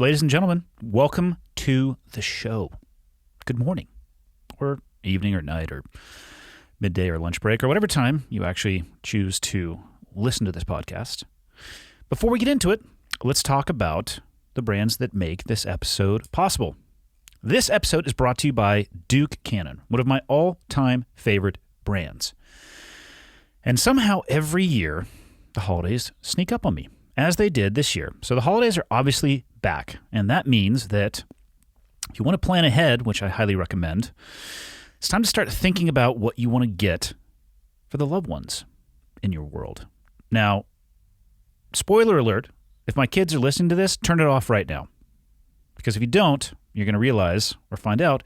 Ladies and gentlemen, welcome to the show. Good morning, or evening, or night, or midday, or lunch break, or whatever time you actually choose to listen to this podcast. Before we get into it, let's talk about the brands that make this episode possible. This episode is brought to you by Duke Cannon, one of my all-time favorite brands. And somehow every year, the holidays sneak up on me, as they did this year. So the holidays are obviously back, and that means that if you want to plan ahead, which I highly recommend, it's time to start thinking about what you want to get for the loved ones in your world. Now, spoiler alert, if my kids are listening to this, turn it off right now. Because if you don't, you're going to realize or find out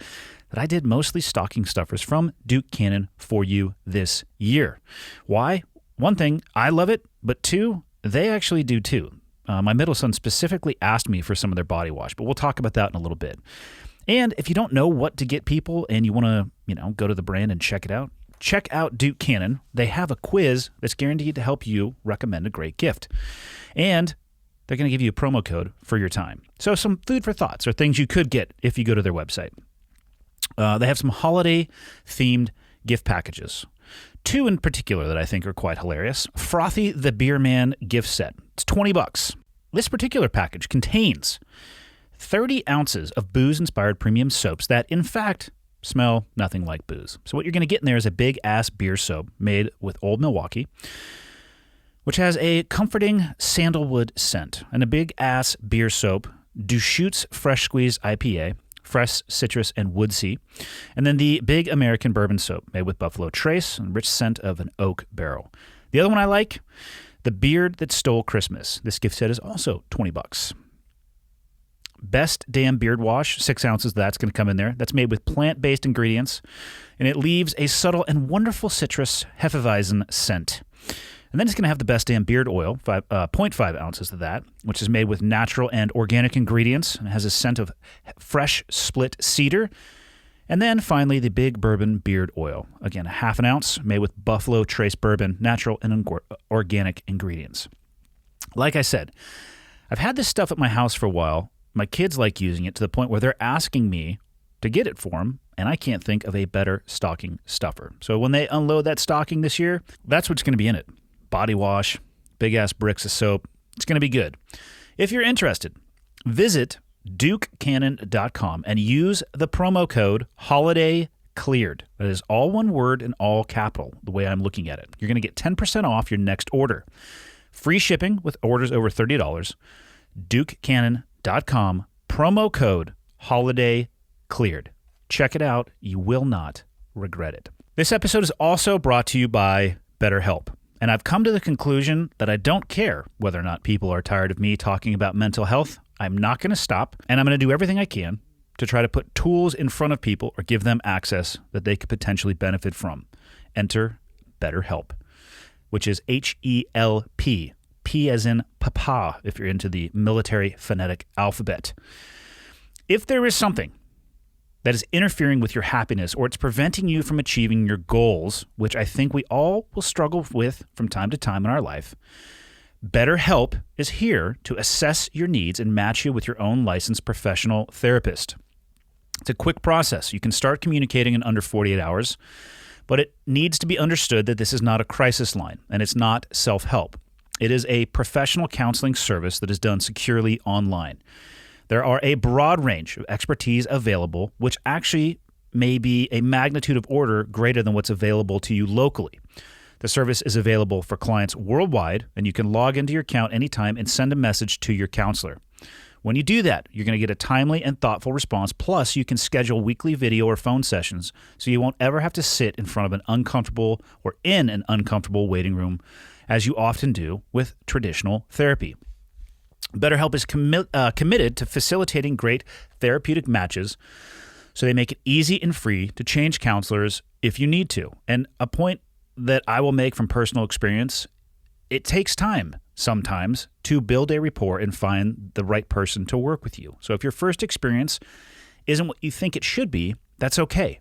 that I did mostly stocking stuffers from Duke Cannon for you this year. Why? One thing, I love it, but two, they actually do too. My middle son specifically asked me for some of their body wash, but we'll talk about that in a little bit. And if you don't know what to get people and you want to, go to the brand and check it out, check out Duke Cannon. They have a quiz that's guaranteed to help you recommend a great gift. And they're going to give you a promo code for your time. So some food for thoughts or things you could get if you go to their website. They have some holiday-themed gift packages. Two in particular that I think are quite hilarious. Frothy the Beer Man gift set. It's $20. This particular package contains 30 ounces of booze-inspired premium soaps that, in fact, smell nothing like booze. So what you're going to get in there is a big-ass beer soap made with Old Milwaukee, which has a comforting sandalwood scent, and a big-ass beer soap, Deschutes Fresh Squeezed IPA, fresh citrus and woodsy, and then the Big American Bourbon Soap made with Buffalo Trace and rich scent of an oak barrel. The other one I like, the Beard That Stole Christmas. This gift set is also $20. Best Damn Beard Wash, 6 ounces, that's going to come in there. That's made with plant-based ingredients, and it leaves a subtle and wonderful citrus Hefeweizen scent. And then it's going to have the Best Damn Beard Oil, 0.5 ounces of that, which is made with natural and organic ingredients and has a scent of fresh split cedar. And then finally, the Big Bourbon Beard Oil. Again, a half an ounce made with Buffalo Trace Bourbon, natural and organic ingredients. Like I said, I've had this stuff at my house for a while. My kids like using it to the point where they're asking me to get it for them, and I can't think of a better stocking stuffer. So when they unload that stocking this year, that's what's going to be in it. Body wash, big-ass bricks of soap. It's going to be good. If you're interested, visit DukeCannon.com and use the promo code HOLIDAYCLEARED. That is all one word and all capital, the way I'm looking at it. You're going to get 10% off your next order. Free shipping with orders over $30. DukeCannon.com, promo code HOLIDAYCLEARED. Check it out. You will not regret it. This episode is also brought to you by Betterhelp. And I've come to the conclusion that I don't care whether or not people are tired of me talking about mental health. I'm not going to stop, and I'm going to do everything I can to try to put tools in front of people or give them access that they could potentially benefit from. Enter BetterHelp, which is H-E-L-P, P as in papa, if you're into the military phonetic alphabet. If there is something that is interfering with your happiness or it's preventing you from achieving your goals, which I think we all will struggle with from time to time in our life, BetterHelp is here to assess your needs and match you with your own licensed professional therapist. It's a quick process. You can start communicating in under 48 hours, but it needs to be understood that this is not a crisis line and it's not self-help. It is a professional counseling service that is done securely online. There are a broad range of expertise available, which actually may be a magnitude of order greater than what's available to you locally. The service is available for clients worldwide, and you can log into your account anytime and send a message to your counselor. When you do that, you're going to get a timely and thoughtful response, plus you can schedule weekly video or phone sessions so you won't ever have to sit in front of an uncomfortable or in an uncomfortable waiting room, as you often do with traditional therapy. BetterHelp is committed to facilitating great therapeutic matches, so they make it easy and free to change counselors if you need to. And a point that I will make from personal experience, it takes time sometimes to build a rapport and find the right person to work with you. So if your first experience isn't what you think it should be, that's okay.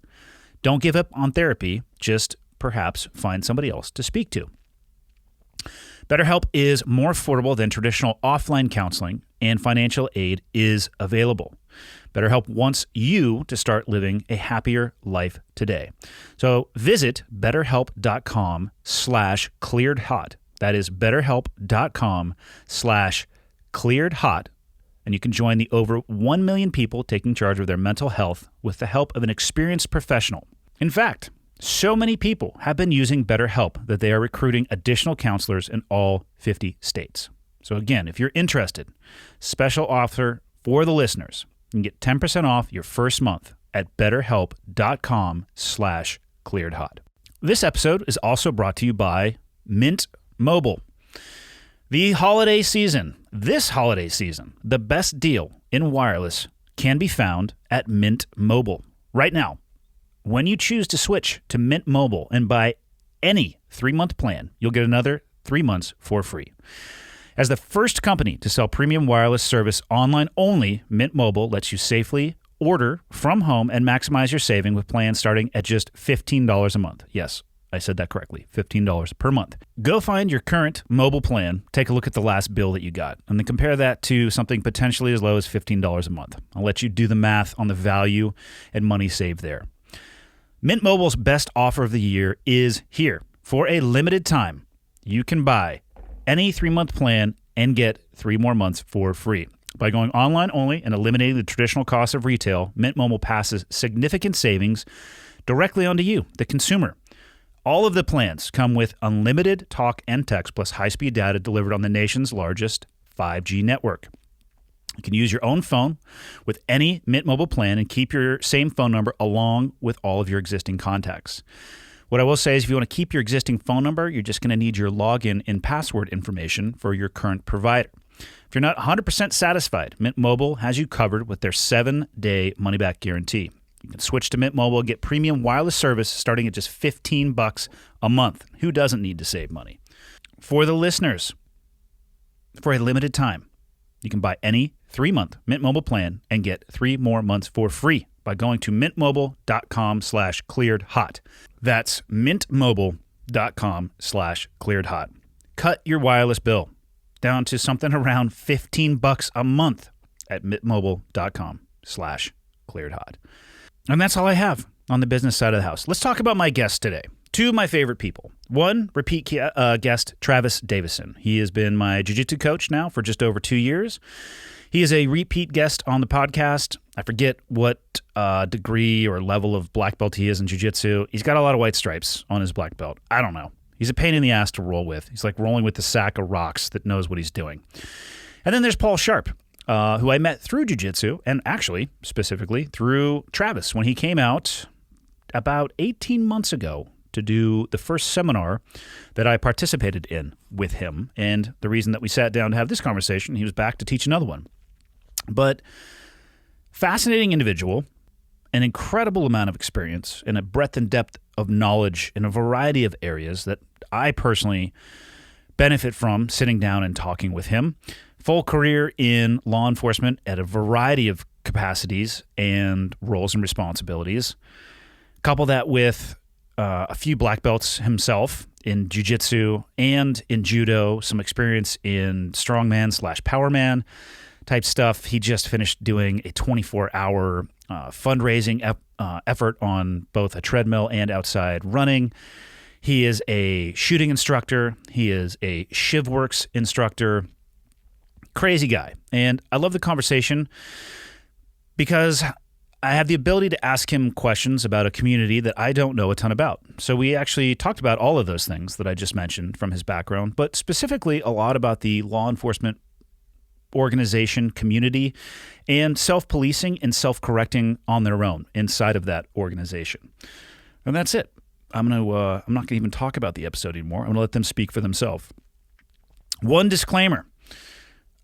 Don't give up on therapy, just perhaps find somebody else to speak to. BetterHelp is more affordable than traditional offline counseling, and financial aid is available. BetterHelp wants you to start living a happier life today. So visit betterhelp.com/clearedhot. That is betterhelp.com/clearedhot. And you can join the over 1 million people taking charge of their mental health with the help of an experienced professional. In fact, so many people have been using BetterHelp that they are recruiting additional counselors in all 50 states. So again, if you're interested, special offer for the listeners. You can get 10% off your first month at betterhelp.com/clearedhot. This episode is also brought to you by Mint Mobile. This holiday season, the best deal in wireless can be found at Mint Mobile. Right now, when you choose to switch to Mint Mobile and buy any 3-month plan, you'll get another 3 months for free. As the first company to sell premium wireless service online only, Mint Mobile lets you safely order from home and maximize your saving with plans starting at just $15 a month. Yes, I said that correctly, $15 per month. Go find your current mobile plan, take a look at the last bill that you got, and then compare that to something potentially as low as $15 a month. I'll let you do the math on the value and money saved there. Mint Mobile's best offer of the year is here. For a limited time, you can buy any 3-month plan and get 3 more months for free. By going online only and eliminating the traditional cost of retail, Mint Mobile passes significant savings directly onto you, the consumer. All of the plans come with unlimited talk and text plus high-speed data delivered on the nation's largest 5G network. You can use your own phone with any Mint Mobile plan and keep your same phone number along with all of your existing contacts. What I will say is if you want to keep your existing phone number, you're just going to need your login and password information for your current provider. If you're not 100% satisfied, Mint Mobile has you covered with their 7-day money-back guarantee. You can switch to Mint Mobile and get premium wireless service starting at just $15 a month. Who doesn't need to save money? For the listeners, for a limited time, you can buy any 3-month Mint Mobile plan and get 3 more months for free by going to mintmobile.com/clearedhot. That's mintmobile.com/clearedhot. Cut your wireless bill down to something around $15 a month at mintmobile.com/clearedhot. And that's all I have on the business side of the house. Let's talk about my guests today. 2 of my favorite people. One, repeat guest, Travis Davison. He has been my jiu-jitsu coach now for just over 2 years. He is a repeat guest on the podcast. I forget what degree or level of black belt he is in jiu-jitsu. He's got a lot of white stripes on his black belt. I don't know. He's a pain in the ass to roll with. He's like rolling with a sack of rocks that knows what he's doing. And then there's Paul Sharp, who I met through jiu-jitsu and actually specifically through Travis when he came out about 18 months ago to do the first seminar that I participated in with him. And the reason that we sat down to have this conversation, he was back to teach another one. But fascinating individual, an incredible amount of experience, and a breadth and depth of knowledge in a variety of areas that I personally benefit from sitting down and talking with him. Full career in law enforcement at a variety of capacities and roles and responsibilities. Couple that with a few black belts himself in jiu-jitsu and in judo, some experience in strongman/powerman type stuff. He just finished doing a 24-hour fundraising effort on both a treadmill and outside running. He is a shooting instructor. He is a ShivWorks instructor. Crazy guy. And I love the conversation because I have the ability to ask him questions about a community that I don't know a ton about. So we actually talked about all of those things that I just mentioned from his background, but specifically a lot about the law enforcement organization community and self-policing and self-correcting on their own inside of that organization. And that's it. I'm not going to even talk about the episode anymore. I'm going to let them speak for themselves. One disclaimer.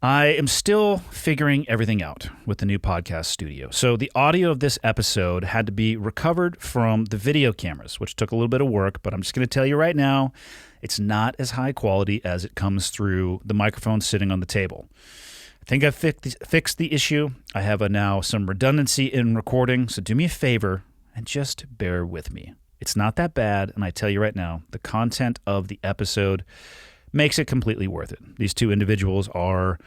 I am still figuring everything out with the new podcast studio. So the audio of this episode had to be recovered from the video cameras, which took a little bit of work, but I'm just going to tell you right now, it's not as high quality as it comes through the microphone sitting on the table. I think I've fixed the issue. I have now some redundancy in recording, so do me a favor and just bear with me. It's not that bad, and I tell you right now, the content of the episode makes it completely worth it. These two individuals are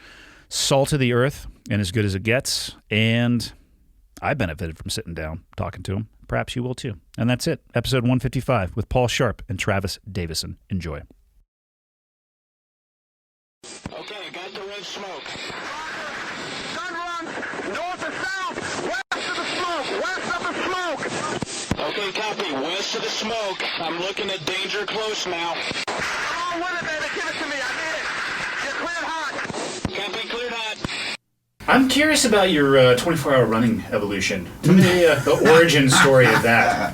salt of the earth and as good as it gets. And I benefited from sitting down, talking to him. Perhaps you will too. And that's it. Episode 155 with Paul Sharp and Travis Davison. Enjoy. Okay, got the red smoke. Gun run, north or south, west of the smoke, west of the smoke. Okay, copy, west of the smoke. I'm looking at danger close now. Come on with it, baby, give it to me, I need it. You're cleared hot. Copy, cleared hot. I'm curious about your 24-hour running evolution. Tell me the origin story of that.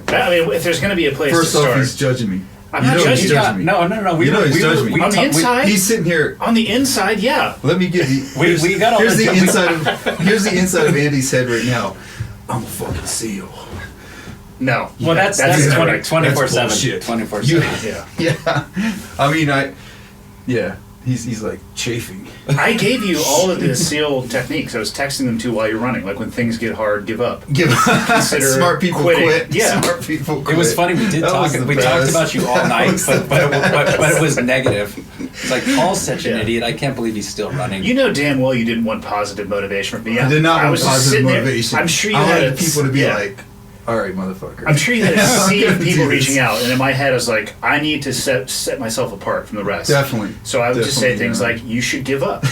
I mean, if there's going to be a place First to start. off, he's judging me. I'm not judging he's judging me. No. You know he's judging me. On the inside? He's sitting here. On the inside, yeah. Let me give you. We got all here's the the inside of here's the inside of Andy's head right now. I'm a fucking SEAL. No. Well, that's incorrect. 24/7. 24/7. Yeah. I mean, yeah. He's like chafing. I gave you all of the SEAL techniques. I was texting them to while you're running. Like when things get hard, give up. Consider Smart people quitting. quit. Yeah. Smart people quit. It was funny. We talked about you all night, but it was negative. It's like Paul's such an idiot. I can't believe he's still running. You know damn well you didn't want positive motivation from me. I did not want was just positive sitting there. motivation. I'm sure you I had wanted people to be like, all right, motherfucker. I'm sure you had a sea of gonna people do this. reaching out, and in my head I was like, I need to set myself apart from the rest. Definitely. So I would just say Definitely, things yeah. like, you should give up.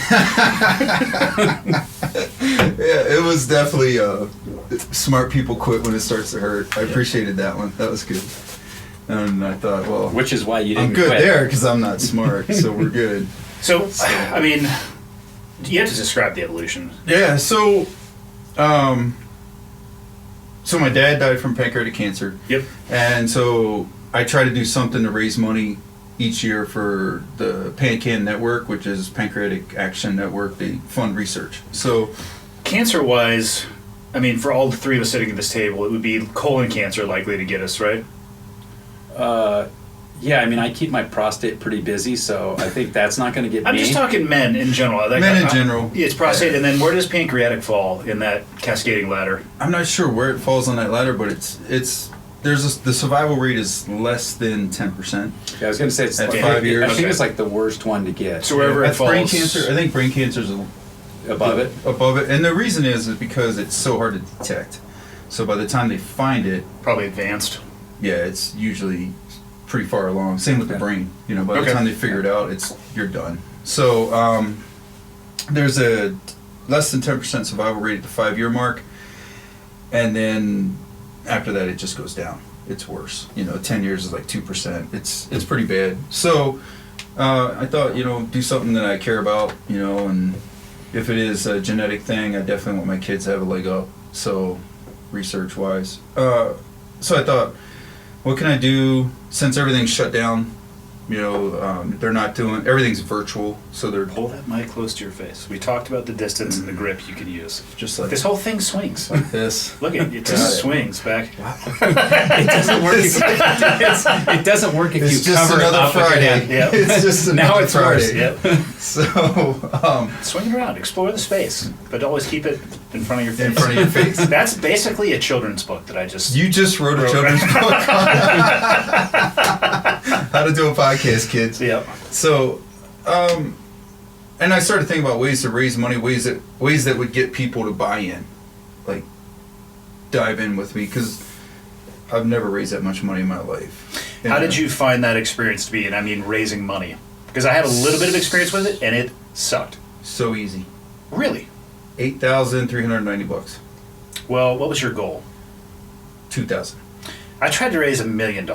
Yeah, it was definitely smart people quit when it starts to hurt. I appreciated that one. That was good. And I thought, well, Which is why you didn't I'm good quit. there because I'm not smart, so we're good. So, I mean, you have to describe the evolution. Yeah, so my dad died from pancreatic cancer. Yep. And so I try to do something to raise money each year for the PanCAN Network, which is Pancreatic Action Network. They fund research. So Cancer-wise, I mean, for all the three of us sitting at this table, it would be colon cancer likely to get us, right? Yeah, I mean, I keep my prostate pretty busy, so I think that's not going to get me. I'm just talking men in general. Men in general. Yeah, it's prostate, and then where does pancreatic fall in that cascading ladder? I'm not sure where it falls on that ladder, but the survival rate is less than 10%. Yeah, I was going to say it's At like, 5 years. I think it's like the worst one to get. So wherever it That's falls. brain cancer. I think brain cancer is Above it. Above it, and the reason is because it's so hard to detect. So by the time they find it, Probably advanced. yeah, it's usually pretty far along. Same with the Okay. brain. You know, by Okay. the time they figure it out, you're done. So there's a less than 10% survival rate at the 5-year mark, and then after that, it just goes down. It's worse. 10 years is like 2%. It's pretty bad. So I thought, do something that I care about, and if it is a genetic thing, I definitely want my kids to have a leg up. So research-wise, so I thought, what can I do since everything's shut down? They're not doing everything's virtual, so they're Hold that mic close to your face. We talked about the distance and the grip you can use. just like This whole thing swings. this. Look at it. It Got just it. swings back. It doesn't work. It doesn't work if It's you just cover it another up with your Friday. hand. Yep. It's just Now another it's worse. Friday. Yep. So Swing around. Explore the space. But always keep it in front of your face. in front of your face. That's basically a children's book that I just... You just wrote a children's book. How to do a podcast, kids. Yep. So, and I started thinking about ways to raise money, ways that would get people to buy in, like dive in with me, because I've never raised that much money in my life. How did you find that experience to be? And I mean raising money. Because I had a little bit of experience with it, and it sucked. So easy. Really? $8,390. Well, what was your goal? $2,000. I tried to raise $1 million.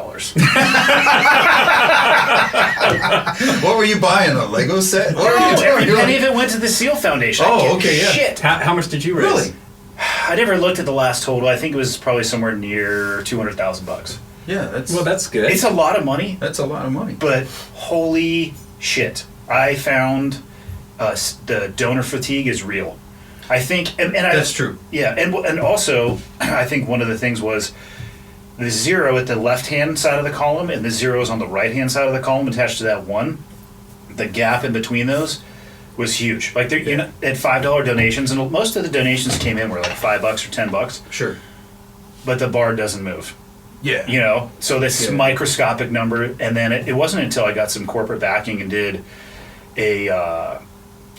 What were you buying? A Lego set? What were No, you doing? every You're penny like- of it went to the SEAL Foundation. I Oh, give okay, yeah. Shit. How much did you raise? Really? I never looked at the last total. I think it was probably somewhere near $200,000. Yeah, that's Well, that's good. It's a lot of money, a lot of money. but holy shit. I found the donor fatigue is real. I think... and That's true. Yeah, and also, I think one of the things was the zero at the left-hand side of the column and the zeros on the right-hand side of the column attached to that one. The gap in between those was huge. Like, at $5 donations, and most of the donations came in were like $5 or $10, Sure. but the bar doesn't move. Yeah. So this Yeah. microscopic number, and then it wasn't until I got some corporate backing and did a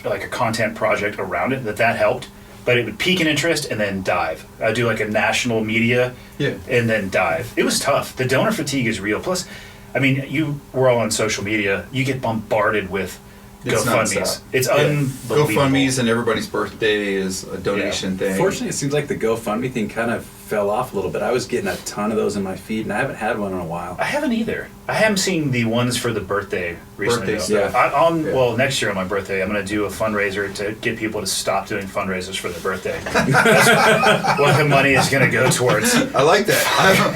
like a content project around it that helped. But it would peak in interest and then dive. I'd do like a national media and then dive. It was tough. The donor fatigue is real. Plus, I mean, we're all on social media. You get bombarded with GoFundMes. It's unbelievable. GoFundMes and everybody's birthday is a donation thing. Fortunately, it seems like the GoFundMe thing kind of fell off a little bit. I was getting a ton of those in my feed, and I haven't had one in a while. I haven't either. I haven't seen the ones for the birthday recently. Birthday stuff. Well, next year on my birthday, I'm going to do a fundraiser to get people to stop doing fundraisers for their birthday. That's what the money is going to go towards. I like that.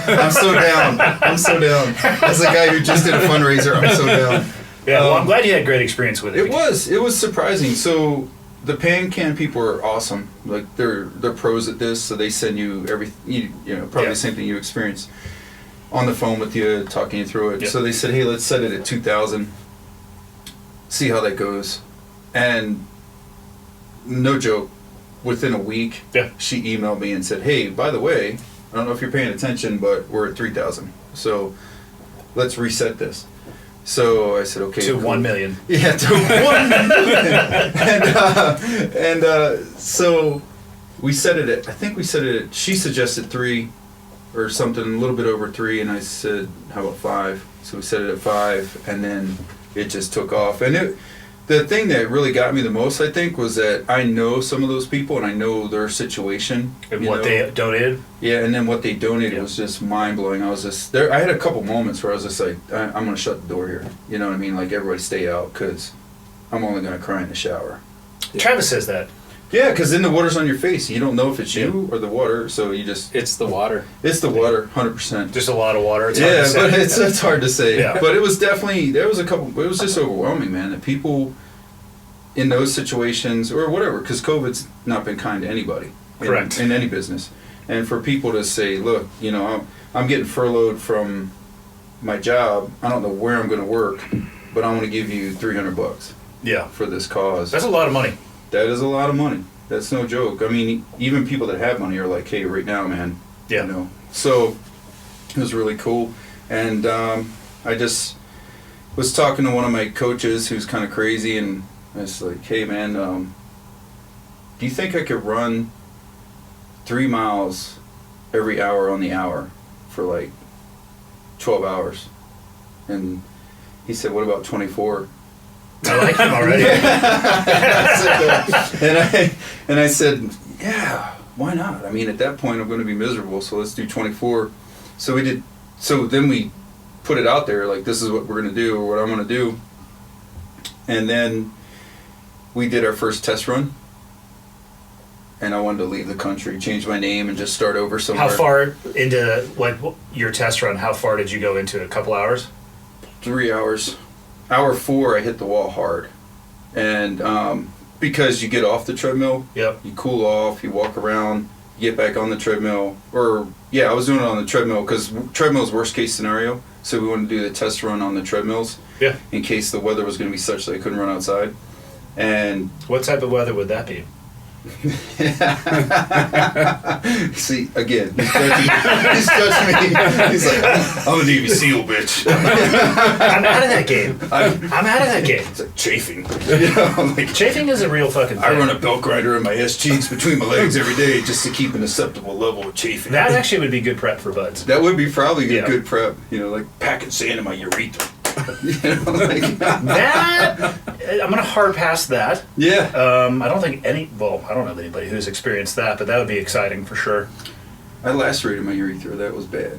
I'm so down. I'm so down. As a guy who just did a fundraiser, I'm so down. Yeah, well, I'm glad you had a great experience with it. It was surprising. So the Pan Can people are awesome. Like they're pros at this, so they send you everything. You know, probably the same thing you experience on the phone with you, talking you through it. Yep. So they said, hey, let's set it at 2,000. See how that goes. And no joke, within a week, she emailed me and said, hey, by the way, I don't know if you're paying attention, but we're at 3,000. So let's reset this. So I said, okay. To cool. 1 million. Yeah, to 1 million. And so we set it at, I think we set it at, she suggested 3 or something, a little bit over 3, and I said, how about 5? So we set it at 5, and then it just took off. And the thing that really got me the most, I think, was that I know some of those people, and I know their situation. And what they donated? Yeah, and then what they donated was just mind-blowing. I was just there. I had a couple moments where I was just like, I'm going to shut the door here. You know what I mean? Like, everybody stay out, because I'm only going to cry in the shower. Yeah. Travis says that. Yeah, because then the water's on your face. You don't know if it's you or the water, so you just... It's the water. It's the water, 100%. Just a lot of water. It's hard to say. But it's hard to say. Yeah. But it was definitely... There was a couple... It was just overwhelming, man, that people in those situations, or whatever, because COVID's not been kind to anybody. Correct. In any business. And for people to say, look, you know, I'm getting furloughed from my job. I don't know where I'm going to work, but I want to give you $300 for this cause. That's a lot of money. That is a lot of money. That's no joke. I mean, even people that have money are like, hey, right now, man. Yeah. You know. So it was really cool. And I just was talking to one of my coaches who's kind of crazy, and I was like, hey, man, do you think I could run 3 miles every hour on the hour for like 12 hours? And he said, what about 24? I like him already. and I said, yeah, why not? I mean, at that point, I'm going to be miserable, so let's do 24. So we did. So then we put it out there, like, this is what we're going to do, or what I'm going to do. And then we did our first test run. And I wanted to leave the country, change my name, and just start over somewhere. How far into, like, your test run, how far did you go into? A couple hours? 3 hours. Hour 4, I hit the wall hard. And because you get off the treadmill, you cool off, you walk around, you get back on the treadmill. Or, I was doing it on the treadmill because treadmill's worst case scenario. So we wanted to do the test run on the treadmills in case the weather was going to be such that I couldn't run outside. And what type of weather would that be? See, again, he's judging me. He's like, I'm a Navy SEAL, bitch. I'm out of that game. I'm out of that game. It's like chafing. You know, like, chafing is a real fucking thing. I run a belt grinder in my ass cheeks between my legs every day just to keep an acceptable level of chafing. That actually would be good prep for buds. That would be probably a good prep. You know, like packing sand in my urethra. You know, like, that I'm gonna hard pass that. Yeah. I don't think I don't know anybody who's experienced that, but that would be exciting for sure. I lacerated my urethra. That was bad.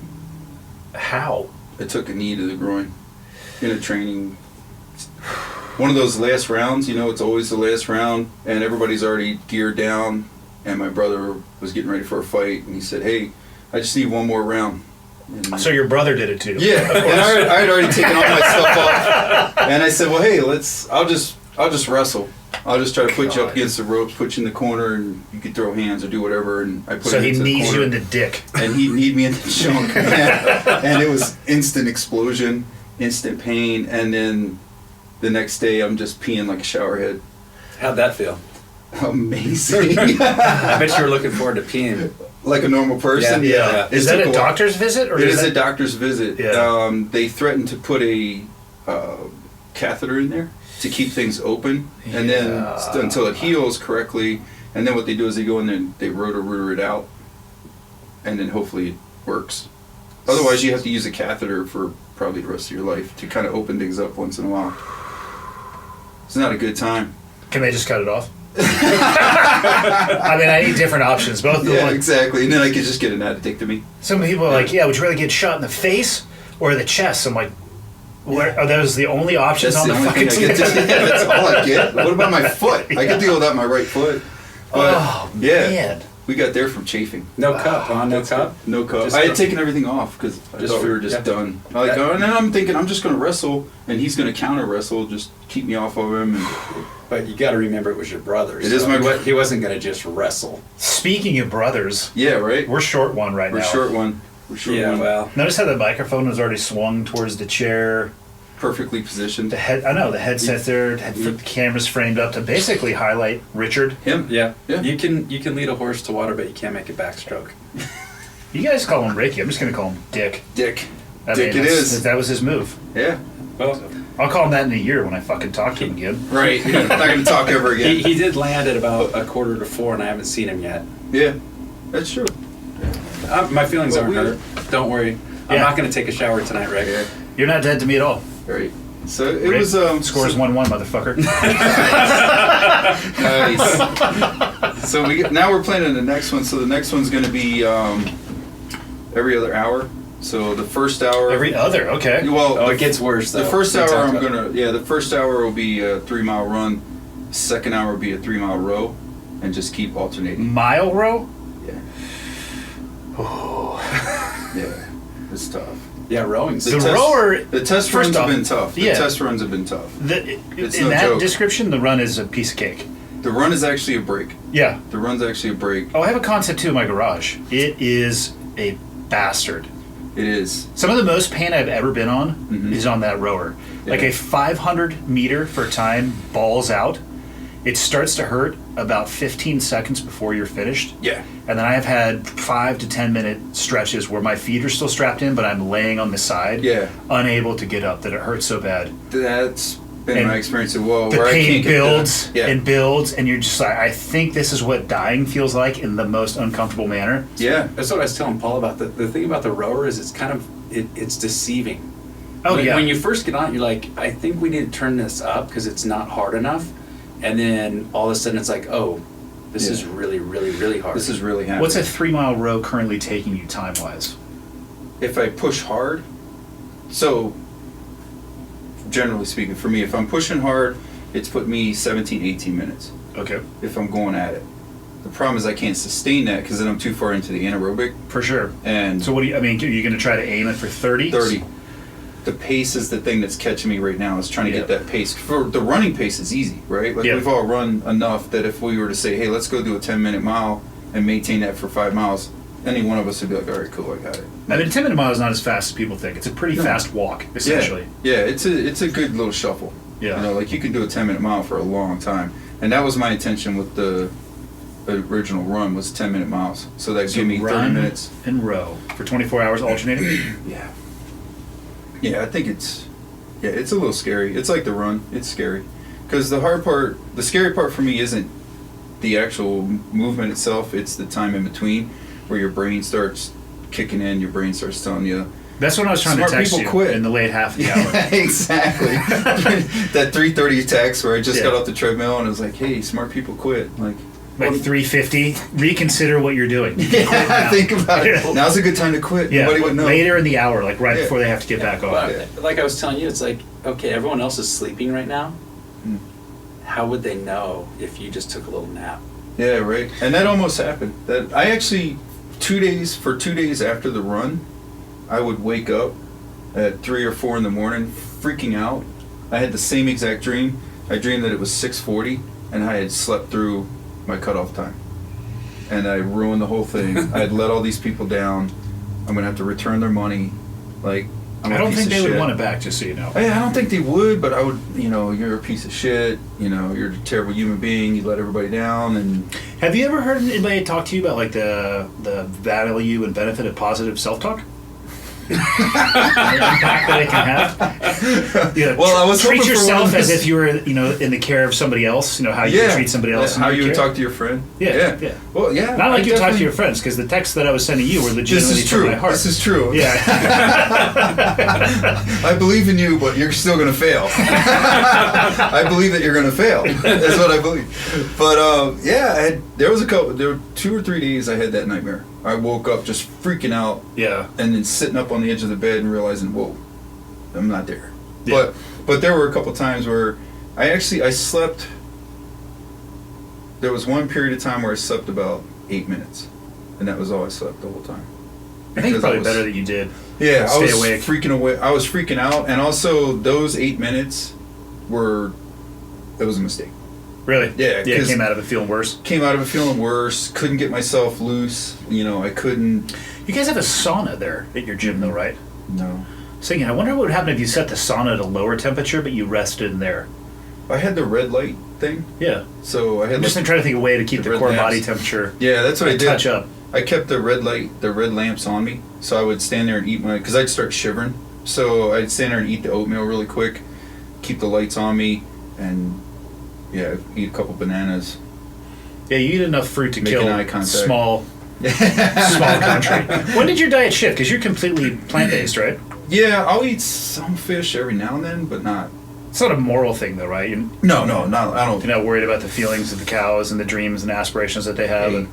How? I took a knee to the groin in a training. One of those last rounds, you know, it's always the last round, and everybody's already geared down. And my brother was getting ready for a fight, and he said, "Hey, I just need one more round." And so your brother did it too. Yeah, and I had already taken all my stuff off, and I said, "Well, hey, I'll just wrestle. I'll just try to put you up against the ropes, put you in the corner, and you could throw hands or do whatever." And I put him into the corner. So he knees you in the dick, and he kneed me in the junk, and it was instant explosion, instant pain, and then the next day I'm just peeing like a shower head. How'd that feel? Amazing. I bet you were looking forward to peeing. Like a normal person? Yeah. Is that a doctor's visit? Or it is a doctor's visit. Yeah. They threatened to put a catheter in there. to keep things open, and then until it heals correctly. And then what they do is they go in there and they rotor it out, and then hopefully it works. Otherwise, you have to use a catheter for probably the rest of your life to kind of open things up once in a while. It's not a good time. Can they just cut it off? I mean, I need different options. Both. Yeah, exactly. And then I could just get an addictomy. Some people are like, would you rather get shot in the face or the chest? I'm like, are those the only options That's on the fucking thing I get to, yeah, that's all I get. What about my foot? I could deal without my right foot. But, man. We got there from chafing. No cup, huh? No cup? No cup. I had taken everything off because I thought we were just done. And then I'm thinking I'm just going to wrestle, and he's going to counter wrestle, just keep me off of him. But you got to remember it was your brother. It is my brother. He wasn't going to just wrestle. Speaking of brothers. Yeah, right? We're short one now. We're short one. Well. Notice how the microphone was already swung towards the chair. Perfectly positioned. The headset there, the camera's framed up to basically highlight Richard. Him? Yeah. You can lead a horse to water, but you can't make it backstroke. You guys call him Ricky. I'm just going to call him Dick. Dick it is. That was his move. Yeah. Well, I'll call him that in a year when I fucking talk to him again. Right. I'm not going to talk ever again. He did land at about 3:45, and I haven't seen him yet. Yeah. That's true. My feelings aren't hurt. Don't worry. I'm not going to take a shower tonight, Rick. You're not dead to me at all. Right. So it Rick, was scores 1-1, motherfucker. Nice. So now we're planning the next one. So the next one's going to be every other hour. So the first hour. Every other, okay. Well, it gets worse though. The first hour the first hour will be a 3-mile run. The second hour will be a 3-mile row, and just keep alternating. Mile row? Yeah. Oh. Yeah. It's tough. Yeah, rowing's The test runs have been tough. The test runs have been tough. In that description, the run is a piece of cake. The run is actually a break. Yeah. The run's actually a break. Oh, I have a concept too in my garage. It is a bastard. It is. Some of the most pain I've ever been on is on that rower. Yeah. Like a 500 meter for time balls out. It starts to hurt about 15 seconds before you're finished. Yeah. And then I've had 5 to 10 minute stretches where my feet are still strapped in, but I'm laying on the side, unable to get up, that it hurts so bad. That's been my experience as well. The where pain I can't builds and builds, and you're just like, I think this is what dying feels like in the most uncomfortable manner. Yeah. That's what I was telling Paul about. The thing about the rower is it's kind of, it's deceiving. Oh, When you first get on, you're like, I think we need to turn this up because it's not hard enough. And then all of a sudden it's like, oh, this is really, really, really hard. This is really happening. What's a 3-mile row currently taking you time-wise? If I push hard, so generally speaking, for me, if I'm pushing hard, it's put me 17, 18 minutes. Okay. If I'm going at it. The problem is I can't sustain that because then I'm too far into the anaerobic. For sure. And so what do you, are you going to try to aim it for 30? 30. The pace is the thing that's catching me right now, is trying to get that pace. For the running pace is easy, right? Like we've all run enough that if we were to say, hey, let's go do a 10-minute mile and maintain that for 5 miles, any one of us would be like, all right, cool, I got it. I mean, a 10-minute mile is not as fast as people think. It's a pretty fast walk, essentially. Yeah, it's a good little shuffle. Yeah. You know, like you can do a 10-minute mile for a long time. And that was my intention with the original run, was 10-minute miles. So that gave me 30 minutes. And row for 24 hours alternating? Yeah. Yeah, I think it's a little scary. It's like the run. It's scary. Because the scary part for me isn't the actual movement itself. It's the time in between where your brain starts kicking in. Your brain starts telling you. That's when I was trying to text you quit in the late half of the hour. Yeah, exactly. That 3:30 text where I just got off the treadmill and it was like, hey, smart people quit. Like 3:50, reconsider what you're doing. Think about it. Now's a good time to quit. Yeah, nobody would know. Later in the hour, like right before they have to get back on. Like I was telling you, it's like, okay, everyone else is sleeping right now. How would they know if you just took a little nap? Yeah, right. And that almost happened. That I actually 2 days after the run, I would wake up at 3 or 4 in the morning, freaking out. I had the same exact dream. I dreamed that it was 6:40, and I had slept through my cutoff time, and I ruined the whole thing. I had let all these people down. I'm gonna have to return their money. Like, I'm I don't think they would shit. want it back, just so you know. I don't think they would, but I would. You're a piece of shit. You're a terrible human being. You let everybody down. And have you ever heard anybody talk to you about like the value and benefit of positive self-talk? impact that it can have. Well, I was treat hoping for yourself one as this- if you were, in the care of somebody else. How you would treat somebody else. in How your you would care. talk to your friend. Yeah. Well, yeah. Not like I you talk to definitely- your friends, because the texts that I was sending you were legitimately This is from true. my heart. This is true. Yeah. I believe in you, but you're still going to fail. I believe that you're going to fail. That's what I believe. But there were 2 or 3 days I had that nightmare. I woke up just freaking out. Yeah. And then sitting up on the edge of the bed and realizing, whoa, I'm not there. Yeah. But there were a couple times where I slept. There was one period of time where I slept about 8 minutes, and that was all I slept the whole time. I think it's Because probably better that you did. Yeah, Stay I was awake. freaking away. I was freaking out, and also those 8 minutes it was a mistake. Really? Yeah, Yeah, 'cause- came out of it feeling worse. Came out of it feeling worse. Couldn't get myself loose. I couldn't. You guys have a sauna there at your gym, though, right? No. So, I wonder what would happen if you set the sauna at a lower temperature, but you rested in there. I had the red light thing, Yeah. so I had. I'm just trying to think of a way to keep the the red core lamps. body temperature Yeah, that's what I did. touch up. I kept the red lamps on me, so I would stand there and eat because I'd start shivering. So I'd stand there and eat the oatmeal really quick, keep the lights on me, and eat a couple bananas. Yeah, you eat enough fruit to Making kill eye contact. small country. When did your diet shift? Because you're completely plant-based, right? Yeah, I'll eat some fish every now and then, but not. It's not a moral thing, though, right? You're No, I don't. not worried about the feelings of the cows and the dreams and aspirations that they have. Hey, And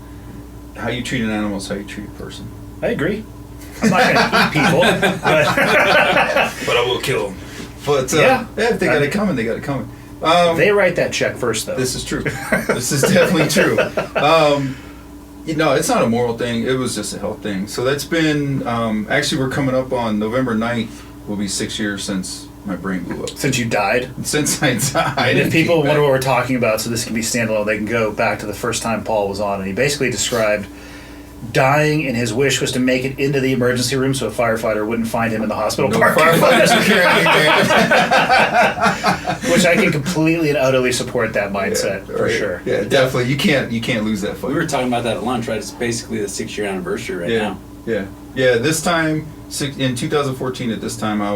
how you treat an animal is how you treat a person. I agree. I'm not going to eat people, but But I will kill them. But if they got it coming, they got it coming. they write that check first, though. This is true. This is definitely true. It's not a moral thing. It was just a health thing. So that's been, actually we're coming up on November 9th. Will be 6 years since my brain blew up. Since you died. Since I died. And if people wonder what we're talking about, so this can be standalone, they can go back to the first time Paul was on, and he basically described dying, and his wish was to make it into the emergency room so a firefighter wouldn't find him in the hospital No parking firefighters lot. are carrying Which I can completely and utterly support that mindset, for Right. sure. Yeah, definitely. You can't lose that fight. We were talking about that at lunch, right? It's basically the 6-year anniversary right now. Yeah. This time, in 2014, at this time, I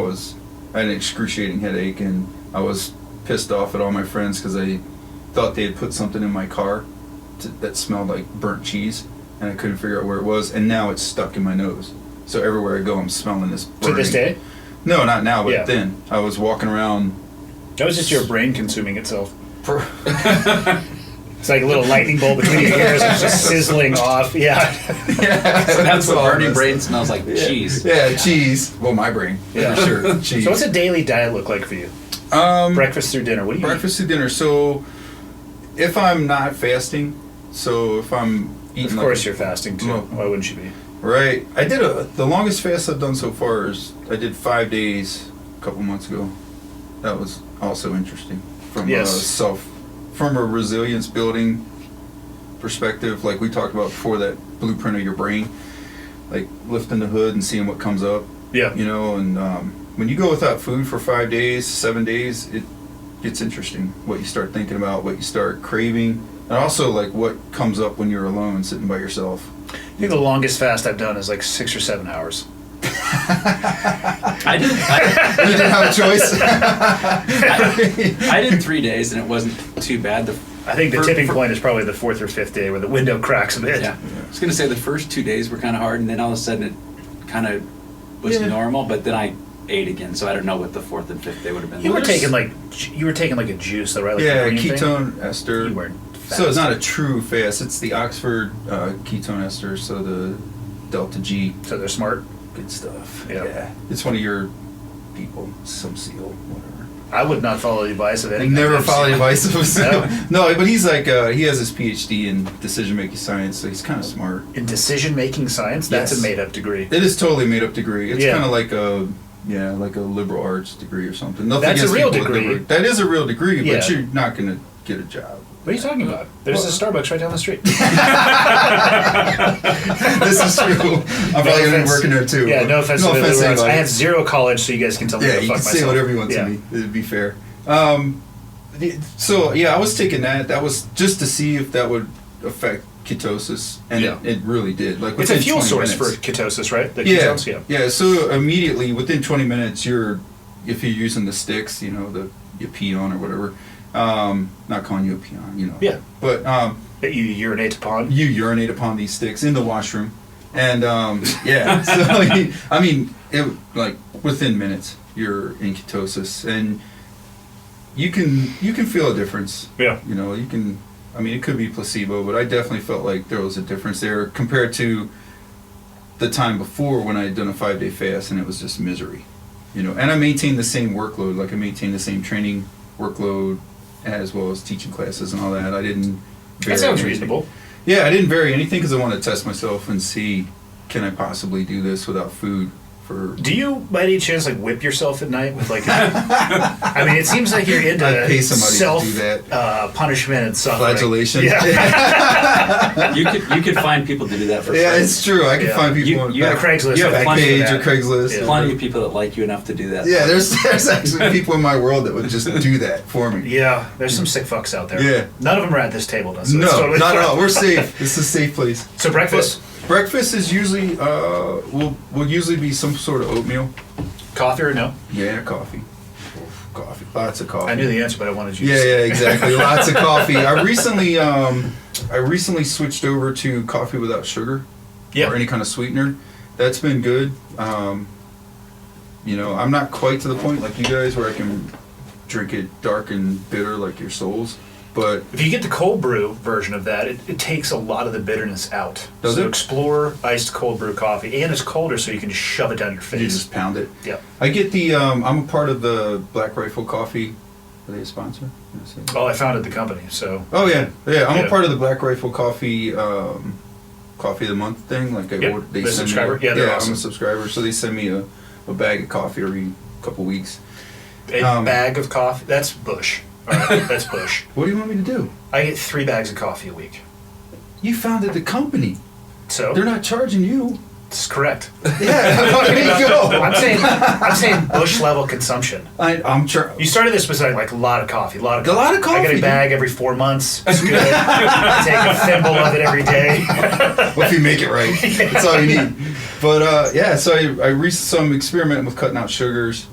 had an excruciating headache, and I was pissed off at all my friends because I thought they had put something in my car that smelled like burnt cheese, and I couldn't figure out where it was, and now it's stuck in my nose. So everywhere I go, I'm smelling this burning. To this day? No, not now, but Yeah. then. I was walking around. That was just your brain consuming itself. It's like a little lightning bolt between your ears, it's just sizzling off. Yeah. So that's what all burning messed brain up. smells like, cheese. Yeah, cheese. Well, my brain, Yeah. for sure. Cheese. So what's a daily diet look like for you? Breakfast through dinner. What do you Breakfast to dinner. So, if I'm not fasting, if I'm eat? eating, Of course you're fasting too. Well, Why wouldn't you be? right. I did the longest fast I've done so far is I did 5 days a couple months ago. That was also interesting from from a resilience building perspective, like we talked about before, that blueprint of your brain, like lifting the hood and seeing what comes up. Yeah. And when you go without food for 5 days, 7 days, it gets interesting. What you start thinking about, what you start craving, and also like what comes up when you're alone, sitting by yourself. I think the longest fast I've done is like 6 or 7 hours. I did. You didn't have a choice. I did 3 days, and it wasn't too bad. I think the tipping point is probably the 4th or 5th day where the window cracks a bit. Yeah. I was gonna say the first 2 days were kind of hard, and then all of a sudden it kind of was normal. But then I ate again, so I don't know what the 4th and 5th day would have been. You were taking like a juice, though, right? Like Yeah, the green thing? ketone ester. You weren't So it's not a true fast. It's the Oxford ketone ester. So the delta G. So they're smart. Good stuff. Yeah. It's one of your people, some seal, whatever. I would not follow the advice of I anything. never follow the advice of No. No, but he's like he has his PhD in decision making science, so he's kind of smart. In decision-making science? That's Yes. a made-up degree. It is totally made up degree. It's Yeah. kind of like a liberal arts degree or something. Nothing That's a against real people with degree. liberal- That is a real degree, Yeah. but you're not going to get a job. What are you talking about? There's a Starbucks right down the street. This is true. I'm probably going to be working there too. Yeah, no offense to the to liberal arts. anybody. I have zero college, so you guys can tell me Yeah, to you fuck can myself. say whatever you want to me. It'd be fair. So yeah, I was taking that. That was just to see if that would affect ketosis, and Yeah. it really did. Like It's a within fuel 20 source minutes. for ketosis, right? The Yeah, ketones, yeah. So immediately within 20 minutes, if you're using the sticks, you pee on or whatever. Not calling you a peon, Yeah. But that you urinate upon. you urinate upon these sticks in the washroom, and yeah. So I mean, it like within minutes you're in ketosis, and you can feel a difference. Yeah. You can. I mean, it could be placebo, but I definitely felt like there was a difference there compared to the time before when I had done a 5-day fast and it was just misery, And I maintained the same workload, like I maintained the same training workload as well as teaching classes and all that. I didn't vary That sounds anything. reasonable. Yeah, I didn't vary anything because I wanted to test myself and see, can I possibly do this without food for... Do you, by any chance, whip yourself at night with I mean, it seems like you're into I'd pay somebody self to do that. Punishment and suffering. Flagellation. Yeah. You could find people to do that for free. Yeah, it's true. I can Yeah. find people You on have Craigslist. You have Thank a you for page or that. Craigslist. Yeah. Plenty of people that like you enough to do that. Yeah, there's actually people in my world that would just do that for me. Yeah, there's some sick fucks out there. Yeah. None of them are at this table, though. So No, it's totally not at fine. all. We're safe. It's a safe place. So breakfast, Breakfast is usually will usually be some sort of oatmeal. coffee or no? Yeah, coffee. Coffee. Lots of coffee. I knew the answer, but I wanted you Yeah, to yeah, exactly. Lots of coffee. I recently switched over to coffee without sugar Yeah. or any kind of sweetener. That's been good. I'm not quite to the point like you guys where I can drink it dark and bitter like your souls, but If you get the cold brew version of that, it takes a lot of the bitterness out. Does so it? explore iced cold brew coffee, and it's colder, so you can just shove it down your face. you just pound it. Yeah. I get the. I'm a part of the Black Rifle Coffee. Are they a sponsor? Oh, I founded the company, so Oh yeah. I'm Yeah. a part of the Black Rifle Coffee. Coffee of the month thing. Like Yep, they the send subscriber. me. Yeah, they're I'm awesome. a subscriber, so they send me a bag of coffee every couple weeks. a bag of coffee. That's Bush. All right, that's Bush. What do you want me to do? I get 3 bags of coffee a week. You founded the company. So They're not charging you. that's correct. Yeah, there you go. I'm saying Bush level consumption. I'm sure. You started this with like a lot of coffee, a lot of A lot of I get coffee. a bag every 4 months. It's good. I take a thimble of it every day. Well, if you make it right, that's all you need. But yeah, so I'm experimenting with cutting out sugars,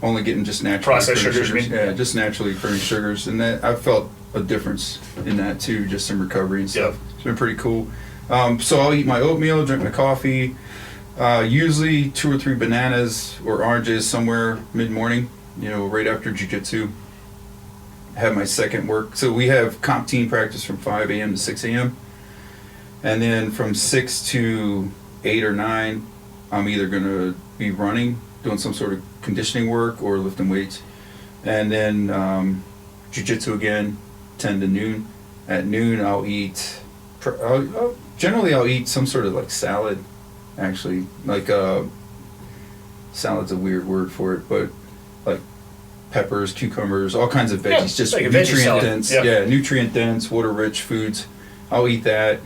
only getting just naturally Processed occurring sugars, you mean? Yeah, just naturally occurring sugars, and that I felt a difference in that too, just in recovery and stuff. Yep. It's been pretty cool. So I'll eat my oatmeal, drink my coffee, usually 2 or 3 bananas or oranges somewhere mid-morning, right after jiu-jitsu. Have my second work. So we have comp team practice from 5 a.m. to 6 a.m. And then from 6 to 8 or 9, I'm either going to be running, doing some sort of conditioning work or lifting weights. And then jiu-jitsu again, 10 to noon. At noon, I'll eat, generally I'll eat some sort of like salad, actually. Like, salad's a weird word for it, but like peppers, cucumbers, all kinds of veggies, Yeah, just like a veggie nutrient salad. dense. Yeah. Yeah, nutrient dense, water rich foods. I'll eat that.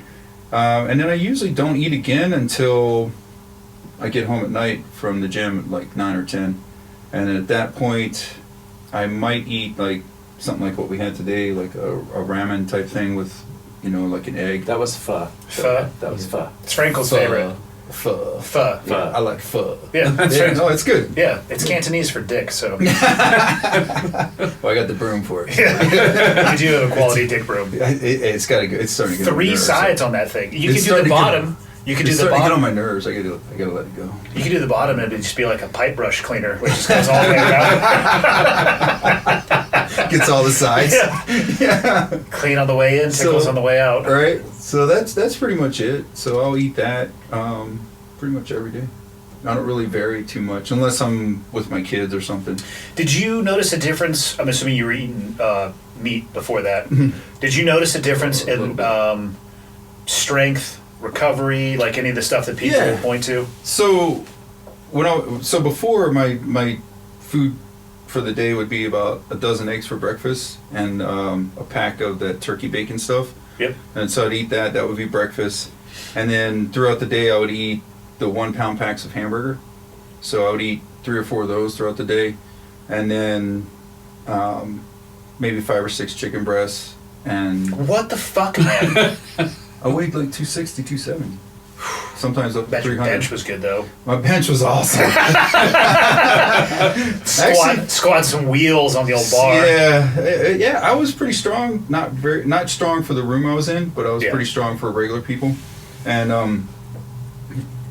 And then I usually don't eat again until I get home at night from the gym at like 9 or 10. And at that point, I might eat like something like what we had today, like a ramen type thing with, like an egg. That was pho. Pho? That was pho. It's Frankel's favorite. Pho. Pho. Yeah, I like pho. Yeah, that's Yeah, right. no, it's good. Yeah, it's Cantonese for dick, so Well, I got the broom for it. you do have a quality dick broom. It's got to go. It's starting to get on my 3 nerves. sides on that thing. You It's can do the starting to get- bottom. You can do It's the starting to get on bottom. my nerves. I gotta let it go. You can do the bottom and it'd just be like a pipe brush cleaner, which just goes all the way around. Gets all the sides. Yeah. Clean on the way in, tickles So- on the way out. All right. So that's pretty much it. So I'll eat that pretty much every day. I don't really vary too much unless I'm with my kids or something. Did you notice a difference? I'm assuming you were eating meat before that. Did you notice a difference A little in strength, recovery, like any of the stuff that people Yeah. will point to? So before my food for the day would be about a dozen eggs for breakfast and a pack of that turkey bacon stuff. Yep. And so I'd eat that. That would be breakfast. And then throughout the day, I would eat the 1 pound packs of hamburger. So I would eat 3 or 4 of those throughout the day. And then maybe 5 or 6 chicken breasts. And What the fuck, man? I weighed like 260, 270. Sometimes up to Bet your 300. bench was good though. My bench was awesome. Squat some wheels on the old bar. Yeah, I was pretty strong. Not strong for the room I was in, but I was pretty strong for regular people. And I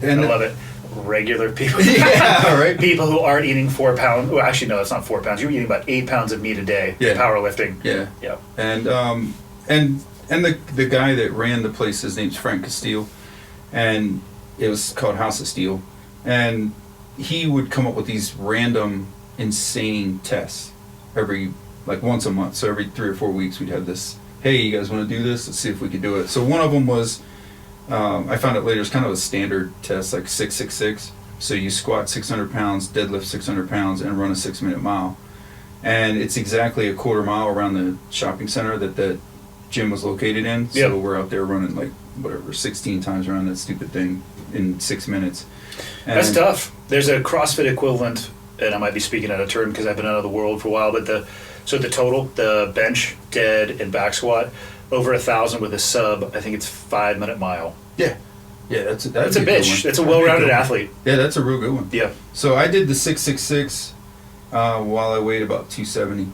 love it. Regular people. Yeah, right. People who aren't eating 4 pounds. Well, actually, no, it's not 4 pounds. You're eating about 8 pounds of meat a day. Yeah. Powerlifting. Yeah. Yeah. And the guy that ran the place, his name's Frank Castile, and it was called House of Steel, and he would come up with these random, insane tests once a month. So every 3 or 4 weeks, we'd have this. Hey, you guys want to do this? Let's see if we could do it. So one of them was. I found out later it's kind of a standard test, like 666. So you squat 600 pounds, deadlift 600 pounds, and run a 6-minute mile. And it's exactly a quarter mile around the shopping center that the gym was located in. So we're out there running 16 times around that stupid thing in 6 minutes. And that's tough. There's a CrossFit equivalent, and I might be speaking out of turn because I've been out of the world for a while, but the total, the bench, dead, and back squat, over 1,000 with a sub, I think it's 5-minute mile. Yeah, that's a bitch. That's a well-rounded athlete. Yeah, that's a real good one. Yeah. So I did the 666 while I weighed about 270.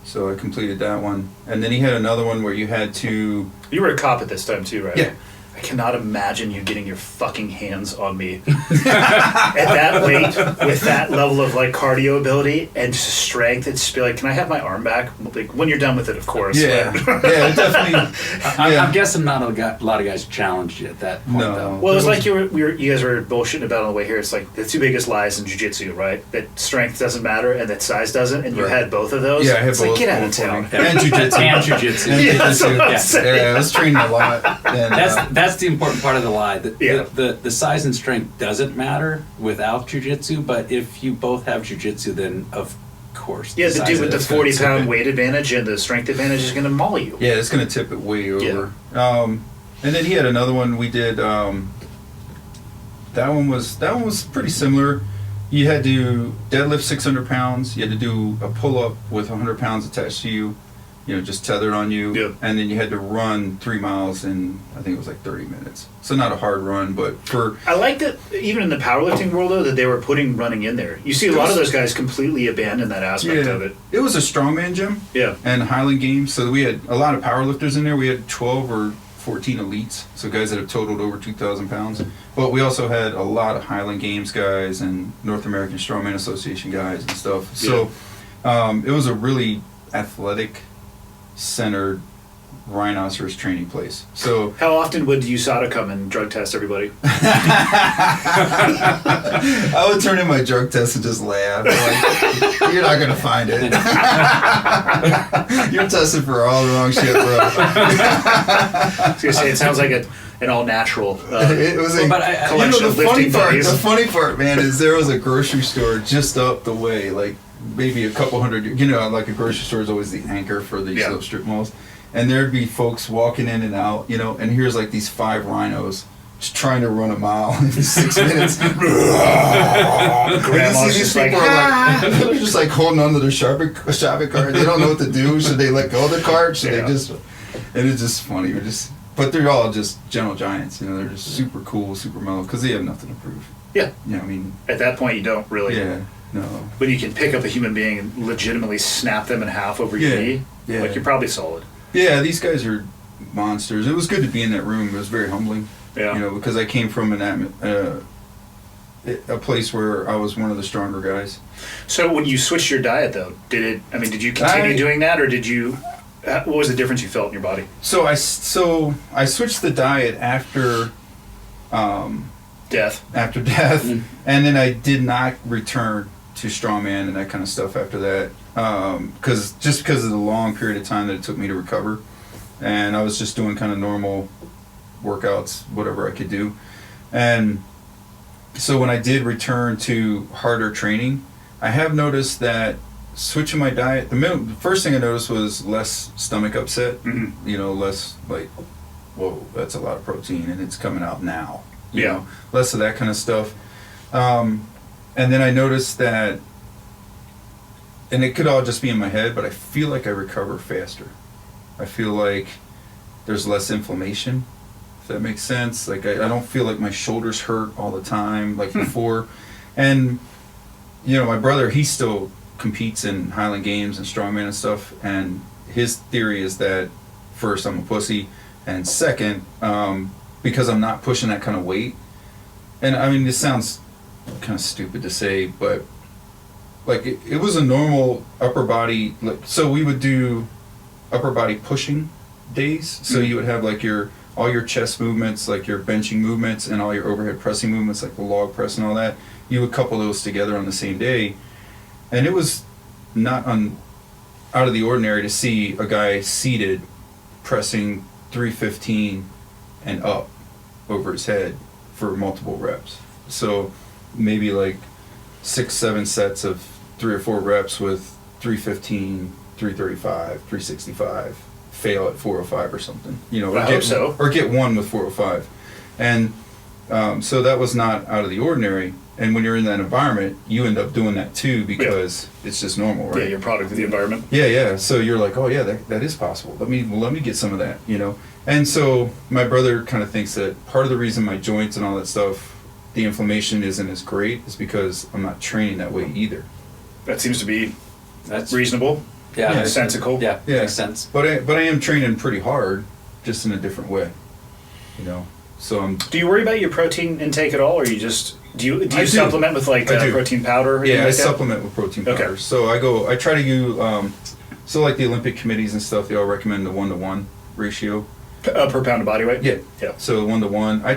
So I completed that one, and then he had another one where you had to. You were a cop at this time too, right? Yeah. I cannot imagine you getting your fucking hands on me at that weight with that level of cardio ability and strength. It's just be like, can I have my arm back? When you're done with it, of course. Yeah, yeah, definitely. I'm guessing not a lot of guys challenged you at that point. No. Though. Well, it's like you guys were bullshitting about on the way here. It's like the two biggest lies in jiu-jitsu, right? That strength doesn't matter and that size doesn't, and you had both of those. Yeah, I had it's both. Like, get out of town. And jiu-jitsu. And jiu-jitsu. Yeah, that's what I'm saying. Yeah, I was training a lot. And, That's the important part of the lie. The size and strength doesn't matter without jiu-jitsu, but if you both have jiu-jitsu, then of course. Yeah, the dude with the is gonna 40-pound tip it. weight advantage and the strength advantage is going to maul you. Yeah, it's going to tip it way over. And then he had another one we did. That one was pretty similar. You had to deadlift 600 pounds. You had to do a pull-up with 100 pounds attached to you. Just tethered on you. Yep. And then you had to run 3 miles in, I think it was 30 minutes. So not a hard run, but for... I like that even in the powerlifting world, though, that they were putting running in there. You see a lot of those guys completely abandon that aspect of it. It was a strongman gym. Yeah. And Highland Games. So we had a lot of powerlifters in there. We had 12 or 14 elites. So guys that have totaled over 2,000 pounds. But we also had a lot of Highland Games guys and North American Strongman Association guys and stuff. So it was a really athletic centered rhinoceros training place. So How often would USADA come and drug test everybody? I would turn in my drug test and just laugh. Like, you're not gonna find it. You're tested for all the wrong shit, bro. I was gonna say it sounds like an all natural. It was a collection of lifting buddies. The funny part, man, is there was a grocery store just up the way, maybe a couple hundred. Like a grocery store is always the anchor for these little strip malls. And there'd be folks walking in and out, and here's these 5 rhinos just trying to run a mile in 6 minutes. Grandma's these just people they're just holding onto their shopping cart. They don't know what to do. Should they let go of the cart? Should they just? And it's just funny. But they're all just gentle giants. They're just super cool, super mellow because they have nothing to prove. Yeah. At At that point, you don't really. Yeah. No. When you can pick up a human being and legitimately snap them in half over your knee, Yeah. you're probably solid. Yeah, these guys are monsters. It was good to be in that room. It was very humbling. Yeah. Because I came from a place where I was one of the stronger guys. So when you switched your diet, though, did you continue doing that, or did you? What was the difference you felt in your body? So I switched the diet after Death. After death, and then I did not return to strongman and that kind of stuff after that, because of the long period of time that it took me to recover, and I was just doing kind of normal workouts, whatever I could do, and so when I did return to harder training, I have noticed that switching my diet, the first thing I noticed was less stomach upset, less whoa, that's a lot of protein and it's coming out now. You know, less of that kind of stuff. And then I noticed that, and it could all just be in my head, but I feel like I recover faster. I feel like there's less inflammation. that makes sense. Like I don't feel like my shoulders hurt all the time like before. And you know, my brother, he still competes in Highland Games and strongman and stuff, and his theory is that first, I'm a pussy, and second, because I'm not pushing that kind of weight. And I mean, this sounds kind of stupid to say, but like it was a normal upper body, like, so we would do upper body pushing days. So you would have like all your chest movements, like your benching movements, and all your overhead pressing movements, like the log press and all that. You would couple those together on the same day, and it was not out of the ordinary to see a guy seated pressing 315 and up over his head for multiple reps. So maybe like 6-7 sets of 3 or 4 reps with 315, 335, 365, fail at 405 or something, you know, or get one with 405. And so that was not out of the ordinary. And when you're in that environment, you end up doing that too, because it's just normal, right? Yeah, you're a product of the environment. Yeah. So you're like, oh yeah, that is possible. Let me get some of that, you know. And so my brother kind of thinks that part of the reason my joints and all that stuff, the inflammation isn't as great, is because I'm not training that way either. That seems to be reasonable. Yeah, sensical. Yeah, makes sense. But I am training pretty hard, just in a different way, you know. So Do you worry about your protein intake at all, or you just do you supplement with like protein powder? Or yeah, I like supplement with protein powder. Okay. So I try to use so like the Olympic committees and stuff, they all recommend the 1-to-1 ratio per pound of body weight. Yeah. So 1-to-1. I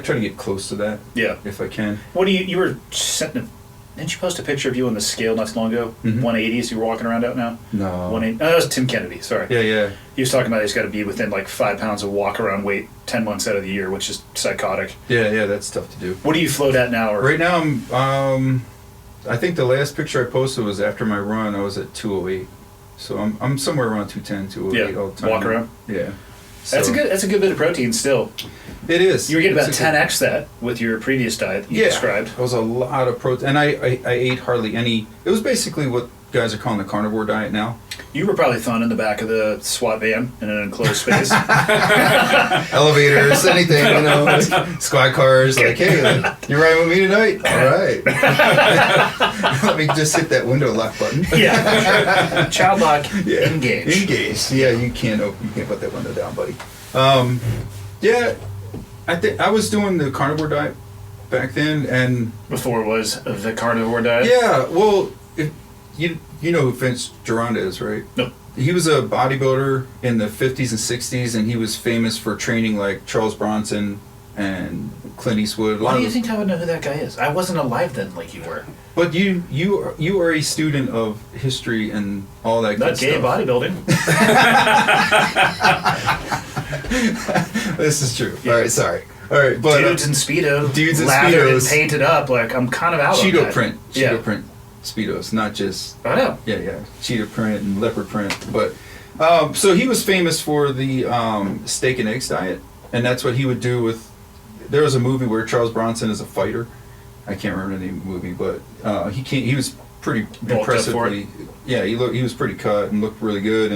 try to get close to that. Yeah. If I can. What do you were sent? Didn't you post a picture of you on the scale not too long ago? Mm-hmm. 180s. You were walking around out now. No. 180. Oh, that was Tim Kennedy. Sorry. Yeah. He was talking about he's got to be within like 5 pounds of walk around weight 10 months out of the year, which is psychotic. Yeah, that's tough to do. What do you float at now? Or? Right now, I'm. I think the last picture I posted was after my run. I was at 208, so I'm somewhere around 210, 208 all the time. Walk around. Yeah. That's a good bit of protein still. It is. You were getting about 10x that with your previous diet that you described. It was a lot of protein, and I ate hardly any. It was basically what guys are calling the carnivore diet now. You were probably thrown in the back of the SWAT van in an enclosed space. Elevators, anything, you know, squad cars, like, hey, you riding with me tonight? All right. Let me just hit that window lock button. Yeah. Child lock, engage. Engage. Yeah, you can't put that window down, buddy. Yeah, I think I was doing the carnivore diet back then, and Before it was the carnivore diet? yeah, well, you know who Vince Gironda is, right? No. He was a bodybuilder in the 50s and 60s, and he was famous for training like Charles Bronson and Clint Eastwood. Why do you think I would know who that guy is? I wasn't alive then like you were. But you are a student of history and all that Not good gay stuff. bodybuilding. This is true. All right, sorry. All right, but Dudes in Speedo. Dudes in lathered Speedos. and painted up. Like, I'm kind of out on cheetah that. print. Yeah. Cheetah print Speedos, not just... I know. Yeah. Cheetah print and leopard print. But so he was famous for the steak and eggs diet, and that's what he would do with. There was a movie where Charles Bronson is a fighter. I can't remember the name of the movie, but he was pretty Bulked up for impressively. Yeah, he was pretty cut and looked really good,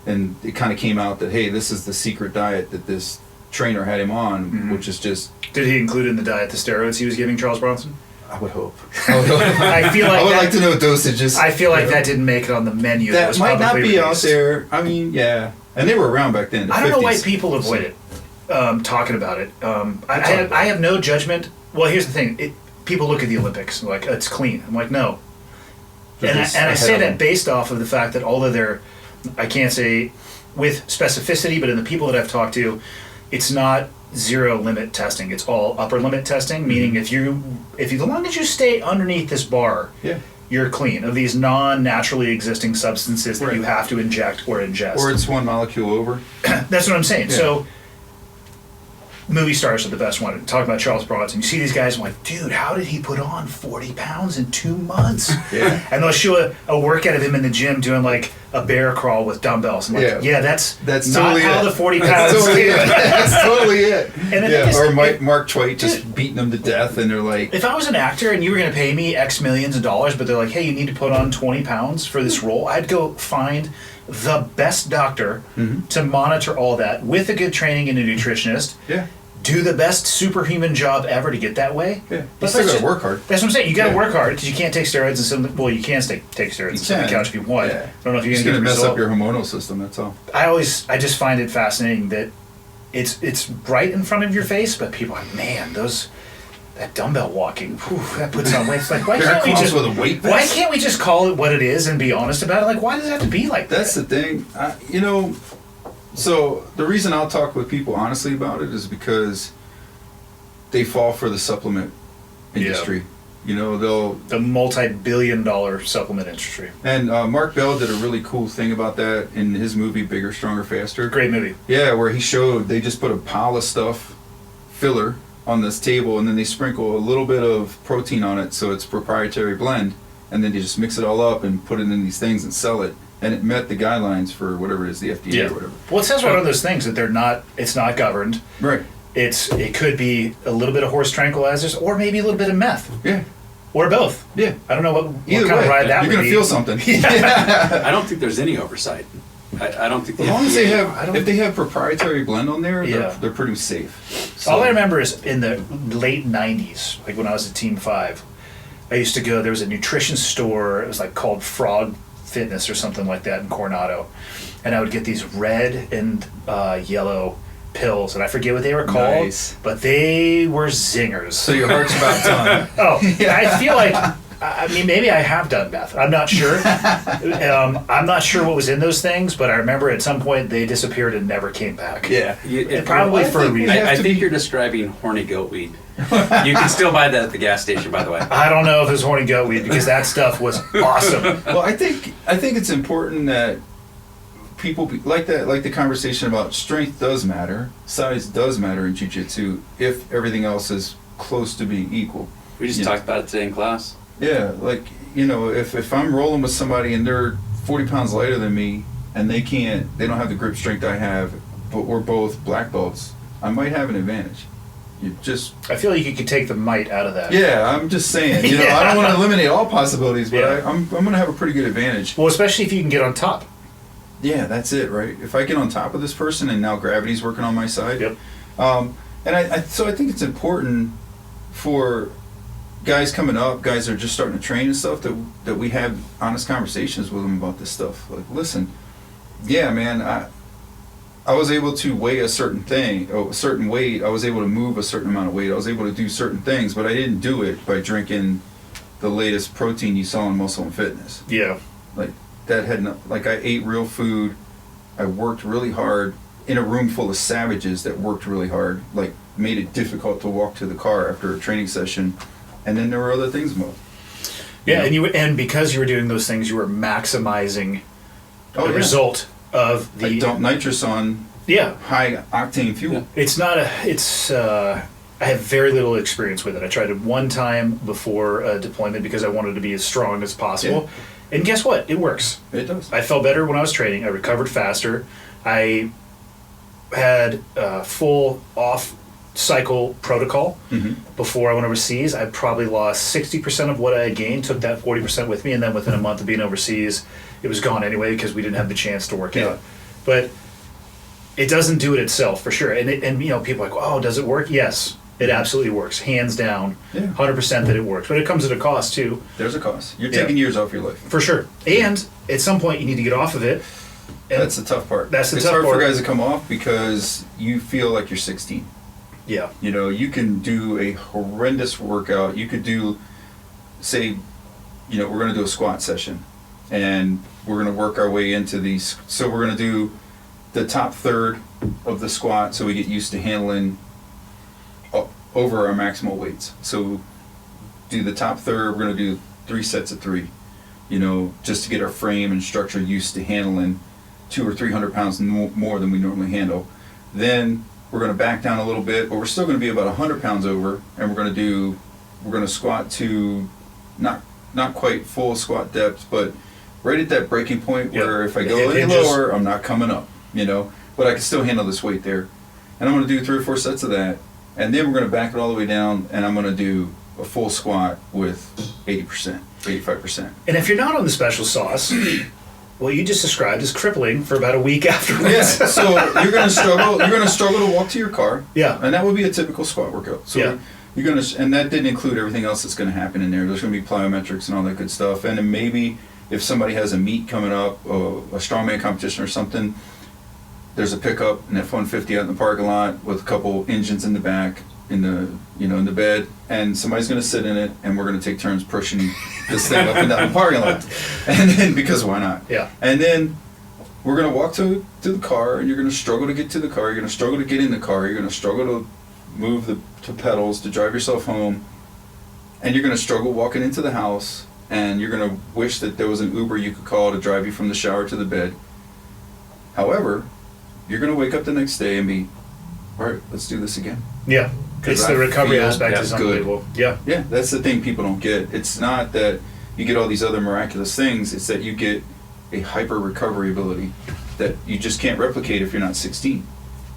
and it kind of came out that, hey, this is the secret diet that this trainer had him on, Mm-hmm. which is just. Did he include in the diet the steroids he was giving Charles Bronson? I would hope. I feel like I would that, like to know dosages. I feel like that didn't make it on the menu. That was might not publicly be out released. there. I mean, yeah, and they were around back then. I don't know why 50s. people avoid it. Talking about it. I have no judgment. Well, here's the thing. People look at the Olympics and like, it's clean. I'm like, no. And I say that based off of the fact that although they're, I can't say with specificity, but in the people that I've talked to, it's not zero limit testing. It's all upper limit testing, meaning if you as long as you stay underneath this bar, Yeah. you're clean of these non-naturally existing substances that Right. you have to inject or ingest. Or it's one molecule over. That's what I'm saying. Yeah. So, movie stars are the best one. Talk about Charles Bronson. You see these guys, I'm like, dude, how did he put on 40 pounds in 2 months? Yeah. And they'll show a workout of him in the gym doing like a bear crawl with dumbbells. I'm like, that's not totally how it. the 40 pounds That's totally it. And the thing is, or Mark Twain just beating them to death, and they're like, if I was an actor and you were going to pay me X millions of dollars, but they're like, hey, you need to put on 20 pounds for this role, I'd go find the best doctor to monitor all that with a good training and a nutritionist. Yeah. Do the best superhuman job ever to get that way. Yeah. You still got to work hard. That's what I'm saying. You got to work hard because you can't take steroids and well, you can take steroids and sit on the couch if you want. Yeah. I don't know if you're It's going to mess up your hormonal system. That's all. I just find it fascinating that it's right in front of your face, but people are like, man, that dumbbell walking, that puts on weight. It's like, why can't we just with a weight vest? Why can't we just call it what it is and be honest about it? Like, why does it have to be like that? That's the thing. So the reason I'll talk with people honestly about it is because they fall for the supplement industry. The multi-billion-dollar supplement industry. And Mark Bell did a really cool thing about that in his movie Bigger, Stronger, Faster. Great movie. Yeah, where he showed they just put a pile of stuff, filler, on this table, and then they sprinkle a little bit of protein on it, so it's proprietary blend, and then they just mix it all up and put it in these things and sell it. And it met the guidelines for whatever it is, the FDA or whatever. Well, it says right on those things that it's not governed. Right. It could be a little bit of horse tranquilizers or maybe a little bit of meth. Yeah. Or both. Yeah. I don't know what Either kind way, of ride that would be. You're going to feel something. I don't think there's any oversight. I don't think as long as they have, if they have proprietary blend on there, they're pretty safe. So. All I remember is in the late 90s, like when I was at Team 5, I used to go, there was a nutrition store, it was like called Frog Fitness or something like that in Coronado. And I would get these red and yellow pills, and I forget what they were called, but they were zingers. So your heart's about done. I feel like, I mean, maybe I have done meth. I'm not sure. I'm not sure what was in those things, but I remember at some point they disappeared and never came back. Yeah. Probably for a reason. I think you're describing horny goat weed. You can still buy that at the gas station, by the way. I don't know if it's horny goat weed because that stuff was awesome. Well, I think it's important that people like the conversation about strength does matter, size does matter in jiu-jitsu if everything else is close to being equal. We just talked about it today in class. Yeah, if I'm rolling with somebody and they're 40 pounds lighter than me and they don't have the grip strength I have, but we're both black belts, I might have an advantage. I feel like you could take the might out of that. Yeah, I'm just saying. I don't want to eliminate all possibilities, but I'm going to have a pretty good advantage. Well, especially if you can get on top. Yeah, that's it, right? If I get on top of this person and now gravity's working on my side. Yep. So I think it's important for guys coming up, guys that are just starting to train and stuff, that we have honest conversations with them about this stuff. Like, listen, yeah, man, I was able to weigh a certain weight. I was able to move a certain amount of weight. I was able to do certain things, but I didn't do it by drinking the latest protein you saw in Muscle and Fitness. Yeah. Like, that had I ate real food. I worked really hard in a room full of savages that worked really hard, like made it difficult to walk to the car after a training session. And then there were other things involved. Yeah, and because you were doing those things, you were maximizing the result of the. I dumped nitrous on high octane fuel. Yeah. I have very little experience with it. I tried it one time before a deployment because I wanted to be as strong as possible. Yeah. And guess what? It works. It does. I felt better when I was training. I recovered faster. I had a full off-cycle protocol before I went overseas. I probably lost 60% of what I had gained, took that 40% with me, and then within a month of being overseas, it was gone anyway because we didn't have the chance to work out. But it doesn't do it itself, for sure. And people are like, oh, does it work? Yes. It absolutely works, hands down, 100% that it works. But it comes at a cost, too. There's a cost. You're taking years off your life. For sure. And at some point, you need to get off of it. That's the tough part. It's hard for guys to come off because you feel like you're 16. Yeah. You can do a horrendous workout. You could do, say, we're going to do a squat session. And we're going to work our way into these. So we're going to do the top third of the squat so we get used to handling over our maximal weights. So do the top third, we're going to do 3 sets of 3, just to get our frame and structure used to handling 200 or 300 pounds more than we normally handle. Then we're going to back down a little bit, but we're still going to be about 100 pounds over, and we're going to squat to not quite full squat depth, but right at that breaking point where if I go any hinges. lower, I'm not coming up, but I can still handle this weight there. And I'm going to do 3 or 4 sets of that. And then we're going to back it all the way down, and I'm going to do a full squat with 80%, 85%. And if you're not on the special sauce, what you just described is crippling for about a week afterwards. Yeah, so you're going to struggle. You're going to struggle to walk to your car. Yeah. And that would be a typical squat workout. So Yeah. you're going to, and that didn't include everything else that's going to happen in there. There's going to be plyometrics and all that good stuff. And then maybe if somebody has a meet coming up, a strongman competition or something, there's a pickup in F-150 out in the parking lot with a couple engines in the back, in the bed, and somebody's going to sit in it, and we're going to take turns pushing this thing up and down the parking lot. And then, because why not? Yeah. And then we're going to walk to the car, and you're going to struggle to get to the car. You're going to struggle to get in the car. You're going to struggle to move to pedals to drive yourself home, and you're going to struggle walking into the house, and you're going to wish that there was an Uber you could call to drive you from the shower to the bed. However, you're going to wake up the next day and be, all right, let's do this again. Yeah. It's the recovery aspect is good. unbelievable. Yeah. Yeah, that's the thing people don't get. It's not that you get all these other miraculous things. It's that you get a hyper recovery ability that you just can't replicate if you're not 16.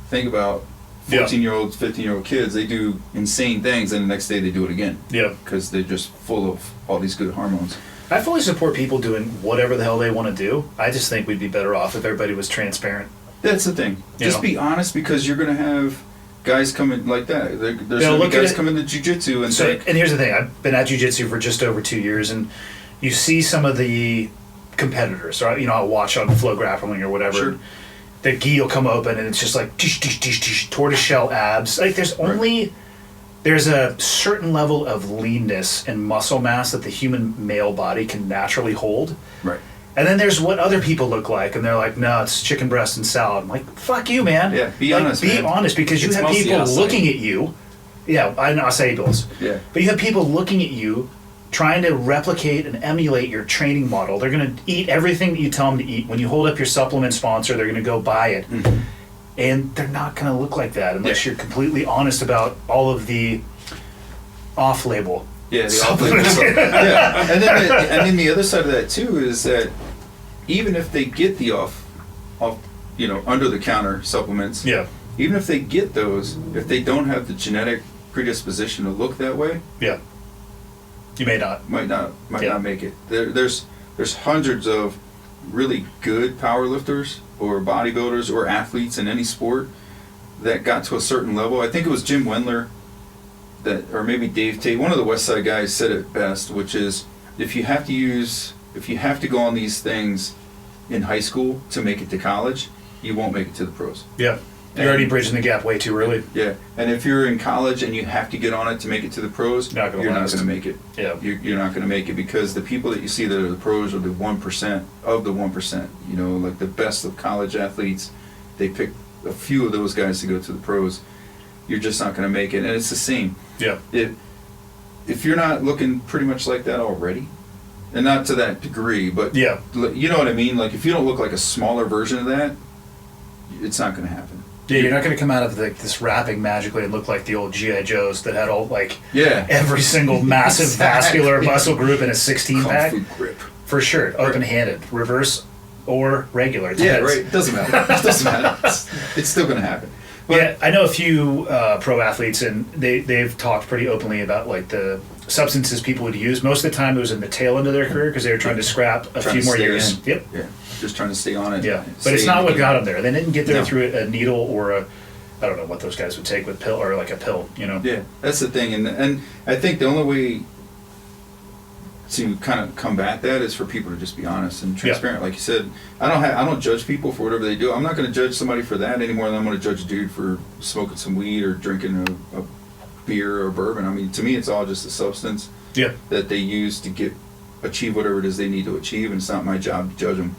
Think about 14-year-olds, 15-year-old kids. They do insane things, and the next day they do it again. Yeah. Because they're just full of all these good hormones. I fully support people doing whatever the hell they want to do. I just think we'd be better off if everybody was transparent. That's the thing. Just be honest, because you're going to have guys come in like that. There's going to be guys come into jiu-jitsu and say... And here's the thing. I've been at jiu-jitsu for just over 2 years, and you see some of the competitors. Or, I'll watch on Flow Grappling or whatever. Sure. The gi will come open, and it's just like tish, tish, tish, tish, tortoiseshell abs. Like there's a certain level of leanness and muscle mass that the human male body can naturally hold. Right. And then there's what other people look like, and they're like, no, it's chicken breast and salad. I'm like, fuck you, man. Yeah, be honest, Be man. honest, because you It's have mostly people acai. looking at you. Yeah, acai bowls. Yeah. But you have people looking at you, trying to replicate and emulate your training model. They're going to eat everything that you tell them to eat. When you hold up your supplement sponsor, they're going to go buy it. Mm-hmm. And they're not going to look like that unless you're completely honest about all of the off-label. Yeah, the off-label stuff. Yeah, and then the other side of that too is that even if they get the off under the counter supplements, Yeah. even if they get those, if they don't have the genetic predisposition to look that way, Yeah. You may not. might not Yeah. make it. There's hundreds of really good powerlifters or bodybuilders or athletes in any sport that got to a certain level. I think it was Jim Wendler or maybe Dave Tate, one of the West Side guys said it best, which is if you have to go on these things in high school to make it to college, you won't make it to the pros. Yeah. You're already bridging the gap way too early. Yeah, and if you're in college and you have to get on it to make it to the pros, Not gonna you're not last. going to make it. Yeah. You're not going to make it because the people that you see that are the pros are the 1% of the 1%. Like the best of college athletes, they pick a few of those guys to go to the pros. You're just not going to make it, and it's the same. Yeah. If you're not looking pretty much like that already, and not to that degree, but Yeah. you know what I mean? Like if you don't look like a smaller version of that, it's not going to happen. Yeah, you're not going to come out of this wrapping magically and look like the old G.I. Joes that had all Yeah. every single massive Exactly. vascular muscle group in a 16-pack. Kung fu grip. For sure, open-handed, reverse or regular. It Yeah, depends. right. It doesn't matter. It doesn't matter. It's still going to happen. But Yeah, I know a few pro athletes, and they've talked pretty openly about the substances people would use. Most of the time, it was in the tail end of their career because they were trying to scrap a trying few to more stay years. in. Yep. Yeah. Just trying to stay on it. Yeah, Stay but it's in not the what game. got them there. They didn't get there No. through a needle or I don't know what those guys would take with pill or like a pill. Yeah, that's the thing, and I think the only way to kind of combat that is for people to just be honest and transparent. Like you said, I don't judge people for whatever they do. I'm not going to judge somebody for that any more than I'm going to judge a dude for smoking some weed or drinking a beer or bourbon. I mean, to me, it's all just a substance that they use to achieve whatever it is they need to achieve, and it's not my job to judge them.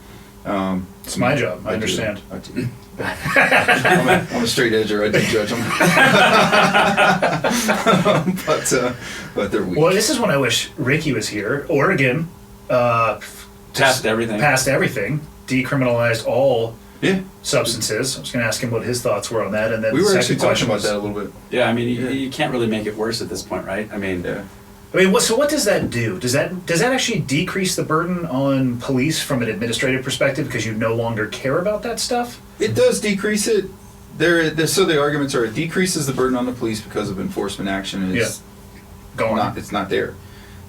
It's my job. I understand. I do. I'm a straight edger. I do judge them, but they're weak. Well, this is when I wish Ricky was here. Oregon Passed everything. Passed everything. Decriminalized all Yeah, substances. I was going to ask him what his thoughts were on that, and then we the were second actually talking question about was, that a little bit. Yeah, I mean, Yeah. you can't really make it worse at this point, right? I mean, Yeah, I mean, what does that do? Does that actually decrease the burden on police from an administrative perspective because you no longer care about that stuff? It does decrease it. So the arguments are it decreases the burden on the police because of enforcement action. It's not there.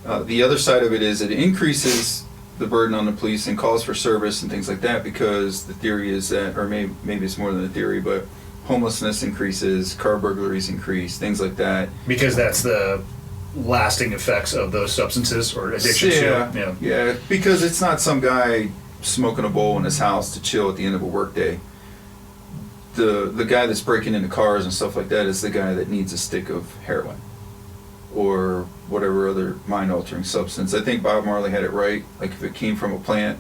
The other side of it is it increases the burden on the police and calls for service and things like that because the theory is that, or maybe it's more than a theory, but homelessness increases, car burglaries increase, things like that. Because that's the lasting effects of those substances or addiction to. Yeah, because it's not some guy smoking a bowl in his house to chill at the end of a workday. The guy that's breaking into cars and stuff like that is the guy that needs a stick of heroin or whatever other mind-altering substance. I think Bob Marley had it right. Like, if it came from a plant,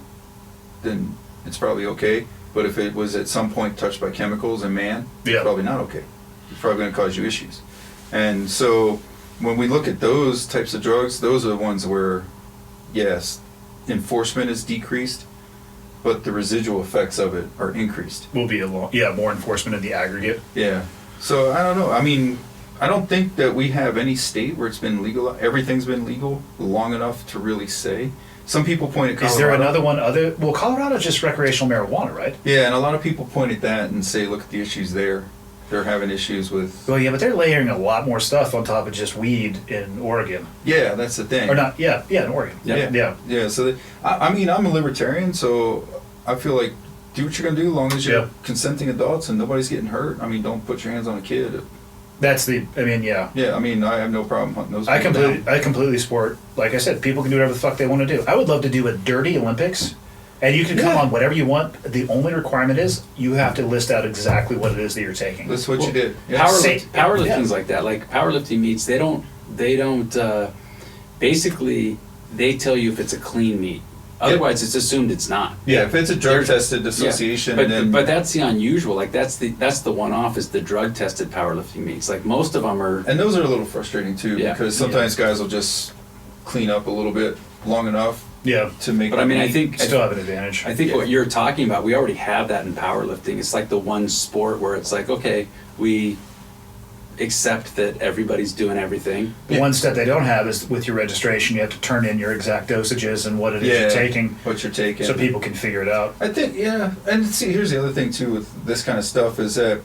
then it's probably okay. But if it was at some point touched by chemicals in man, it's probably not okay. It's probably going to cause you issues. And so when we look at those types of drugs, those are the ones where, yes, enforcement is decreased, but the residual effects of it are increased. Will be more enforcement in the aggregate. Yeah. So I don't know. I mean, I don't think that we have any state where it's been legal. Everything's been legal long enough to really say. Some people point at Colorado. Is there another one well, Colorado's just recreational marijuana, right? Yeah, and a lot of people point at that and say, look at the issues there. They're having issues with... Well, yeah, but they're layering a lot more stuff on top of just weed in Oregon. Yeah, that's the thing. Or not, in Oregon. Yeah, so I mean, I'm a libertarian, so I feel like do what you're going to do as long as you're consenting adults and nobody's getting hurt. I mean, don't put your hands on a kid. Yeah, I mean, I have no problem hunting those people down. I completely support, like I said, people can do whatever the fuck they want to do. I would love to do a dirty Olympics, and you can come on whatever you want. The only requirement is you have to list out exactly what it is that you're taking. That's what you did. Yeah. Powerlifting's like that. Like powerlifting meets, they don't, basically, they tell you if it's a clean meet. Otherwise, it's assumed it's not. Yeah, if it's a drug-tested association, but that's the unusual. Like that's the one-off is the drug-tested powerlifting meets. Like most of them are, and those are a little frustrating too because sometimes guys will just clean up a little bit long enough. Yeah, to make. But I mean, I think still have an advantage. I think what you're talking about, we already have that in powerlifting. It's like the one sport where it's like, okay, we accept that everybody's doing everything. The one step they don't have is with your registration, you have to turn in your exact dosages and what it is you're taking. What you're taking. So people can figure it out. I think, and see, here's the other thing too with this kind of stuff is that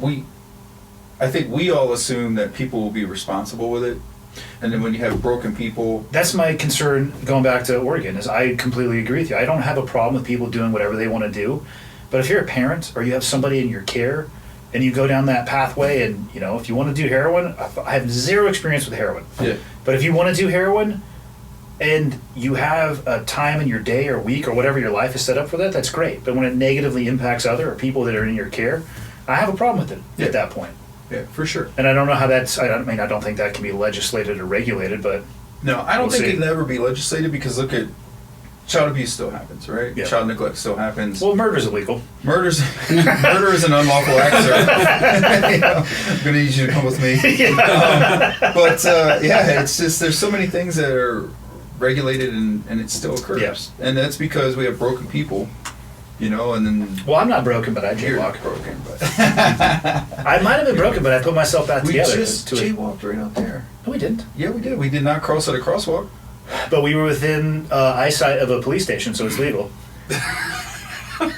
I think we all assume that people will be responsible with it. And then when you have broken people... That's my concern going back to Oregon, is I completely agree with you. I don't have a problem with people doing whatever they want to do. But if you're a parent or you have somebody in your care and you go down that pathway and, if you want to do heroin, I have zero experience with heroin. Yeah. But if you want to do heroin and you have a time in your day or week or whatever your life is set up for that, that's great. But when it negatively impacts other or people that are in your care, I have a problem with it at that point. Yeah, for sure. And I don't know how that's... I don't think that can be legislated or regulated, but... No, I don't think it can ever be legislated because look at... Child abuse still happens, right? Yeah. Child neglect still happens. Well, murder's illegal. Murder is an unlawful act, sir. I'm going to need you to come with me. It's just... There's so many things that are regulated and it still occurs. Yes. And that's because we have broken people. And then... Well, I'm not broken, but I jaywalked. Broken, but... I might have been broken, but I put myself back together. We just jaywalked right out there. No, we didn't. Yeah, we did. We did not cross at a crosswalk. But we were within eyesight of a police station, so it's legal. I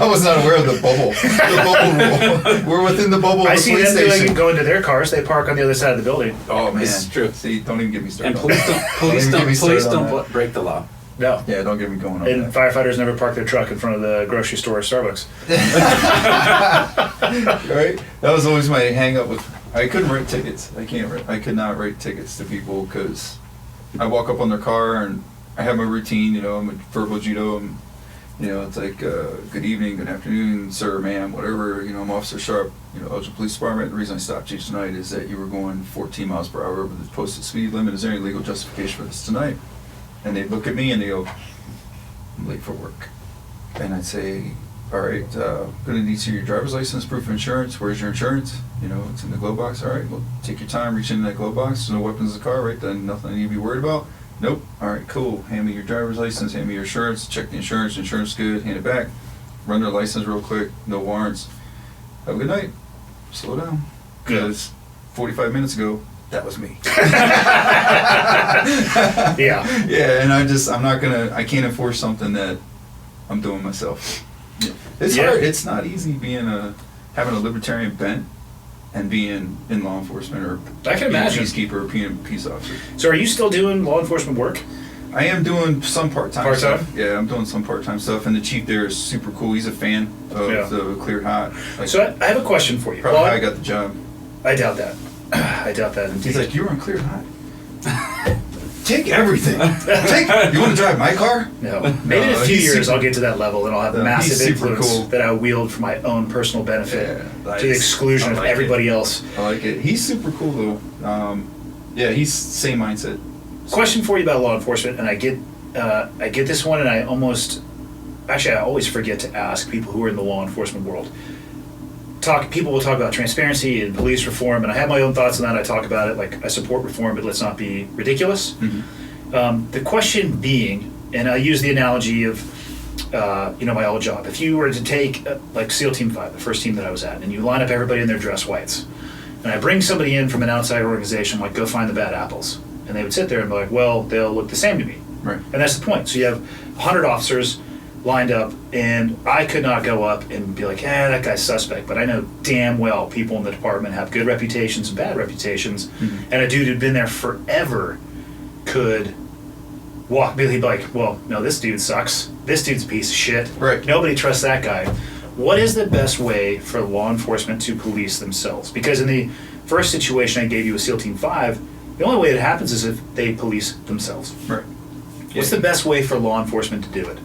was not aware of the bubble. The bubble rule. We're within the bubble of the police station. I see them go into their cars. They park on the other side of the building. Oh, man. This is true. See, don't even get me started. And police don't break the law. No. Yeah, don't get me going on and that. Firefighters never park their truck in front of the grocery store or Starbucks. Right? That was always my hang-up with... I couldn't write tickets. I could not write tickets to people because I walk up on their car and I have my routine, I'm a verbal judo and, it's like, good evening, good afternoon, sir, ma'am, whatever, I'm Officer Sharp, Elgin Police Department. The reason I stopped you tonight is that you were going 14 miles per hour over the posted speed limit. Is there any legal justification for this tonight? And they look at me and they go, I'm late for work. And I'd say, all right, going to need to see your driver's license, proof of insurance. Where's your insurance? It's in the glove box. All right, well, take your time, reach into that glove box. There's no weapons in the car, right? Then nothing I need to be worried about. Nope. All right, cool. Hand me your driver's license, hand me your insurance, check the insurance. Insurance good, hand it back. Run their license real quick, no warrants. Have a good night. Slow down. Because 45 minutes ago, that was me. Yeah. Yeah, and I can't enforce something that I'm doing myself. Yeah. It's hard. It's not easy having a libertarian bent and being in law enforcement or I can imagine. A peacekeeper or being a peace officer. So are you still doing law enforcement work? I am doing some part-time Part-time? stuff. Yeah, I'm doing some part-time stuff, and the chief there is super cool. He's a fan of the Clear Hot. Like, So I have a question for you. probably how I got the job. I doubt that. I doubt that indeed. He's like, you were on Clear Hot? Take everything. You want to drive my car? No. Maybe in a few he's years super- I'll get to that level and I'll have massive he's super influence cool. that I wield for my own personal benefit Yeah, to the exclusion I of like everybody else. I like it. He's super cool though. Yeah, he's same mindset. Question for you about law enforcement, and I get this one, and I always forget to ask people who are in the law enforcement world. People will talk about transparency and police reform, and I have my own thoughts on that. I talk about it like I support reform, but let's not be ridiculous. Mm-hmm. The question being, and I use the analogy of my old job. If you were to take like SEAL Team 5, the first team that I was at, and you line up everybody in their dress whites, and I bring somebody in from an outside organization, like go find the bad apples, and they would sit there and be like, well, they'll look the same to me. Right. And that's the point. So you have 100 officers lined up, and I could not go up and be like, that guy's suspect. But I know damn well people in the department have good reputations and bad reputations. Mm-hmm. And a dude who'd been there forever could he'd be like, well, no, this dude sucks. This dude's a piece of shit. Right. Nobody trusts that guy. What is the best way for law enforcement to police themselves? Because in the first situation I gave you with SEAL Team 5, the only way it happens is if they police themselves. Right. What's the best way for law enforcement to do it?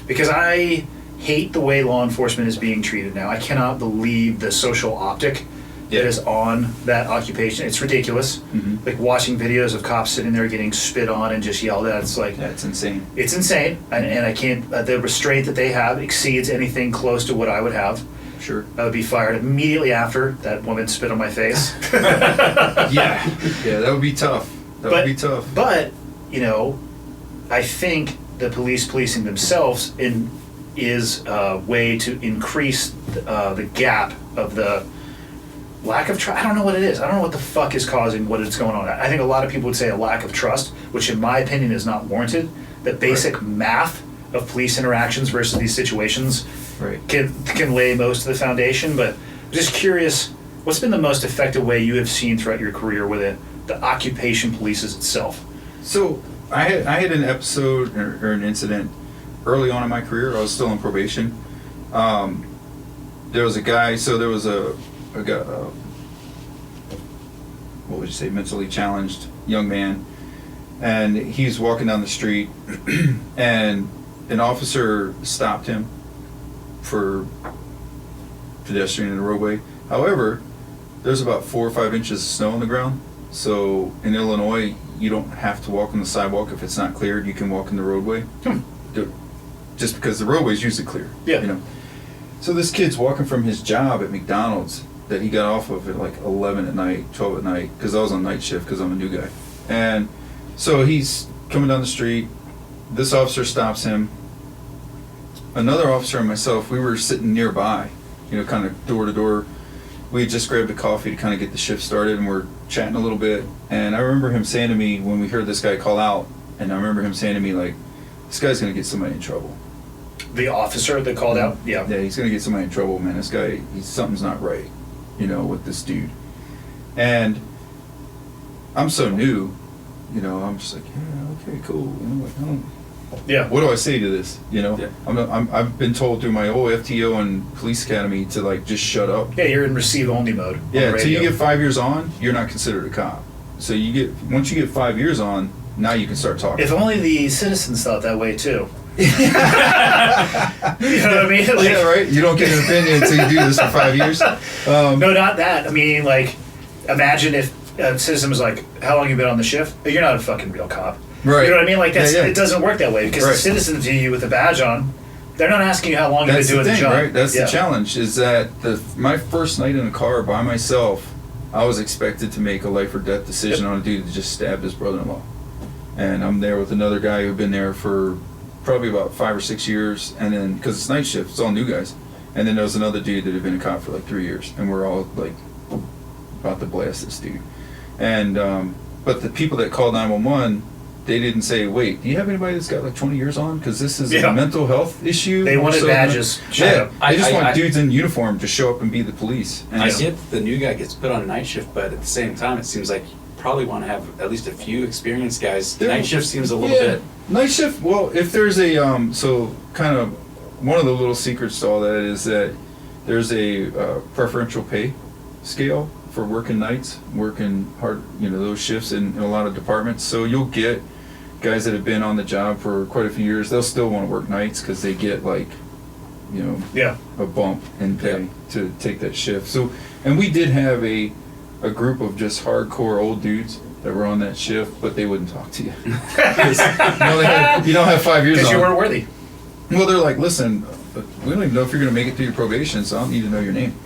Because I hate the way law enforcement is being treated now. I cannot believe the social optic that is on that occupation. It's ridiculous. Mm-hmm. Like watching videos of cops sitting there getting spit on and just yelled at. It's like, That's insane. it's insane. And I can't, the restraint that they have exceeds anything close to what I would have. Sure. I would be fired immediately after that woman spit on my face. Yeah, that would be tough. That would be tough. But, I think the police policing themselves is a way to increase the gap of the lack of trust. I don't know what it is. I don't know what the fuck is causing what is going on. I think a lot of people would say a lack of trust, which in my opinion is not warranted. The basic math of police interactions versus these situations can lay most of the foundation. But I'm just curious, what's been the most effective way you have seen throughout your career where the occupation polices itself? So I had an episode or an incident early on in my career. I was still on probation. There was a guy. So there was a guy, what would you say, mentally challenged young man, and he's walking down the street, and an officer stopped him for pedestrian in the roadway. However, there's about 4 or 5 inches of snow on the ground. So in Illinois, you don't have to walk on the sidewalk if it's not cleared. You can walk in the roadway, just because the roadway is usually clear. Yeah. So this kid's walking from his job at McDonald's that he got off of at like 11 at night, 12 at night, because I was on night shift because I'm a new guy. And so he's coming down the street. This officer stops him. Another officer and myself, we were sitting nearby, kind of door to door. We had just grabbed a coffee to kind of get the shift started, and we're chatting a little bit. And I remember him saying to me when we heard this guy call out, and I remember him saying to me, like, this guy's going to get somebody in trouble. The officer that called out? Yeah, he's going to get somebody in trouble, man. This guy, something's not right, with this dude. And I'm so new, I'm just like, yeah, okay, cool. What do I say to this? I've been told through my whole FTO and police academy to like just shut up. Yeah, you're in receive only mode. Yeah, until you get 5 years on, you're not considered a cop. So once you get 5 years on, now you can start talking. If only the citizens thought that way too. You know what I mean? Like, yeah, right. You don't get an opinion until you do this for 5 years. No, not that. I mean, like, imagine if a citizen was like, "How long have you been on the shift?" You're not a fucking real cop. Right. You know what I mean? Like that's Yeah. it doesn't work that way because the citizens view you with a badge on. They're not asking you how long you've been doing the job. Right? That's the challenge. Is that my first night in a car by myself, I was expected to make a life or death decision on a dude that just stabbed his brother-in-law, and I'm there with another guy who'd been there for probably about 5 or 6 years, and then because it's night shift, it's all new guys, and then there was another dude that had been a cop for like 3 years, and we're all like about to blast this dude, And but the people that called 911, they didn't say, wait, do you have anybody that's got like 20 years on? Because this is a mental health issue. They wanted badges. Yeah, they just want dudes in uniform to show up and be the police. And I get the new guy gets put on night shift, but at the same time, it seems like you probably want to have at least a few experienced guys. Night shift seems a little bit. Night shift, well, if there's a, so kind of one of the little secrets to all that is that there's a preferential pay scale for working nights, working hard, those shifts in a lot of departments. So you'll get guys that have been on the job for quite a few years, they'll still want to work nights because they get like, a bump in pay to take that shift. So, and we did have a group of just hardcore old dudes that were on that shift, but they wouldn't talk to you. You don't have 5 years on. Because you weren't worthy. Well, they're like, listen, we don't even know if you're going to make it through your probation, so I don't need to know your name.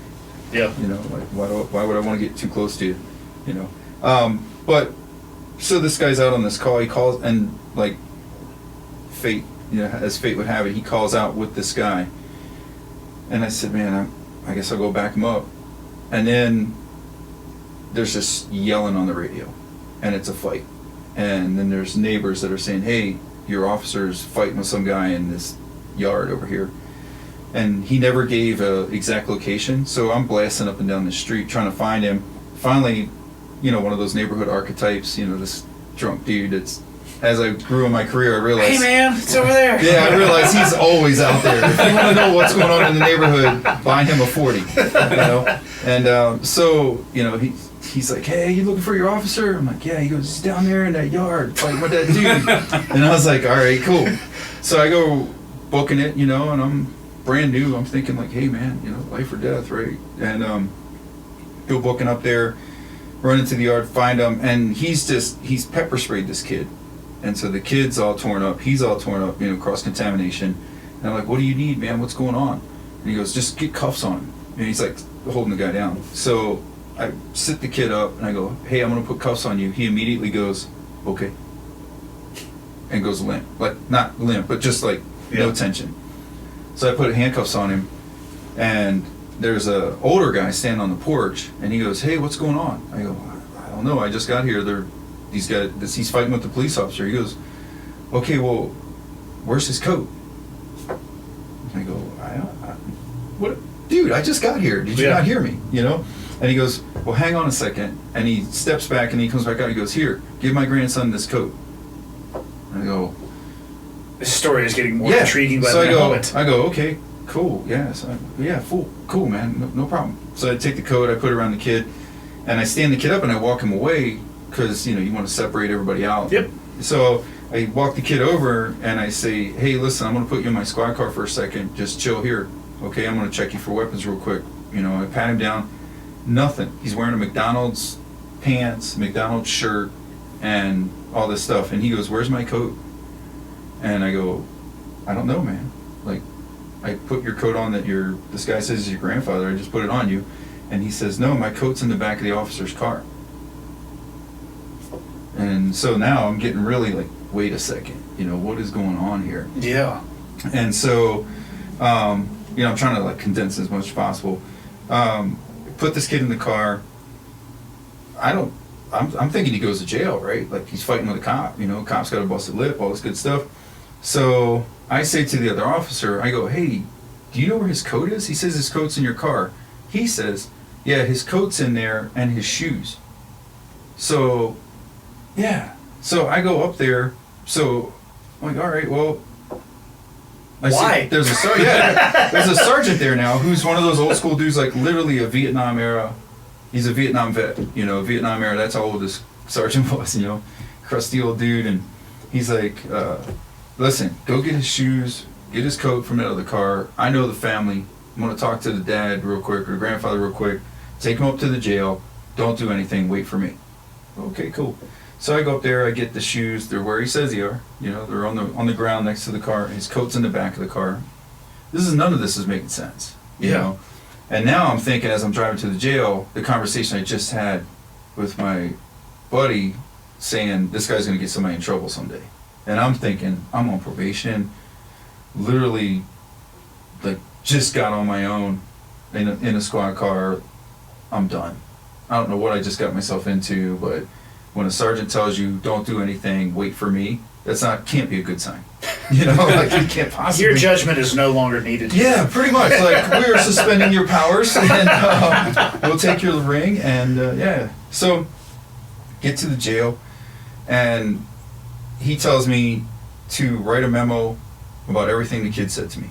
Yeah. Like, why would I want to get too close to you? But so this guy's out on this call. He calls, and like fate, as fate would have it, he calls out with this guy. And I said, man, I guess I'll go back him up. And then there's just yelling on the radio, and it's a fight. And then there's neighbors that are saying, hey, your officer's fighting with some guy in this yard over here. And he never gave an exact location, so I'm blasting up and down the street trying to find him. Finally, one of those neighborhood archetypes, this drunk dude. As I grew in my career, I realized, hey man, it's over there. Yeah, I realized he's always out there. If you want to know what's going on in the neighborhood, buy him a 40. And so he's like, hey, you looking for your officer? I'm like, yeah. He goes, he's down there in that yard fighting with that dude. And I was like, all right, cool. So I go booking it, and I'm brand new. I'm thinking like, hey man, life or death, right? And go booking up there, run into the yard, find him, and he's pepper sprayed this kid. And so the kid's all torn up, he's all torn up, cross-contamination. And I'm like, what do you need, man? What's going on? And he goes, just get cuffs on him. And he's like holding the guy down. So I sit the kid up and I go, hey, I'm gonna put cuffs on you. He immediately goes, okay. And goes limp. Like, not limp, but just like no tension. So I put handcuffs on him, and there's a older guy standing on the porch, and he goes, hey, what's going on? I go, I don't know, I just got here. He's fighting with the police officer. He goes, okay, well, where's his coat? And I go, what? Dude, I just got here. Did you not hear me? And he goes, well, hang on a second. And he steps back and he comes back out. He goes, here, give my grandson this coat. And I go, this story is getting more intriguing by the moment. I go, okay, cool, cool, man, no problem. So I take the coat, I put it around the kid, and I stand the kid up and I walk him away because you want to separate everybody out. Yep. So I walk the kid over and I say, hey, listen, I'm going to put you in my squad car for a second. Just chill here, okay? I'm going to check you for weapons real quick. I pat him down. Nothing. He's wearing a McDonald's pants, McDonald's shirt, and all this stuff. And he goes, where's my coat? And I go, I don't know, man. Like, I put your coat on that this guy says is your grandfather. I just put it on you. And he says, no, my coat's in the back of the officer's car. And so now I'm getting really like, wait a second, what is going on here? Yeah. And so, I'm trying to like condense as much as possible. Put this kid in the car. I'm thinking he goes to jail, right? Like he's fighting with a cop, cop's got a busted lip, all this good stuff. So I say to the other officer, I go, hey, do you know where his coat is? He says his coat's in your car. He says, yeah, his coat's in there and his shoes. So, yeah. So I go up there. So I'm like, all right, well. Why? There's a sergeant there now who's one of those old school dudes, like literally a Vietnam era. He's a Vietnam vet, Vietnam era. That's how old this sergeant was, crusty old dude. And he's like, listen, go get his shoes, get his coat from out of the car. I know the family. I'm going to talk to the dad real quick or the grandfather real quick. Take him up to the jail. Don't do anything. Wait for me. Okay, cool. So I go up there. I get the shoes. They're where he says they are. They're on the ground next to the car. His coat's in the back of the car. None of this is making sense. You know? And now I'm thinking as I'm driving to the jail, the conversation I just had with my buddy saying this guy's going to get somebody in trouble someday. And I'm thinking, I'm on probation, literally, like, just got on my own in a squad car. I'm done. I don't know what I just got myself into, but when a sergeant tells you don't do anything, wait for me, can't be a good sign. You know, like you can't possibly. Your judgment is no longer needed. Yeah, pretty much. Like we're suspending your powers, and we'll take your ring, and yeah. So get to the jail, and he tells me to write a memo about everything the kid said to me,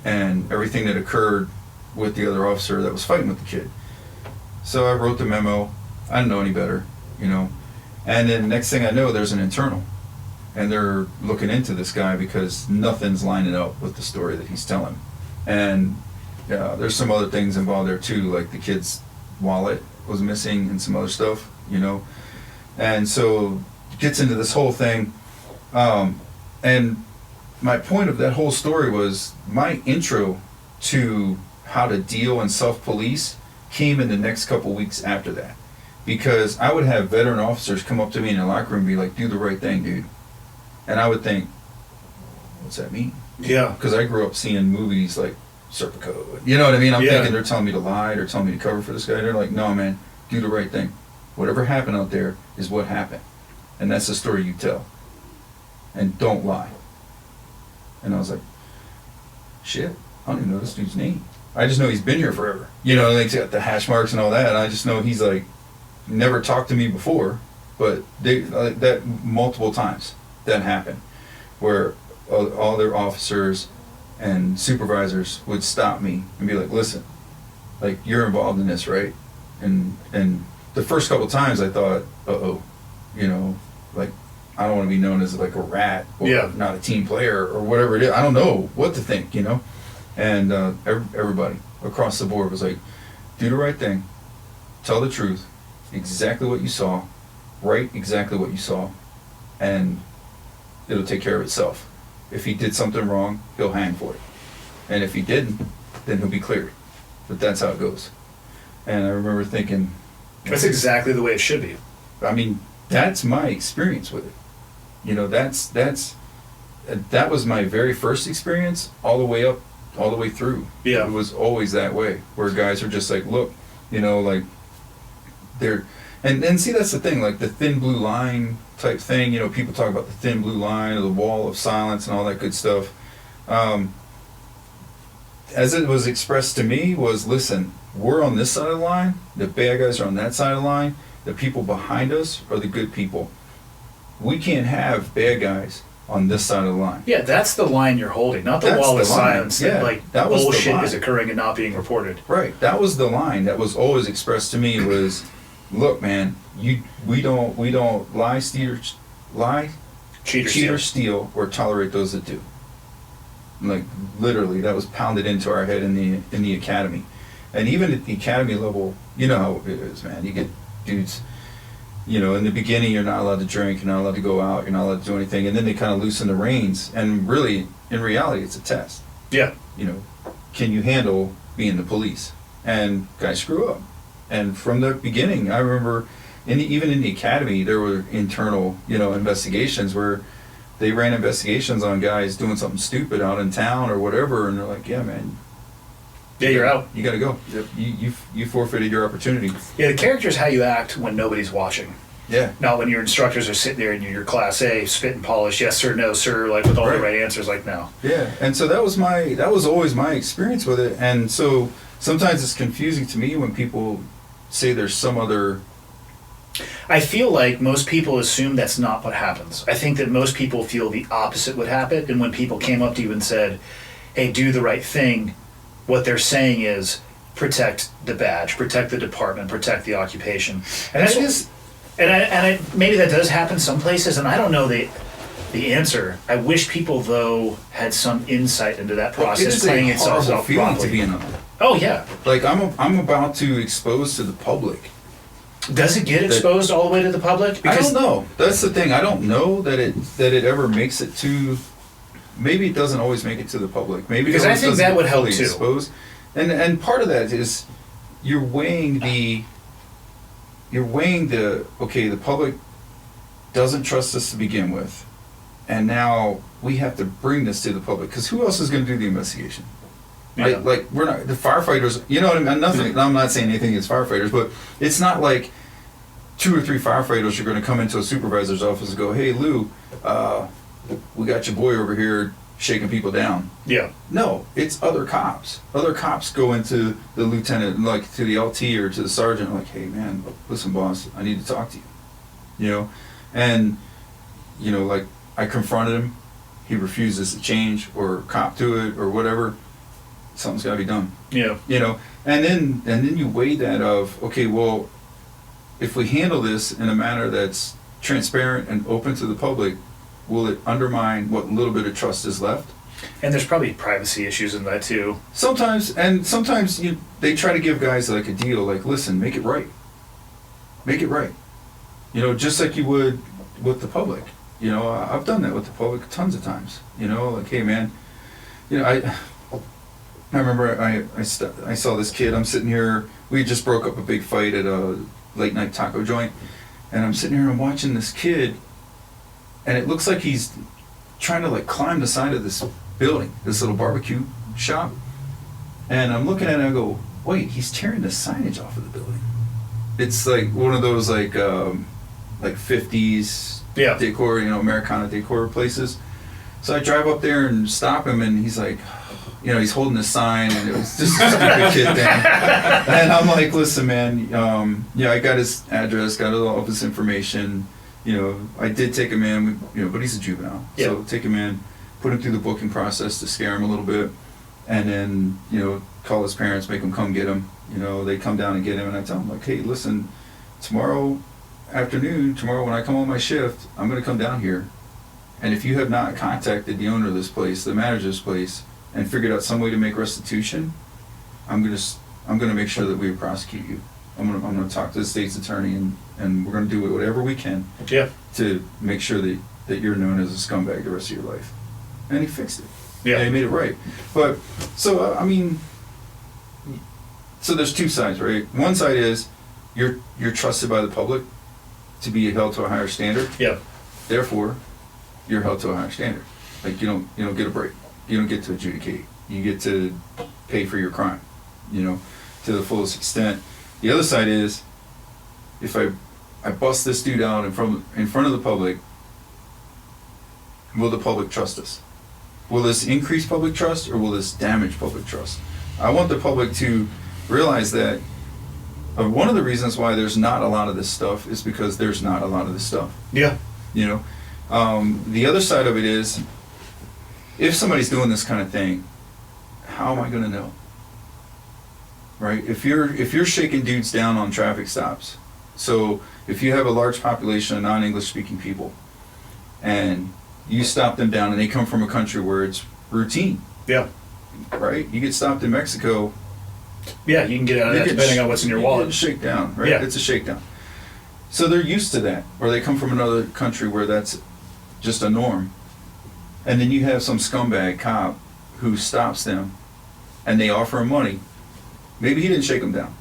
and everything that occurred with the other officer that was fighting with the kid. So I wrote the memo. I didn't know any better, you know. And then next thing I know, there's an internal. And they're looking into this guy because nothing's lining up with the story that he's telling. And there's some other things involved there too, like the kid's wallet was missing and some other stuff, you know. And so it gets into this whole thing. And my point of that whole story was my intro to how to deal and self-police came in the next couple weeks after that. Because I would have veteran officers come up to me in the locker room and be like, do the right thing, dude. And I would think, what's that mean? Yeah. Because I grew up seeing movies like Serpico. You know what I mean? I'm thinking they're telling me to lie, they're telling me to cover for this guy. They're like, no, man, do the right thing. Whatever happened out there is what happened. And that's the story you tell. And don't lie. And I was like, shit, I don't even know this dude's name. I just know he's been here forever. You know, like he's got the hash marks and all that. And I just know he's like, never talked to me before. But they like that multiple times. That happened, where all their officers and supervisors would stop me and be like, listen, like you're involved in this, right? And the first couple times I thought, you know, like I don't want to be known as like a rat or not a team player or whatever it is. I don't know what to think, you know. And everybody across the board was like, do the right thing, tell the truth, exactly what you saw, write exactly what you saw, and it'll take care of itself. If he did something wrong, he'll hang for it. And if he didn't, then he'll be cleared. But that's how it goes. And I remember thinking... That's exactly the way it should be. I mean, that's my experience with it. You know, that was my very first experience all the way up, all the way through. Yeah. It was always that way, where guys are just like, look, you know, like, they're... And see, that's the thing, like the thin blue line type thing, you know, people talk about the thin blue line or the wall of silence and all that good stuff. As it was expressed to me was, listen, we're on this side of the line, the bad guys are on that side of the line, the people behind us are the good people. We can't have bad guys on this side of the line. Yeah, that's the line you're holding, not the wall of silence. Yeah, like that was bullshit is occurring and not being reported. Right, that was the line that was always expressed to me was, look, man, we don't lie, cheat or steal, or tolerate those that do. Like literally, that was pounded into our head in the academy, and even at the academy level, you know how it is, man. You get dudes, you know, in the beginning you're not allowed to drink, you're not allowed to go out, you're not allowed to do anything, and then they kind of loosen the reins, and really, in reality, it's a test. Yeah. You know, can you handle being the police? And guys screw up. And from the beginning, I remember, even in the academy, there were internal, you know, investigations where they ran investigations on guys doing something stupid out in town or whatever, and they're like, yeah, man. Yeah, you're out. You got to go. Yep. You forfeited your opportunity. Yeah, the character is how you act when nobody's watching. Yeah. Not when your instructors are sitting there and you're class A, spit and polish, yes sir, no sir, like with all the right answers, like no. Yeah, and so that was always my experience with it, and so sometimes it's confusing to me when people say there's some other... I feel like most people assume that's not what happens. I think that most people feel the opposite would happen, and when people came up to you and said, hey, do the right thing, what they're saying is protect the badge, protect the department, protect the occupation. And that's just, maybe that does happen some places, and I don't know the answer. I wish people, though, had some insight into that process playing itself out properly. To be in Oh, yeah. Like, I'm about to expose to the public. Does it get exposed all the way to the public? Because I don't know. That's the thing. I don't know that it ever makes it to... Maybe it doesn't always make it to the public. Maybe because I think that would help, too. Exposed. And part of that is you're weighing the... Okay, the public doesn't trust us to begin with. And now we have to bring this to the public. Because who else is going to do the investigation? Yeah. We're not the firefighters. You know what I mean? Nothing. I'm not saying anything against firefighters, but it's not like 2 or 3 firefighters are going to come into a supervisor's office and go, "Hey, Lou, we got your boy over here shaking people down." Yeah. No, it's other cops. Other cops go into the lieutenant, like to the LT or to the sergeant, like, "Hey, man, listen, boss, I need to talk to you." You know, and you know, like I confronted him. He refuses to change or cop to it or whatever. Something's got to be done. Yeah. You know, and then you weigh that of, okay, well, if we handle this in a manner that's transparent and open to the public, will it undermine what little bit of trust is left? And there's probably privacy issues in that too. Sometimes they try to give guys like a deal, like, listen, make it right. Make it right. You know, just like you would with the public. You know, I've done that with the public tons of times. You know, like, hey, man, you know, I remember I saw this kid. I'm sitting here. We just broke up a big fight at a late night taco joint, and I'm sitting here and I'm watching this kid, and it looks like he's trying to like climb the side of this building, this little barbecue shop, and I'm looking at it and I go, wait, he's tearing the signage off of the building. It's like one of those like 50s decor, you know, Americana decor places. So I drive up there and stop him, and he's like, you know, he's holding a sign, and it was just a stupid kid thing. And I'm like, listen, man, yeah, I got his address, got all of his information. You know, I did take him in, you know, but he's a juvenile. Yeah. So take him in, put him through the booking process to scare him a little bit, and then, you know, call his parents, make them come get him. You know, they come down and get him, and I tell them, like, hey, listen, tomorrow when I come on my shift, I'm going to come down here. And if you have not contacted the owner of this place, the manager of this place, and figured out some way to make restitution, I'm going to make sure that we prosecute you. I'm going to talk to the state's attorney, and we're going to do whatever we can to make sure that you're known as a scumbag the rest of your life. And he fixed it. Yeah, he made it right. But so I mean, so there's two sides, right? One side is you're trusted by the public to be held to a higher standard. Yeah. Therefore, you're held to a higher standard. Like you don't get a break. You don't get to adjudicate. You get to pay for your crime, you know, to the fullest extent. The other side is, if I bust this dude out in front of the public, will the public trust us? Will this increase public trust, or will this damage public trust? I want the public to realize that one of the reasons why there's not a lot of this stuff is because there's not a lot of this stuff. Yeah. You know, the other side of it is, if somebody's doing this kind of thing, how am I going to know? Right? If you're shaking dudes down on traffic stops, so if you have a large population of non-English speaking people, and you stop them down, and they come from a country where it's routine. Yeah. Right? You get stopped in Mexico. Yeah, you can get out of that depending on what's in your wallet. You get a shakedown, right? Yeah. It's a shakedown. So they're used to that, or they come from another country where that's just a norm. And then you have some scumbag cop who stops them, and they offer him money. Maybe he didn't shake them down.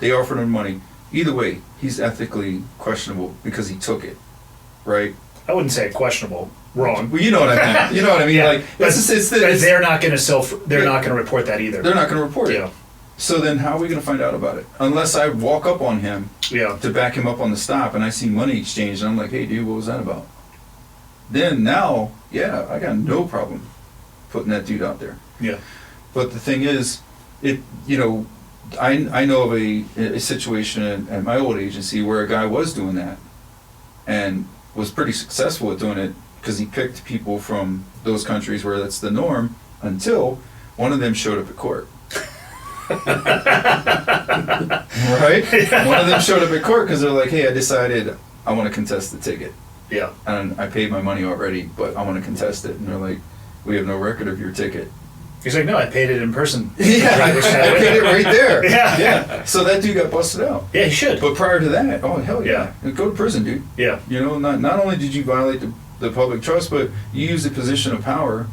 They offered him money. Either way, he's ethically questionable because he took it, right? I wouldn't say questionable. Wrong. Well, you know what I mean. You know what I mean. Yeah. Like, but they're not going to They're not going to report that either. They're not going to report it. So then, how are we going to find out about it? Unless I walk up on him to back him up on the stop, and I see money exchanged, and I'm like, "Hey, dude, what was that about?" Then now, yeah, I got no problem putting that dude out there. Yeah. But the thing is, I know of a situation at my old agency where a guy was doing that, and was pretty successful at doing it because he picked people from those countries where that's the norm, until one of them showed up at court. Right? One of them showed up at court because they're like, "Hey, I decided I want to contest the ticket. Yeah. And I paid my money already, but I want to contest it." And they're like, "We have no record of your ticket." He's like, "No, I paid it in person." Yeah, I paid it right there. Yeah. So that dude got busted out. Yeah, he should. But prior to that, oh hell yeah, go to prison, dude. Yeah. You know, not only did you violate the public trust, but you used a position of power.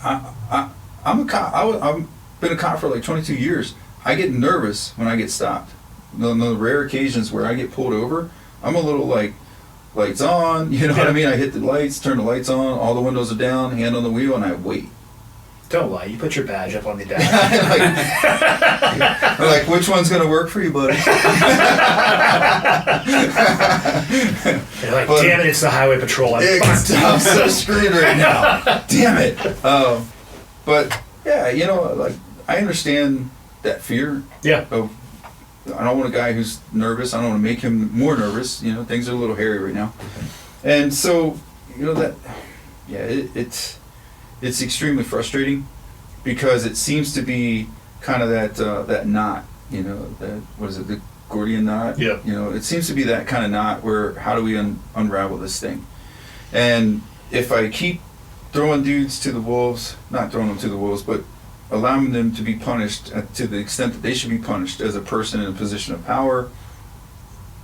I'm a cop. I've been a cop for like 22 years. I get nervous when I get stopped. On the rare occasions where I get pulled over, I'm a little like, lights on, you know what I mean? I hit the lights, turn the lights on, all the windows are down, hand on the wheel, and I wait. Don't lie. You put your badge up on the dash. like, which one's going to work for you, buddy? You're like, damn it, it's the highway patrol. I'm so screwed right now. Damn it. But, yeah, you know, like, I understand that fear. Yeah. I don't want a guy who's nervous. I don't want to make him more nervous. You know, things are a little hairy right now. And so, you know, that, yeah, it's extremely frustrating because it seems to be kind of that knot, you know, that, what is it, the Gordian knot? Yeah. You know, it seems to be that kind of knot where how do we unravel this thing? And if I keep throwing dudes to the wolves, not throwing them to the wolves, but allowing them to be punished to the extent that they should be punished as a person in a position of power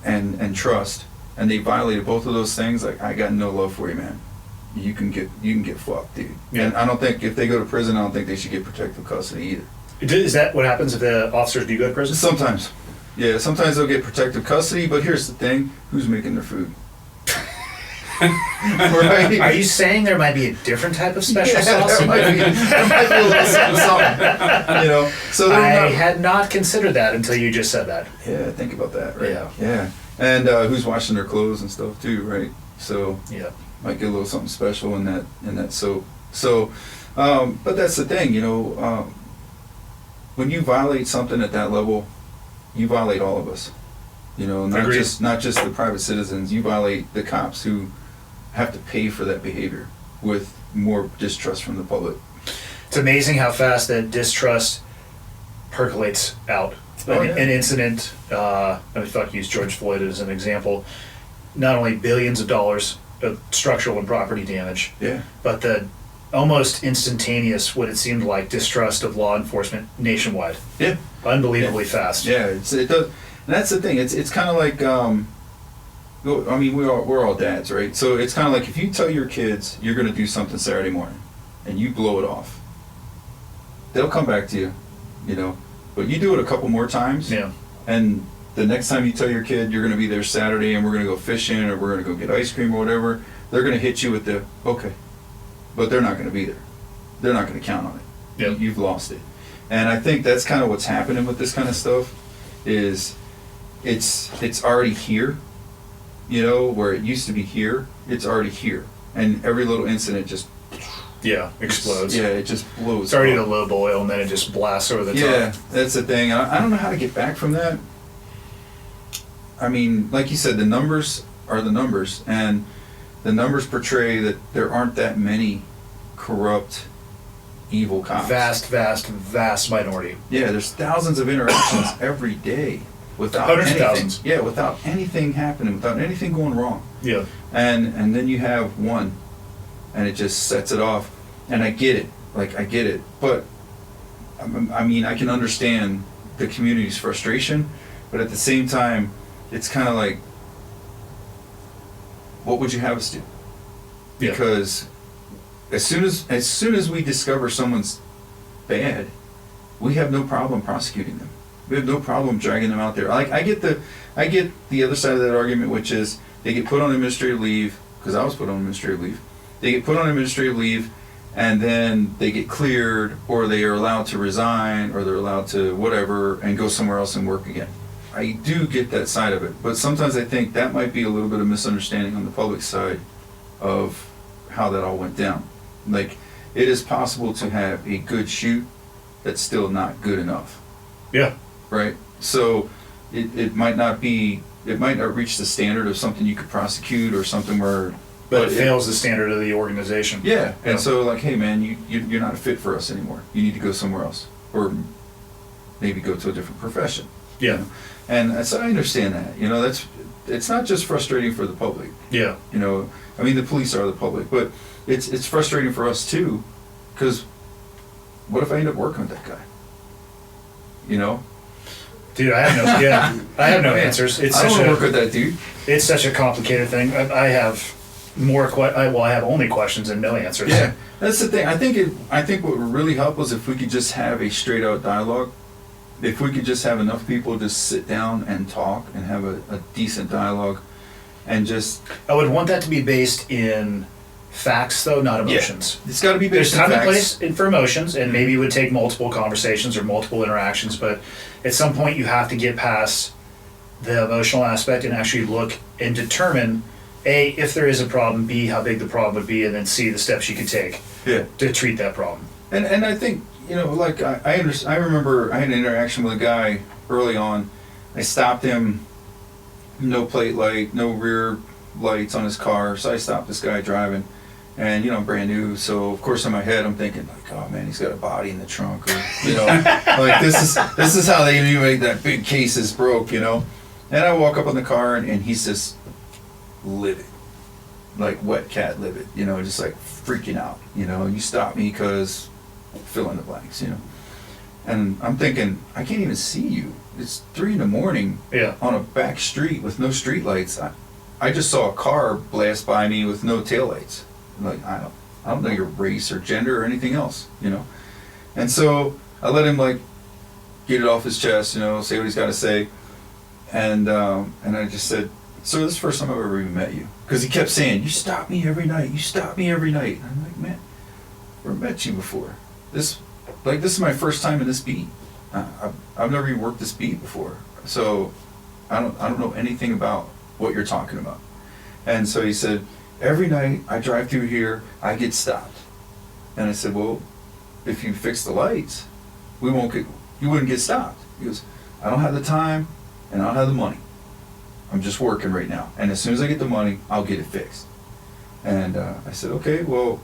and trust, and they violated both of those things, like, I got no love for you, man. You can get fucked, dude. Yeah. And I don't think if they go to prison, I don't think they should get protective custody either. Is that what happens if the officers do go to prison? Sometimes. Yeah, sometimes they'll get protective custody, but here's the thing, who's making their food? Right? Are you saying there might be a different type of special sauce? There might be a little something, you know. So I had not considered that until you just said that. Yeah, think about that, right? Yeah. Yeah. And who's washing their clothes and stuff too, right? So Yeah. might get a little something special in that soap. So, but that's the thing, you know. When you violate something at that level, you violate all of us. You know, not just the private citizens. You violate the cops who have to pay for that behavior with more distrust from the public. It's amazing how fast that distrust percolates out. Oh, yeah. An incident, I mean, fuck, use George Floyd as an example. Not only billions of dollars of structural and property damage, Yeah. but the almost instantaneous, what it seemed like, distrust of law enforcement nationwide. Yeah. Unbelievably fast. Yeah, it does. And that's the thing. It's kind of like, I mean, we're all dads, right? So it's kind of like if you tell your kids you're going to do something Saturday morning, and you blow it off, they'll come back to you, you know. But you do it a couple more times, Yeah. and the next time you tell your kid you're going to be there Saturday and we're going to go fishing or we're going to go get ice cream or whatever, they're going to hit you with the okay, but they're not going to be there. They're not going to count on it. Yeah. You've lost it. And I think that's kind of what's happening with this kind of stuff is it's already here, you know, where it used to be here, it's already here. And every little incident just explodes. Yeah, it just blows. It's already up. the low boil, and then it just blasts over the Yeah, top. that's the thing. I don't know how to get back from that. I mean, like you said, the numbers are the numbers, and the numbers portray that there aren't that many corrupt, evil cops. Vast minority. Yeah, there's thousands of interactions every day without Hundreds of anything. thousands. Yeah, without anything happening, without anything going wrong. Yeah. And then you have one, and it just sets it off. And I get it, but I mean, I can understand the community's frustration, but at the same time, it's kind of like, what would you have us do? Yeah. Because as soon as we discover someone's bad, we have no problem prosecuting them. We have no problem dragging them out there. Like I get the other side of that argument, which is they get put on administrative leave, because I was put on administrative leave. They get put on administrative leave, and then they get cleared, or they are allowed to resign, or they're allowed to whatever, and go somewhere else and work again. I do get that side of it, but sometimes I think that might be a little bit of misunderstanding on the public side of how that all went down. Like, it is possible to have a good shoot that's still not good enough. Yeah. Right? So it might not reach the standard of something you could prosecute or something where... But it fails the standard of the organization. Yeah. And so like, hey man, you're not a fit for us anymore. You need to go somewhere else. Or maybe go to a different profession. Yeah. You know? And so I understand that. You know, it's not just frustrating for the public. Yeah. You know, I mean the police are the public, but it's frustrating for us too, because what if I end up working with that guy? You know? Dude, I have no answers. It's I don't such want to a work with that dude. it's such a complicated thing. I have I have only questions and no answers. Yeah, that's the thing. I think what would really help us if we could just have a straight out dialogue. If we could just have enough people just sit down and talk and have a decent dialogue, and just I would want that to be based in facts, though, not emotions. It's got to be There's based on time and facts. place for emotions, and maybe it would take multiple conversations or multiple interactions, but at some point you have to get past the emotional aspect and actually look and determine, A, if there is a problem, B, how big the problem would be, and then C, the steps you can take to treat that problem. And I think, like I remember I had an interaction with a guy early on. I stopped him, no plate light, no rear lights on his car, so I stopped this guy driving. And brand new, so of course in my head I'm thinking like, oh man, he's got a body in the trunk, or like this is how they make that big case is broke, And I walk up on the car and he's just livid, like wet cat livid, just like freaking out, You stop me because fill in the blanks, And I'm thinking, I can't even see you. It's 3 a.m. on a back street with no street lights. I just saw a car blast by me with no taillights. Like, I don't know your race or gender or anything else, And so I let him like get it off his chest, say what he's got to say. And I just said, sir, this is the first time I've ever even met you. Because he kept saying, you stop me every night, you stop me every night. And I'm like, man, I've never met you before. This is my first time in this beat. I've never even worked this beat before. So I don't know anything about what you're talking about. And so he said, every night I drive through here, I get stopped. And I said, well, if you fix the lights, you wouldn't get stopped. He goes, I don't have the time and I don't have the money. I'm just working right now. And as soon as I get the money, I'll get it fixed. And I said, okay, well,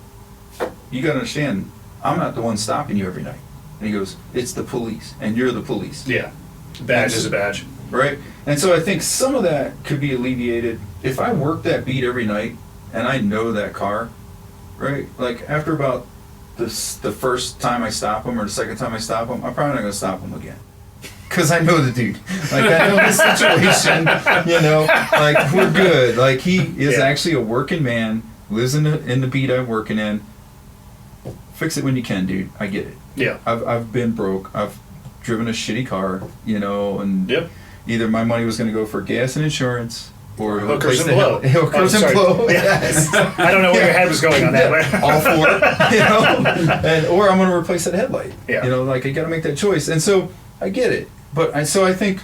you got to understand, I'm not the one stopping you every night. And he goes, it's the police, and you're the police. Yeah. Badge is a badge. Right? And so I think some of that could be alleviated if I work that beat every night and I know that car, right? Like after about the first time I stop him or the second time I stop him, I'm probably not going to stop him again. Because I know the dude. Like I know the situation, like we're good. Like he is actually a working man, lives in the beat I'm working in. Fix it when you can, dude. I get it. Yeah. I've been broke. I've driven a shitty car, and either my money was going to go for gas and insurance, or hookers and blow. Hookers and blow. Yes. I don't know where your head was going on that. All four, or I'm going to replace that headlight. Yeah. Like I got to make that choice, and so I get it. But I think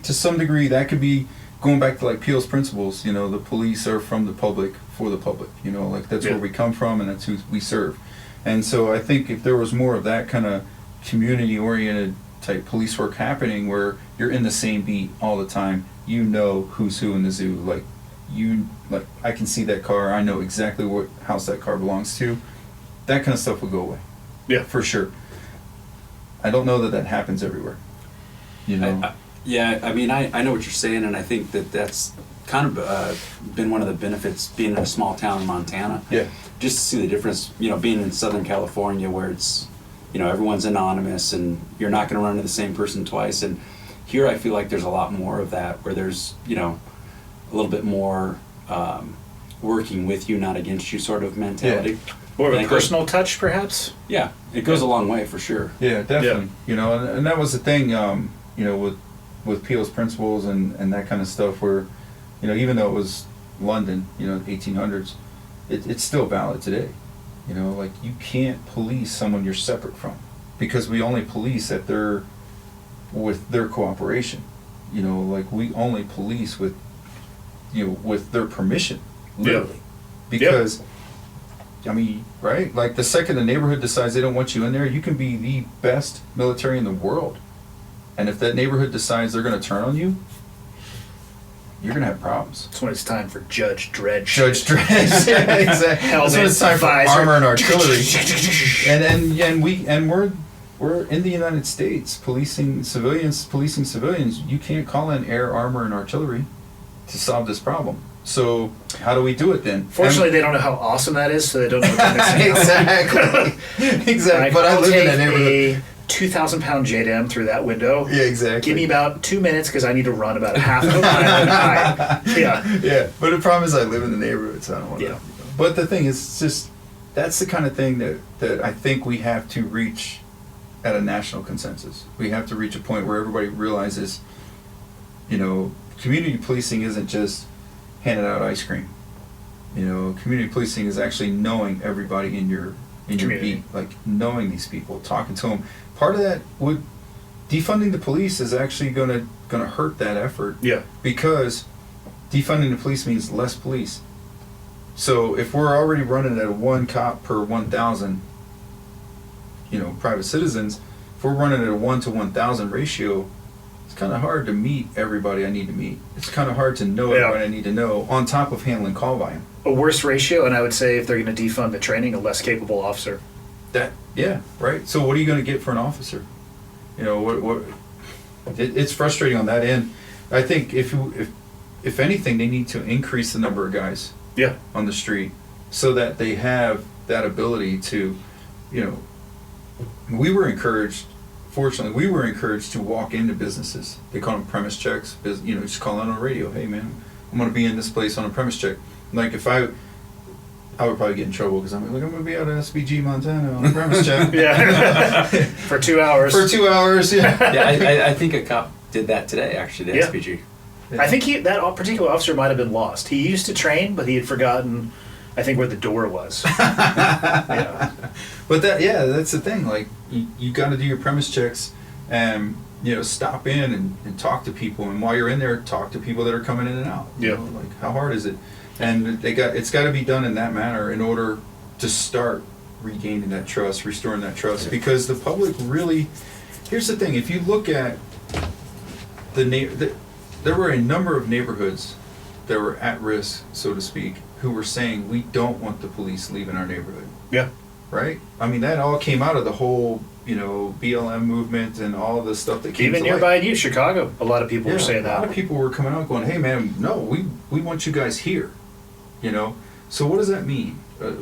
to some degree that could be going back to like Peel's principles. The police are from the public for the public. Like that's where we come from, and that's who we serve. And so I think if there was more of that kind of community-oriented type police work happening where you're in the same beat all the time, who's who in the zoo, like I can see that car, I know exactly what house that car belongs to, that kind of stuff would go away. Yeah. For sure. I don't know that happens everywhere. I know what you're saying, and I think that's kind of been one of the benefits being in a small town in Montana. Yeah. Just to see the difference, being in Southern California where it's, everyone's anonymous and you're not going to run into the same person twice. And here I feel like there's a lot more of that where there's, a little bit more working with you, not against you sort of mentality. Yeah. More of a personal touch, perhaps? Yeah, it goes a long way for sure. Yeah, definitely. Yeah. And that was the thing, with Peel's principles and that kind of stuff where, even though it was London, 1800s, it's still valid today. Like you can't police someone you're separate from because we only police with their cooperation. Like we only police with their permission, literally. Yep. Because, right? Like the second the neighborhood decides they don't want you in there, you can be the best military in the world. And if that neighborhood decides they're going to turn on you, you're going to have problems. That's when it's time for Judge Dredd. Judge Dredd, yeah, exactly. That's when it's time for armor and artillery. and we're in the United States policing civilians. You can't call in air, armor, and artillery to solve this problem. So how do we do it then? Fortunately, they don't know how awesome that is, so they don't know what they're missing Exactly. Exactly. But I live in that neighborhood. 2,000-pound JDAM through that window. Yeah, exactly. Give me about 2 minutes because I need to run about half of a mile. Yeah. But the problem is I live in the neighborhood, so I don't want to. But the thing is, it's just that's the kind of thing that I think we have to reach at a national consensus. We have to reach a point where everybody realizes, community policing isn't just handing out ice cream. You know, community policing is actually knowing everybody in your Community. beat, like knowing these people, talking to them. Part of that would defunding the police is actually gonna hurt that effort. Yeah. Because defunding the police means less police. So if we're already running at 1 cop per 1,000, you know, private citizens, if we're running at a 1 to 1,000 ratio, it's kind of hard to meet everybody I need to meet. It's kind of hard to know everybody I need to know on top of handling call volume. A worse ratio, and I would say if they're going to defund the training, a less capable officer. Yeah, right. So what are you going to get for an officer? You know, it's frustrating on that end. I think if anything, they need to increase the number of guys on the street so that they have that ability to, you know, fortunately, we were encouraged to walk into businesses. They call them premise checks. You know, just call out on the radio, hey man, I'm going to be in this place on a premise check. Like if I would probably get in trouble because I'm like, I'm going to be out in SBG, Montana on a premise check. For 2 hours. For 2 hours, Yeah, I think a cop did that today, actually, the SBG. Yeah. I think that particular officer might have been lost. He used to train, but he had forgotten, I think, where the door was. But that's the thing. Like, you got to do your premise checks and, you know, stop in and talk to people. And while you're in there, talk to people that are coming in and out. You know, like, how hard is it? And it's got to be done in that manner in order to start regaining that trust, restoring that trust. Because the public really, here's the thing. If you look at there were a number of neighborhoods that were at risk, so to speak, who were saying, we don't want the police leaving our neighborhood. Yeah. Right? I mean, that all came out of the whole, you know, BLM movement and all the stuff that came Even to light. nearby you, Chicago, a lot of people were saying that. A lot of people were coming out going, hey man, no, we want you guys here. You know? So what does that mean?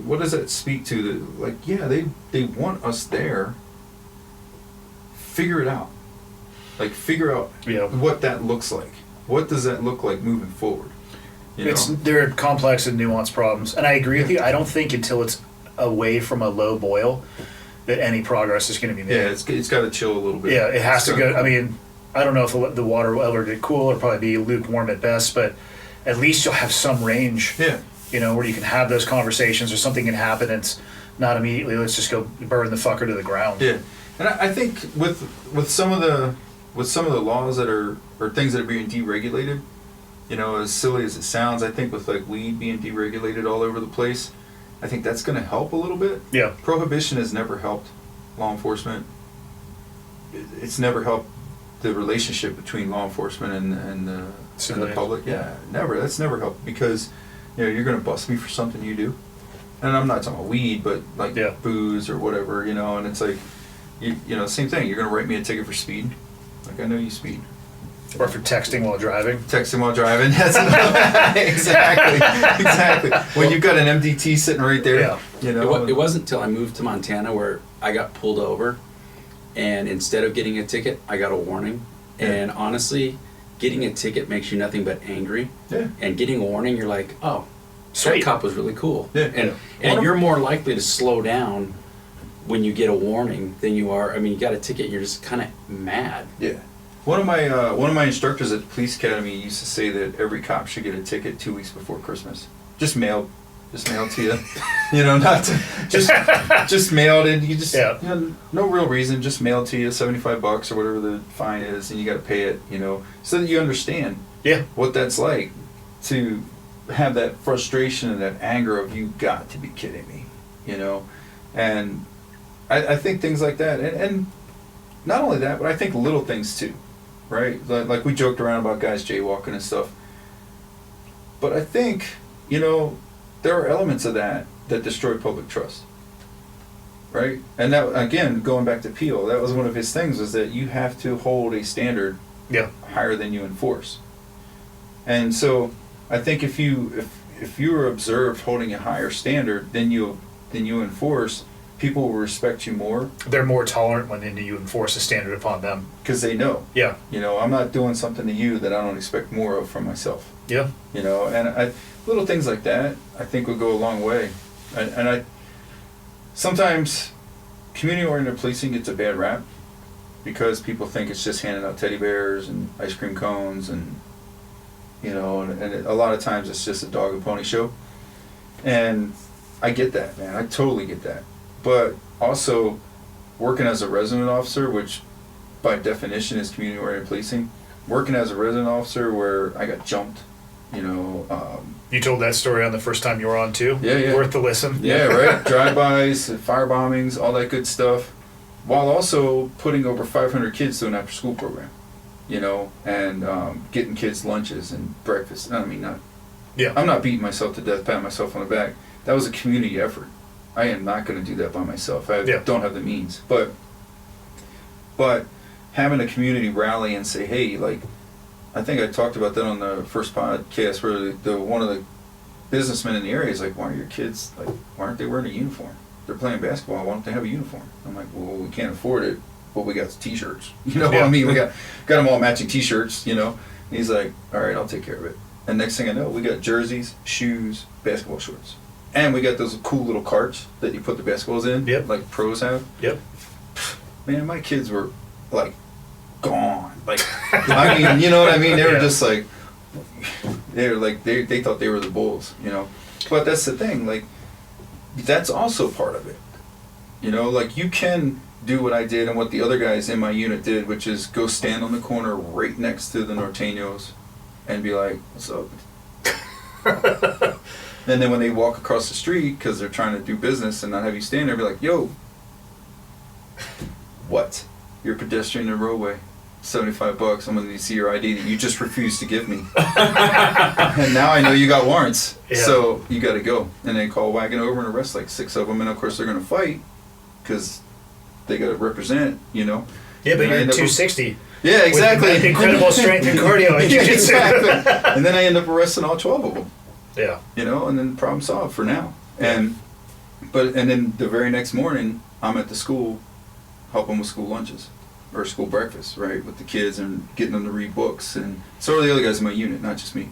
What does that speak to? Like, yeah, they want us there. Figure it out. Like, figure out what that looks like. What does that look like moving forward? You know? They're complex and nuanced problems. And I agree with you. I don't think until it's away from a low boil that any progress is going to be made. Yeah, it's got to chill a little bit. Yeah, it has to go. I mean, I don't know if the water will ever get cool. It'll probably be lukewarm at best, but at least you'll have some range. Yeah. You know, where you can have those conversations or something can happen and it's not immediately, let's just go burn the fucker to the ground. Yeah. And I think with some of the laws that are things that are being deregulated, you know, as silly as it sounds, I think with like weed being deregulated all over the place, I think that's going to help a little bit. Yeah. Prohibition has never helped law enforcement. It's never helped the relationship between law enforcement and the public. Yeah, never. That's never helped because, you know, you're going to bust me for something you do. And I'm not talking about weed, but like booze or whatever, you know, and it's like, you know, same thing. You're going to write me a ticket for speed. Like, I know you speed. Or for texting while driving. Texting while driving. That's exactly. When you've got an MDT sitting right there, you know. It wasn't until I moved to Montana where I got pulled over, and instead of getting a ticket, I got a warning. Yeah. And honestly, getting a ticket makes you nothing but angry. Yeah. And getting a warning, you're like, oh, that cop was really cool. Yeah. And you're more likely to slow down when you get a warning than you are. I mean, you got a ticket, you're just kind of mad. Yeah. One of my instructors at the police academy used to say that every cop should get a ticket 2 weeks before Christmas, just mailed to you. You know, not to, just mailed, and you just you know, no real reason, just mailed to you, $75 or whatever the fine is, and you got to pay it. You know, so that you understand what that's like to have that frustration and that anger of, you got to be kidding me, you know. And I think things like that, and not only that, but I think little things too. Right? Like we joked around about guys jaywalking and stuff. But I think, you know, there are elements of that destroy public trust. Right? And that, again, going back to Peel, that was one of his things, was that you have to hold a standard higher than you enforce. And so I think if you are observed holding a higher standard than you enforce, people will respect you more. They're more tolerant when you enforce a standard upon them. Because they know. Yeah. You know, I'm not doing something to you that I don't expect more of from myself. Yeah. You know, and little things like that, I think, will go a long way. And sometimes community-oriented policing gets a bad rap because people think it's just handing out teddy bears and ice cream cones and, you know, and a lot of times it's just a dog and pony show. And I get that, man. I totally get that. But also, working as a resident officer, which by definition is community-oriented policing, working as a resident officer where I got jumped, you know. You told that story on the first time you were on too? Yeah. Worth the listen. Yeah, right. Drive-bys, fire bombings, all that good stuff, while also putting over 500 kids to an after-school program, you know, and getting kids lunches and breakfast. I mean, I'm not beating myself to death, patting myself on the back. That was a community effort. I am not going to do that by myself. I don't have the means. But having a community rally and say, hey, like, I think I talked about that on the first podcast where one of the businessmen in the area is like, why are your kids, like, why aren't they wearing a uniform? They're playing basketball. Why don't they have a uniform? I'm like, well, we can't afford it, but we got T-shirts. You know what I mean? We got them all matching T-shirts, you know? And he's like, all right, I'll take care of it. And next thing I know, we got jerseys, shoes, basketball shorts. And we got those cool little carts that you put the basketballs in, like pros have. Yep. Man, my kids were, like, gone. Like, I mean, you know what I mean? They were just like, they thought they were the Bulls, you know? But that's the thing, like, that's also part of it. You know, like, you can do what I did and what the other guys in my unit did, which is go stand on the corner right next to the Norteños and be like, what's up? And then when they walk across the street, because they're trying to do business and not have you stand there, be like, yo, what? You're a pedestrian in the roadway. $75. I'm going to need to see your ID that you just refused to give me. And now I know you got warrants. Yeah. So you got to go. And they call a wagon over and arrest like 6 of them. And of course they're going to fight because they got to represent, you know. Yeah, but you're 260. Yeah, exactly. With incredible strength and cardio. Yeah, exactly. And then I end up arresting all 12 of them. Yeah. You know, and then problem solved for now. And then the very next morning, I'm at the school helping with school lunches or school breakfast, right, with the kids and getting them to read books. And so are the other guys in my unit, not just me,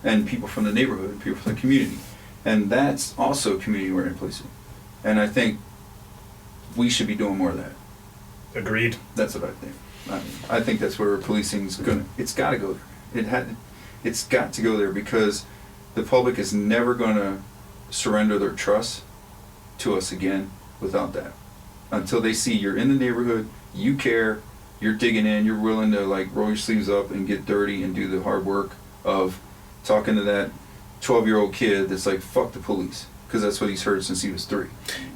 and people from the neighborhood and people from the community. And that's also community-oriented policing. And I think we should be doing more of that. Agreed. That's what I think. I think that's where policing's it's got to go there. It's got to go there because the public is never going to surrender their trust to us again without that. Until they see you're in the neighborhood, you care, you're digging in, you're willing to like roll your sleeves up and get dirty and do the hard work of talking to that 12-year-old kid that's like, fuck the police. Because that's what he's heard since he was 3.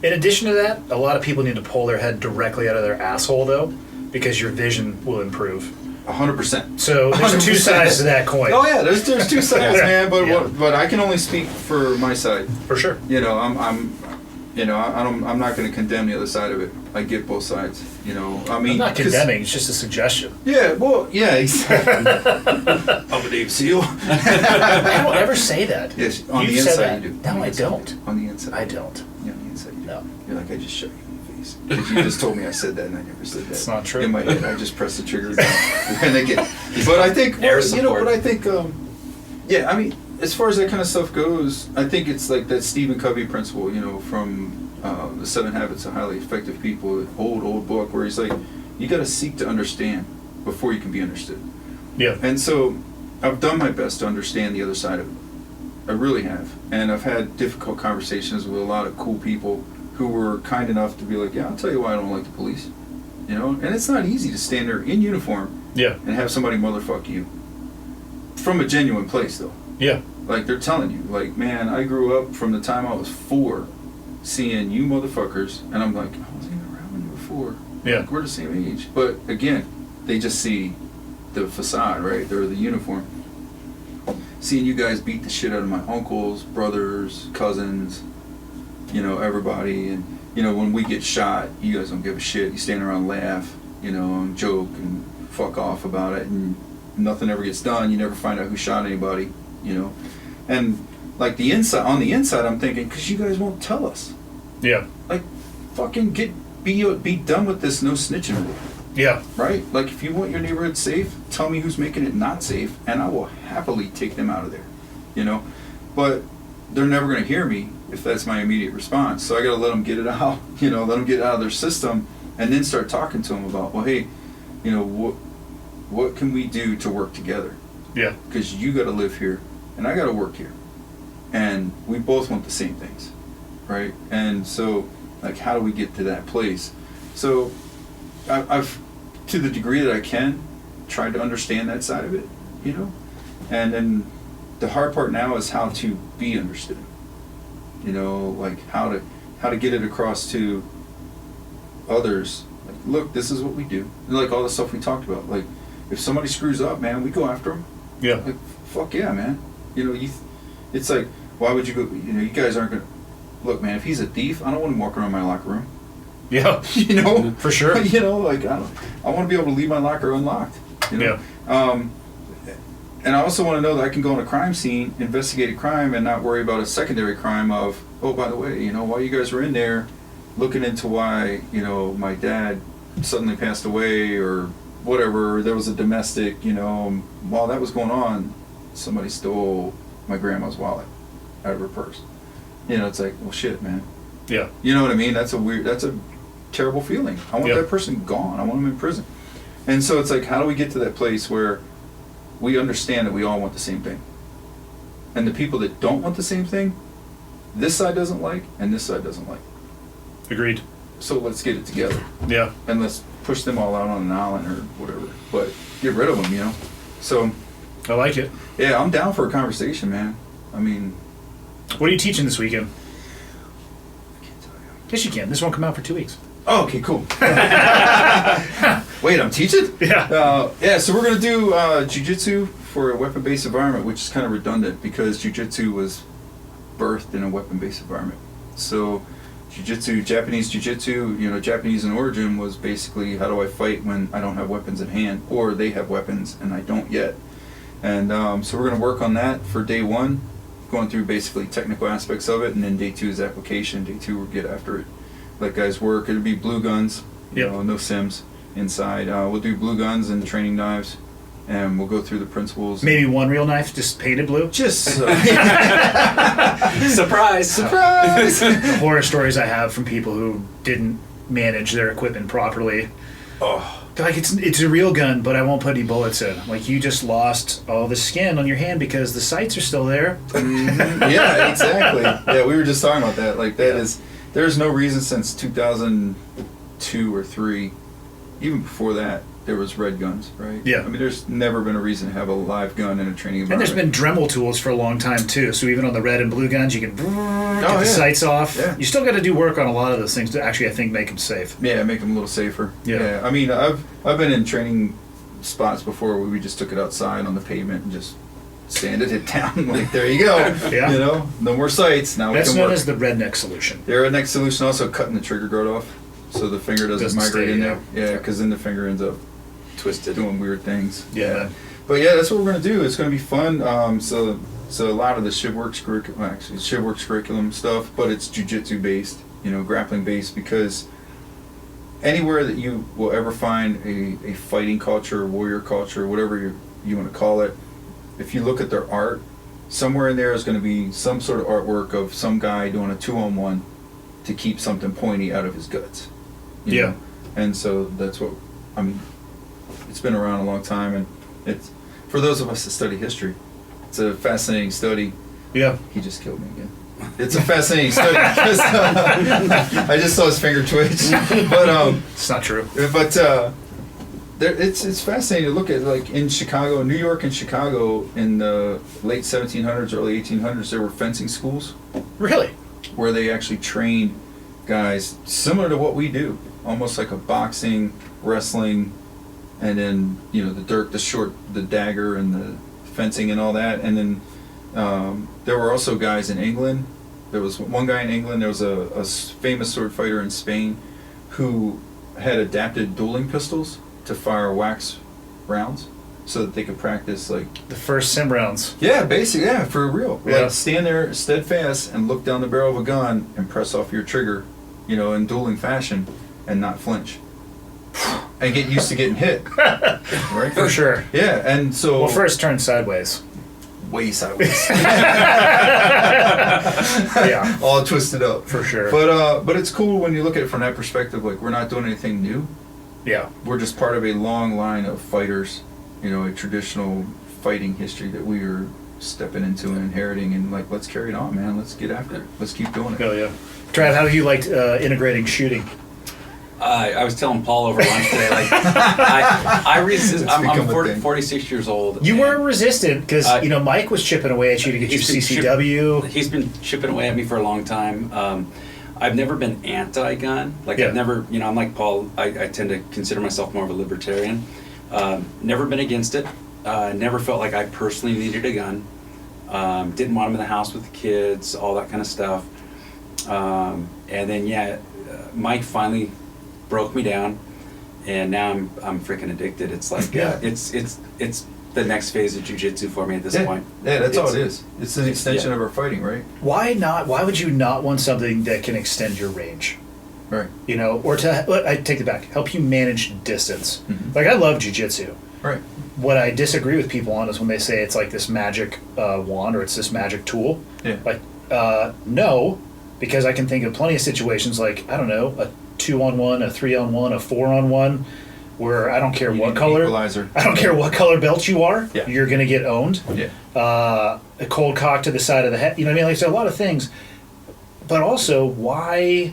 In addition to that, a lot of people need to pull their head directly out of their asshole, though, because your vision will improve. 100%. So there's 2 sides to that coin. Oh yeah, there's 2 sides, man. But I can only speak for my side. For sure. You know, I'm not going to condemn the other side of it. I get both sides. You know, I mean, I'm not condemning. It's just a suggestion. Yeah. Well, yeah, exactly. I'm a Dave Seal. I don't ever say that. Yes, on the inside you do. No, I don't. On the inside. I don't. Yeah, on the inside you do. No. You're like, I just shut you in the face. Because you just told me I said that and I never said that. It's not true. In my head, I just pressed the trigger. But I think, yeah, I mean, as far as that kind of stuff goes, I think it's like that Stephen Covey principle, you know, from the 7 Habits of Highly Effective People, old book, where he's like, you got to seek to understand before you can be understood. Yeah. And so I've done my best to understand the other side of it. I really have. And I've had difficult conversations with a lot of cool people who were kind enough to be like, yeah, I'll tell you why I don't like the police. You know? And it's not easy to stand there in uniform and have somebody motherfuck you. From a genuine place, though. Yeah. Like, they're telling you, like, man, I grew up from the time I was 4 seeing you motherfuckers, and I'm like, I wasn't even around when you were 4. Yeah. Like, we're the same age. But, again, they just see the facade, right? Or the uniform. Seeing you guys beat the shit out of my uncles, brothers, cousins, you know, everybody, and, you know, when we get shot, you guys don't give a shit. You stand around and laugh, you know, and joke and fuck off about it, and nothing ever gets done. You never find out who shot anybody, you know. And like on the inside, I'm thinking, because you guys won't tell us. Yeah. Like, fucking be done with this no snitching rule. Yeah. Right? Like, if you want your neighborhood safe, tell me who's making it not safe, and I will happily take them out of there, you know. But they're never going to hear me if that's my immediate response. So I got to let them get it out, you know, let them get it out of their system, and then start talking to them about, well, hey, you know, what can we do to work together? Yeah. Because you got to live here, and I got to work here. and we both want the same things, right? And so, like, how do we get to that place? So I've, to the degree that I can, tried to understand that side of it, you know? And then the hard part now is how to be understood, you know, like how to get it across to others. Like, look, this is what we do. And like all the stuff we talked about. Like, if somebody screws up, man, we go after them. Yeah. Like, fuck yeah, man. You know, it's like, why would you go, you know, you guys aren't going to, look, man, if he's a thief, I don't want him walking around my locker room. Yeah. You know? For sure. You know, like, I want to be able to leave my locker unlocked. You know? Yeah. And I also want to know that I can go on a crime scene, investigate a crime, and not worry about a secondary crime of, oh, by the way, you know, while you guys were in there looking into why, you know, my dad suddenly passed away or whatever, there was a domestic, you know, while that was going on, somebody stole my grandma's wallet out of her purse. You know, it's like, well, shit, man. Yeah. You know what I mean? That's a terrible feeling. I want that person gone. I want them in prison. And so it's like, how do we get to that place where we understand that we all want the same thing? And the people that don't want the same thing, this side doesn't like, and this side doesn't like. Agreed. So let's get it together. Yeah. And let's push them all out on an island or whatever. But get rid of them, you know? So, I like it. yeah, I'm down for a conversation, man. I mean... What are you teaching this weekend? I can't tell you. Yes, you can. This won't come out for 2 weeks. Oh, okay, cool. Wait, I'm teaching? Yeah. Yeah, so we're going to do jiu-jitsu for a weapon-based environment, which is kind of redundant because jiu-jitsu was birthed in a weapon-based environment. So jiu-jitsu, Japanese jiu-jitsu, you know, Japanese in origin was basically how do I fight when I don't have weapons at hand, or they have weapons and I don't yet. And so we're going to work on that for day one, going through basically technical aspects of it, and then day 2 is application. Day 2 we'll get after it. Let guys work. It'll be blue guns, you know, no sims inside. We'll do blue guns and training knives, and we'll go through the principles. Maybe one real knife, just painted blue? Just Surprise! surprise. The horror stories I have from people who didn't manage their equipment properly. Oh, They're like, it's a real gun, but I won't put any bullets in. Like, you just lost all the skin on your hand because the sights are still there. yeah, exactly. Yeah, we were just talking about that. Like, that is, there's no reason since 2002 or 3, even before that, there was red guns, right? Yeah. I mean, there's never been a reason to have a live gun in a training And environment. there's been Dremel tools for a long time, too. So even on the red and blue guns, you can get the sights off. Yeah. You still got to do work on a lot of those things to actually, I think, make them safe. Yeah, make them a little safer. Yeah. I mean, I've been in training spots before where we just took it outside on the pavement and just sanded it down. Like, there you go. Yeah. You know, no more sights. Now That's we can known work. as the redneck solution. Their next solution also cutting the trigger guard off, so the finger doesn't migrate stay, in there. Yeah, because then the finger ends up Twisted. doing weird things. Yeah. But yeah, that's what we're gonna do. It's gonna be fun. So a lot of the ShivWorks curriculum, actually ShivWorks curriculum stuff, but it's jiu-jitsu based, you know, grappling based, because anywhere that you will ever find a fighting culture, warrior culture, whatever you want to call it, if you look at their art, somewhere in there is going to be some sort of artwork of some guy doing a 2-on-1 to keep something pointy out of his guts. You know? And so that's what, I mean, it's been around a long time, and it's, for those of us that study history, it's a fascinating study. Yeah. He just killed me again. It's a fascinating study because I just saw his finger twitch. But It's not true. But it's fascinating to look at. Like in Chicago, New York, and Chicago in the late 1700s, early 1800s, there were fencing schools Really? where they actually trained guys similar to what we do, almost like a boxing, wrestling, and then, you know, the dirk, the dagger, and the fencing and all that. And then there were also guys in England. There was one guy in England. There was a famous sword fighter in Spain who had adapted dueling pistols to fire wax rounds so that they could practice, like, The first sim rounds. yeah, basically, yeah, for real. Yeah. Like, stand there steadfast and look down the barrel of a gun and press off your trigger, you know, in dueling fashion, and not flinch. And get used to getting hit. Right? For sure. Yeah, and so... Well, first turn sideways. way sideways. Yeah. All twisted up. For sure. But it's cool when you look at it from that perspective. Like, we're not doing anything new. Yeah. We're just part of a long line of fighters, you know, a traditional fighting history that we are stepping into and inheriting, and like, let's carry it on, man. Let's get after it. Let's keep doing it. Oh yeah. Trav, how do you like integrating shooting? I was telling Paul over lunch today, like, I resist. It's I'm become a thing. 46 years old. You and were resistant because Mike was chipping away at you to get your CCW. He's been chipping away at me for a long time. I've never been anti-gun. Like, Yeah. I've never, I'm like Paul. I tend to consider myself more of a libertarian. Never been against it. Never felt like I personally needed a gun. Didn't want them in the house with the kids, all that kind of stuff. And then Mike finally broke me down, and now I'm freaking addicted. It's like it's the next phase of jiu-jitsu for me at this point. Yeah, that's all it is. It's an extension of our fighting, right? Why not? Why would you not want something that can extend your range? Right. Or I take it back, help you manage distance. Mm-hmm. Like, I love jiu-jitsu. Right. What I disagree with people on is when they say it's like this magic wand or it's this magic tool. Yeah. Like, no, because I can think of plenty of situations like, I don't know, a 2-on-1, a 3-on-1, a 4-on-1, where I don't care what color. Equalizer. I don't care what color belt you are. Yeah. You're gonna get owned. Yeah. A cold cock to the side of the head. You know what I mean? Like, there's a lot of things. But also, why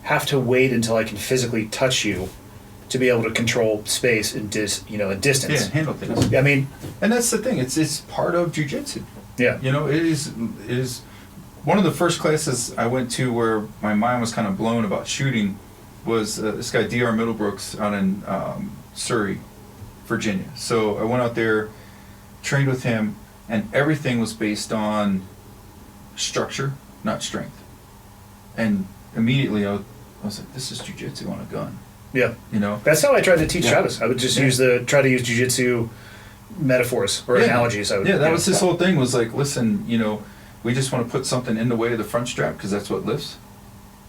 have to wait until I can physically touch you to be able to control space and distance? Yeah, handle things. I mean, And that's the thing. It's part of jiu-jitsu. yeah. It is one of the first classes I went to where my mind was kind of blown about shooting was this guy Dr. Middlebrooks out in Surrey, Virginia. So I went out there, trained with him, and everything was based on structure, not strength. And immediately I was like, this is jiu-jitsu on a gun. Yeah. That's how I tried to teach Yeah. Travis. I would just try to use jiu-jitsu metaphors or analogies. That was his whole thing, was like, listen, we just want to put something in the way of the front strap because that's what lifts.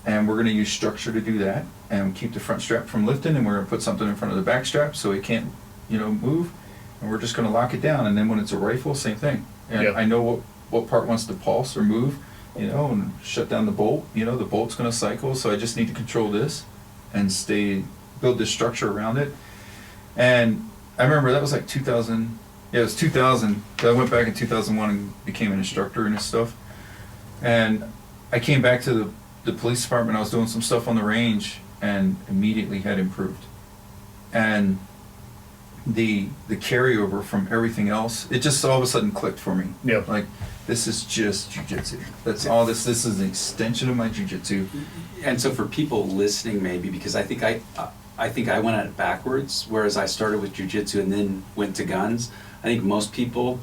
And we're going to use structure to do that and keep the front strap from lifting, and we're going to put something in front of the back strap so it can't, move. And we're just going to lock it down. And then when it's a rifle, same thing. And I know what part wants to pulse or move, and shut down the bolt. The bolt's going to cycle, so I just need to control this and build this structure around it. And I remember that was like 2000. Yeah, it was 2000. I went back in 2001 and became an instructor and stuff. And I came back to the police department. I was doing some stuff on the range and immediately had improved. And the carryover from everything else, it just all of a sudden clicked for me. Yeah. Like, this is just jiu-jitsu. That's all this is an extension of my jiu-jitsu. And so for people listening, maybe, because I think I went at it backwards, whereas I started with jiu-jitsu and then went to guns. I think most people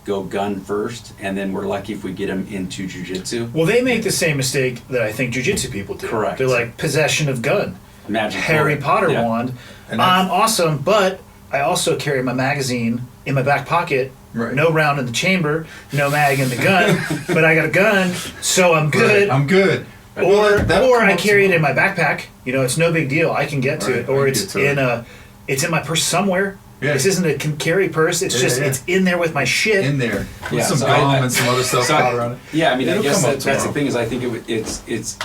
go gun first, and then we're lucky if we get them into jiu-jitsu. Well, they make the same mistake that I think jiu-jitsu people do. Correct. They're like, possession of gun. Magic Harry bullet. Potter Yeah. wand. And I'm awesome, but I also carry my magazine in my back pocket. Right. No round in the chamber, no mag in the gun, but I got a gun, so I'm good. I'm good. Or That'll come I up carry it tomorrow. in my backpack. It's no big deal. I can get to Right, it. Or I it's get to it. it's in my purse somewhere. Yeah. This isn't a carry purse. It's just it's in there with my shit. In there. With Yeah, some so gum and some other stuff powder on it. Yeah, I mean, I It'll guess come up that's the tomorrow. thing is I think it's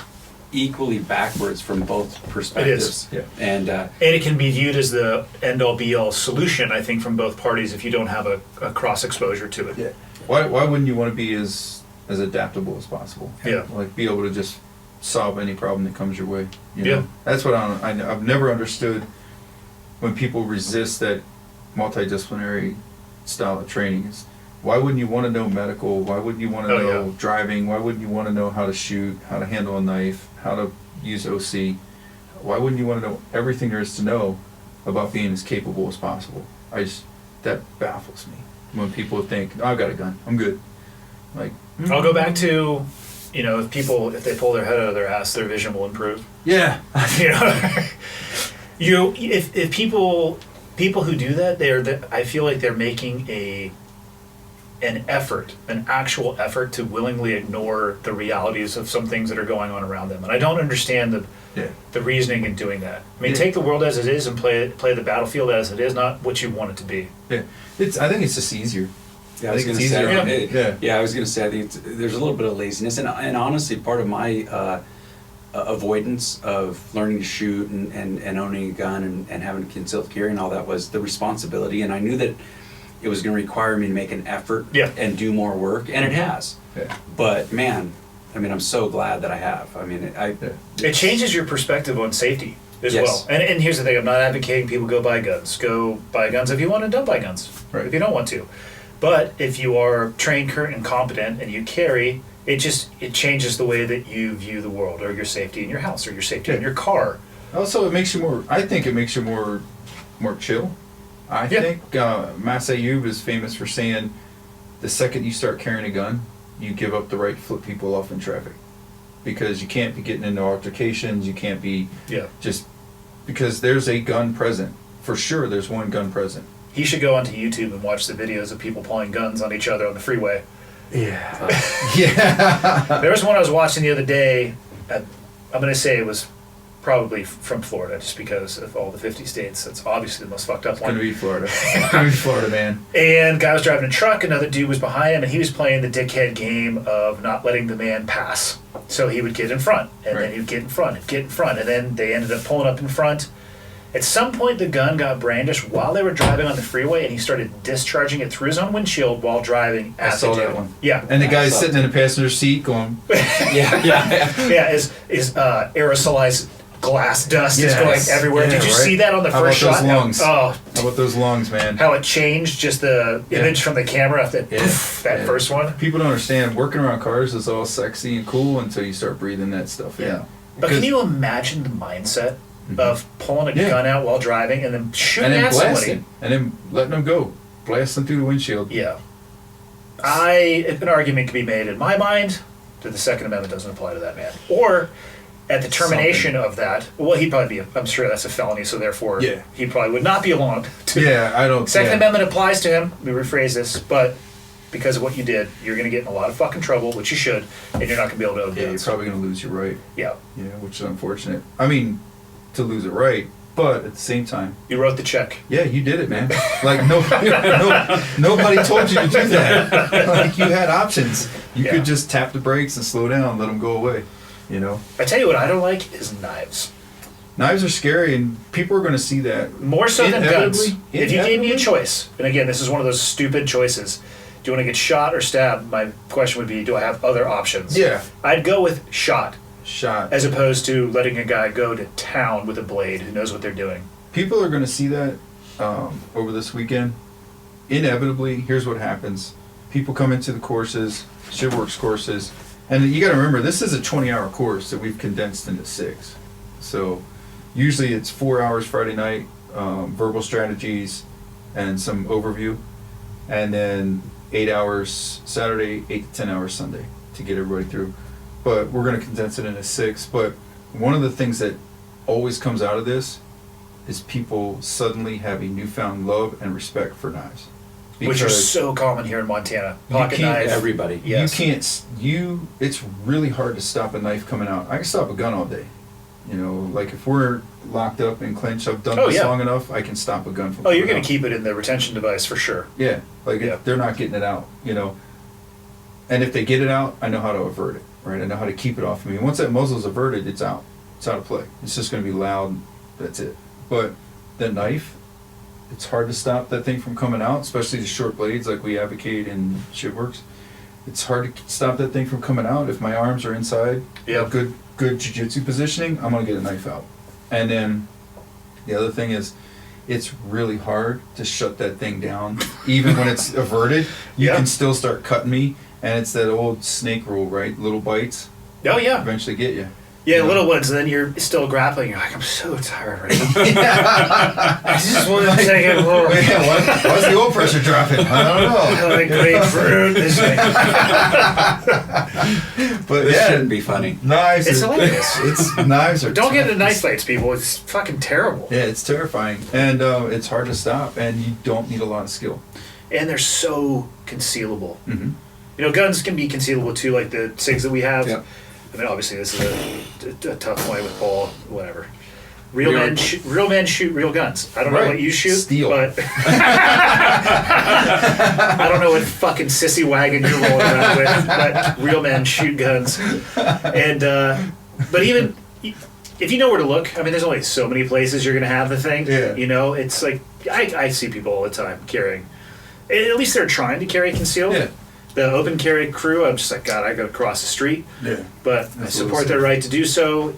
equally backwards from both perspectives. Yeah. And And it can be viewed as the end-all be-all solution, I think, from both parties if you don't have a cross exposure to it. Yeah. Why wouldn't you want to be as adaptable as possible? Yeah. Like, be able to just solve any problem that comes your way. Yeah. That's what I've never understood when people resist that multidisciplinary style of training. Is why wouldn't you want to know medical? Why wouldn't you want to know driving? Why wouldn't you want to know how to shoot, how to handle a knife, how to use OC? Why wouldn't you want to know everything there is to know about being as capable as possible? That baffles me when people think, oh, I've got a gun, I'm good. Like, I'll go back to, if they pull their head out of their ass, their vision will improve. yeah. If people who do that, I feel like they're making an actual effort to willingly ignore the realities of some things that are going on around them, and I don't understand the reasoning in doing that. I mean, take the world as it is and play the battlefield as it is, not what you want it to be. Yeah, I think it's just easier. Yeah, I think it's easier. I was going to say, I think there's a little bit of laziness, and honestly, part of my avoidance of learning to shoot and owning a gun and having concealed carry and all that was the responsibility. And I knew that it was going to require me to make an effort Yeah. and do more work, and it has. Yeah. But man, I mean, I'm so glad that I have. I mean, It changes your perspective on safety as Yes. well. And here's the thing: I'm not advocating people go buy guns. Go buy guns if you want, and don't buy guns Right. if you don't want to. But if you are trained, current, and competent, and you carry, it changes the way that you view the world, or your safety in your house, or your safety in your car. Also, it makes you more. I think it makes you more chill. I Yeah. think Mas Ayub is famous for saying, the second you start carrying a gun, you give up the right to flip people off in traffic, because you can't be getting into altercations. You can't be just because there's a gun present. For sure, there's one gun present. He should go onto YouTube and watch the videos of people pulling guns on each other on the freeway. Yeah. Yeah. There was one I was watching the other day. I'm going to say it was probably from Florida, just because of all the 50 states. That's obviously the most fucked up It's one. gonna be Florida. It's gonna be Florida, man. And guy was driving a truck, another dude was behind him, and he was playing the dickhead game of not letting the man pass. So he would get in front, and then he would get in front, and get in front, and then they ended up pulling up in front. At some point, the gun got brandished while they were driving on the freeway, and he started discharging it through his own windshield while driving at I saw the dude. that one. Yeah. And the guy's sitting in the passenger seat going, Yeah, is aerosolized glass dust is going Yes. everywhere. Yeah, Did you right? see that on the How first about shot? those lungs? Oh, how about those lungs, man? how it changed just the image from the camera after Yeah. that Yeah. first one. People don't understand, working around cars is all sexy and cool until you start breathing that stuff in. But can you imagine the mindset of pulling a gun out while driving and then shooting and then at somebody? blasting, and then letting them go, blasting through the windshield. Yeah. An argument could be made in my mind that the Second Amendment doesn't apply to that man. Or at the termination of that, well, he'd probably be, I'm sure that's a felony, so therefore he probably would not be allowed to. Yeah, I don't. Second Amendment applies to him. Let me rephrase this, but because of what you did, you're going to get in a lot of fucking trouble, which you should, and you're not going to be able to own Yeah, you're guns. probably going to lose your right. Yeah. Yeah, which is unfortunate. I mean, to lose a right, but at the same time, You wrote the check. yeah, you did it, man. Like nobody told you to do that. Like you had options. You could just tap the brakes and slow down, let them go away. You know, I tell you what I don't like is knives. knives are scary, and people are going to see that More so than guns. Inevitably- If you gave me a inevitably. choice, and again, this is one of those stupid choices. Do you want to get shot or stabbed? My question would be, do I have other options? Yeah. I'd go with shot, shot. as opposed to letting a guy go to town with a blade who knows what they're doing. People are going to see that over this weekend. Inevitably, here's what happens. People come into the courses, ShitWorks courses, and you got to remember, this is a 20-hour course that we've condensed into 6. So usually it's 4 hours Friday night, verbal strategies, and some overview, and then 8 hours Saturday, 8 to 10 hours Sunday to get everybody through. But we're going to condense it into 6. But one of the things that always comes out of this is people suddenly have a newfound love and respect for knives. Which are so common here in Montana. Pocket can't- knife. everybody. Yes. It's really hard to stop a knife coming out. I can stop a gun all day. You know, like if we're locked up and clenched, I've done this long enough, I can stop a gun from Oh, you're coming going out. to keep it in the retention device for sure. Yeah, like they're not getting it out, you know. And if they get it out, I know how to avert it, right? I know how to keep it off of me. And once that muzzle's averted, it's out. It's out of play. It's just going to be loud. That's it. But the knife, it's hard to stop that thing from coming out, especially the short blades like we advocate in ShitWorks. It's hard to stop that thing from coming out. If my arms are inside a good jiu-jitsu positioning, I'm going to get a knife out. And then the other thing is, it's really hard to shut that thing down. Even when it's averted, you can still start cutting me. And it's that old snake rule, right? Little bites Oh, yeah. eventually get you. Yeah, little ones, and then you're still grappling. You're like, I'm so tired right now. I just want to take it more. Yeah, why's the oil pressure dropping? I don't know. Like grapefruit. This thing. But This yeah, shouldn't be funny. knives. It's hilarious. Knives are. Don't get tough. into knife fights, people. It's fucking terrible. Yeah, it's terrifying, and it's hard to stop, and you don't need a lot of skill. And they're so concealable. Mm-hmm. You know, guns can be concealable too, like the SIGs that we have. Yep. I mean, obviously, this is a tough fight with Paul, whatever. Real men shoot real guns. I don't know what you shoot, Steel. but I don't know what fucking sissy wagon you're rolling around with, but real men shoot guns. And but even if you know where to look, I mean, there's only so many places you're gonna have the thing. Yeah. You know, it's like I see people all the time carrying At least they're trying to carry concealed. Yeah. The open carry crew, I'm just like, God, I got to cross the street. Yeah. But I That's support their right to do so.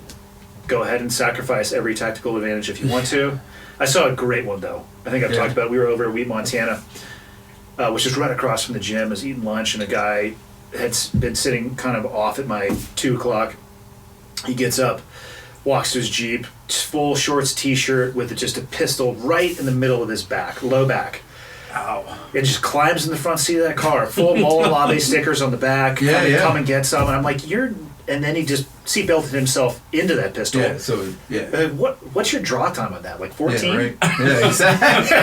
Go ahead and sacrifice every tactical advantage if you want to. I saw a great one, though. I think I've talked about it. We were over at Wheat, Montana, which is right across from the gym. I was eating lunch, and a guy had been sitting kind of off at my 2 o'clock. He gets up, walks to his Jeep, full shorts T-shirt with just a pistol right in the middle of his back, low back. Ow. It just climbs in the front seat of that car, full Molotov stickers on the back. Come and get some. And I'm like, and then he just seatbelted himself into that pistol. Yeah, so, What's your draw time on that? Like 14? Yeah, right. Yeah, exactly.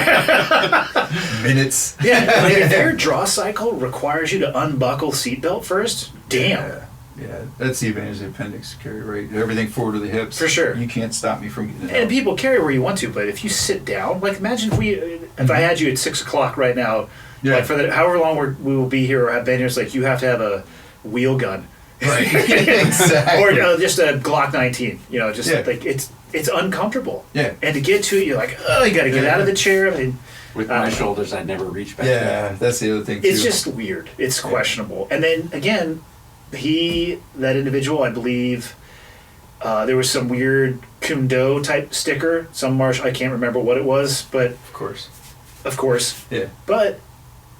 Minutes. Yeah, if their draw cycle requires you to unbuckle seatbelt first, damn. Yeah, that's the advantage of the appendix carry, right? Everything forward to the hips. For sure. You can't stop me from getting it And out. people carry where you want to, but if you sit down, like imagine if I had you at 6 o'clock right now, like for however long we will be here or have been here, it's like you have to have a wheel gun. Right. Exactly. Or just a Glock 19, like it's uncomfortable. Yeah. And to get to it, you're like, oh, you got to get out of the chair. I mean, With my shoulders, I'd never reach back. Yeah, that's the other thing too. it's just weird. It's questionable. And then again, that individual, I believe, there was some weird Kundo type sticker, I can't remember what it was, but Of course. Yeah. But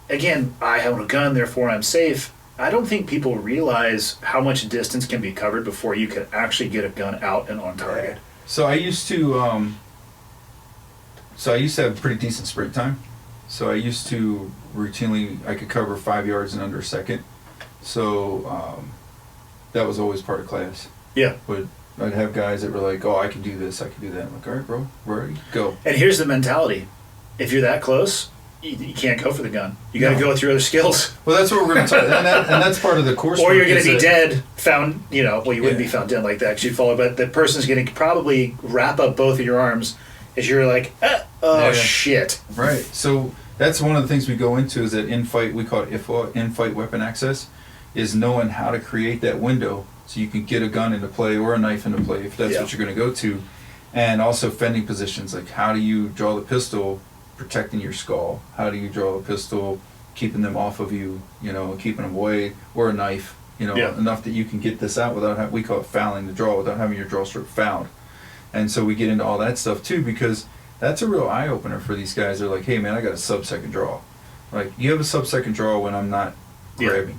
again, I own a gun, therefore I'm safe. I don't think people realize how much distance can be covered before you can actually get a gun out and on target. So I used to have pretty decent sprint time. So I used to routinely, I could cover 5 yards in under a second. So that was always part of class. Yeah. But I'd have guys that were like, oh, I can do this, I can do that. I'm like, all right, bro, we're ready, go. And here's the mentality. If you're that close, you can't go for the gun. You got to go with your other skills. Well, that's what we're going to talk about. And that's part of the course. Or you're going to be dead, found, you wouldn't be found dead like that because you'd follow, but the person's going to probably wrap up both of your arms as you're like, shit. Right. So that's one of the things we go into is that in-fight, we call it in-fight weapon access, is knowing how to create that window so you can get a gun into play or a knife into play if that's what you're going to go to. And also fending positions, like how do you draw the pistol protecting your skull? How do you draw a pistol keeping them off of you, keeping them away, or a knife, enough that you can get this out without we call it fouling the draw, without having your draw stroke fouled. And so we get into all that stuff too, because that's a real eye-opener for these guys. They're like, hey man, I got a sub-second draw. Like, you have a sub-second draw when I'm not grabbing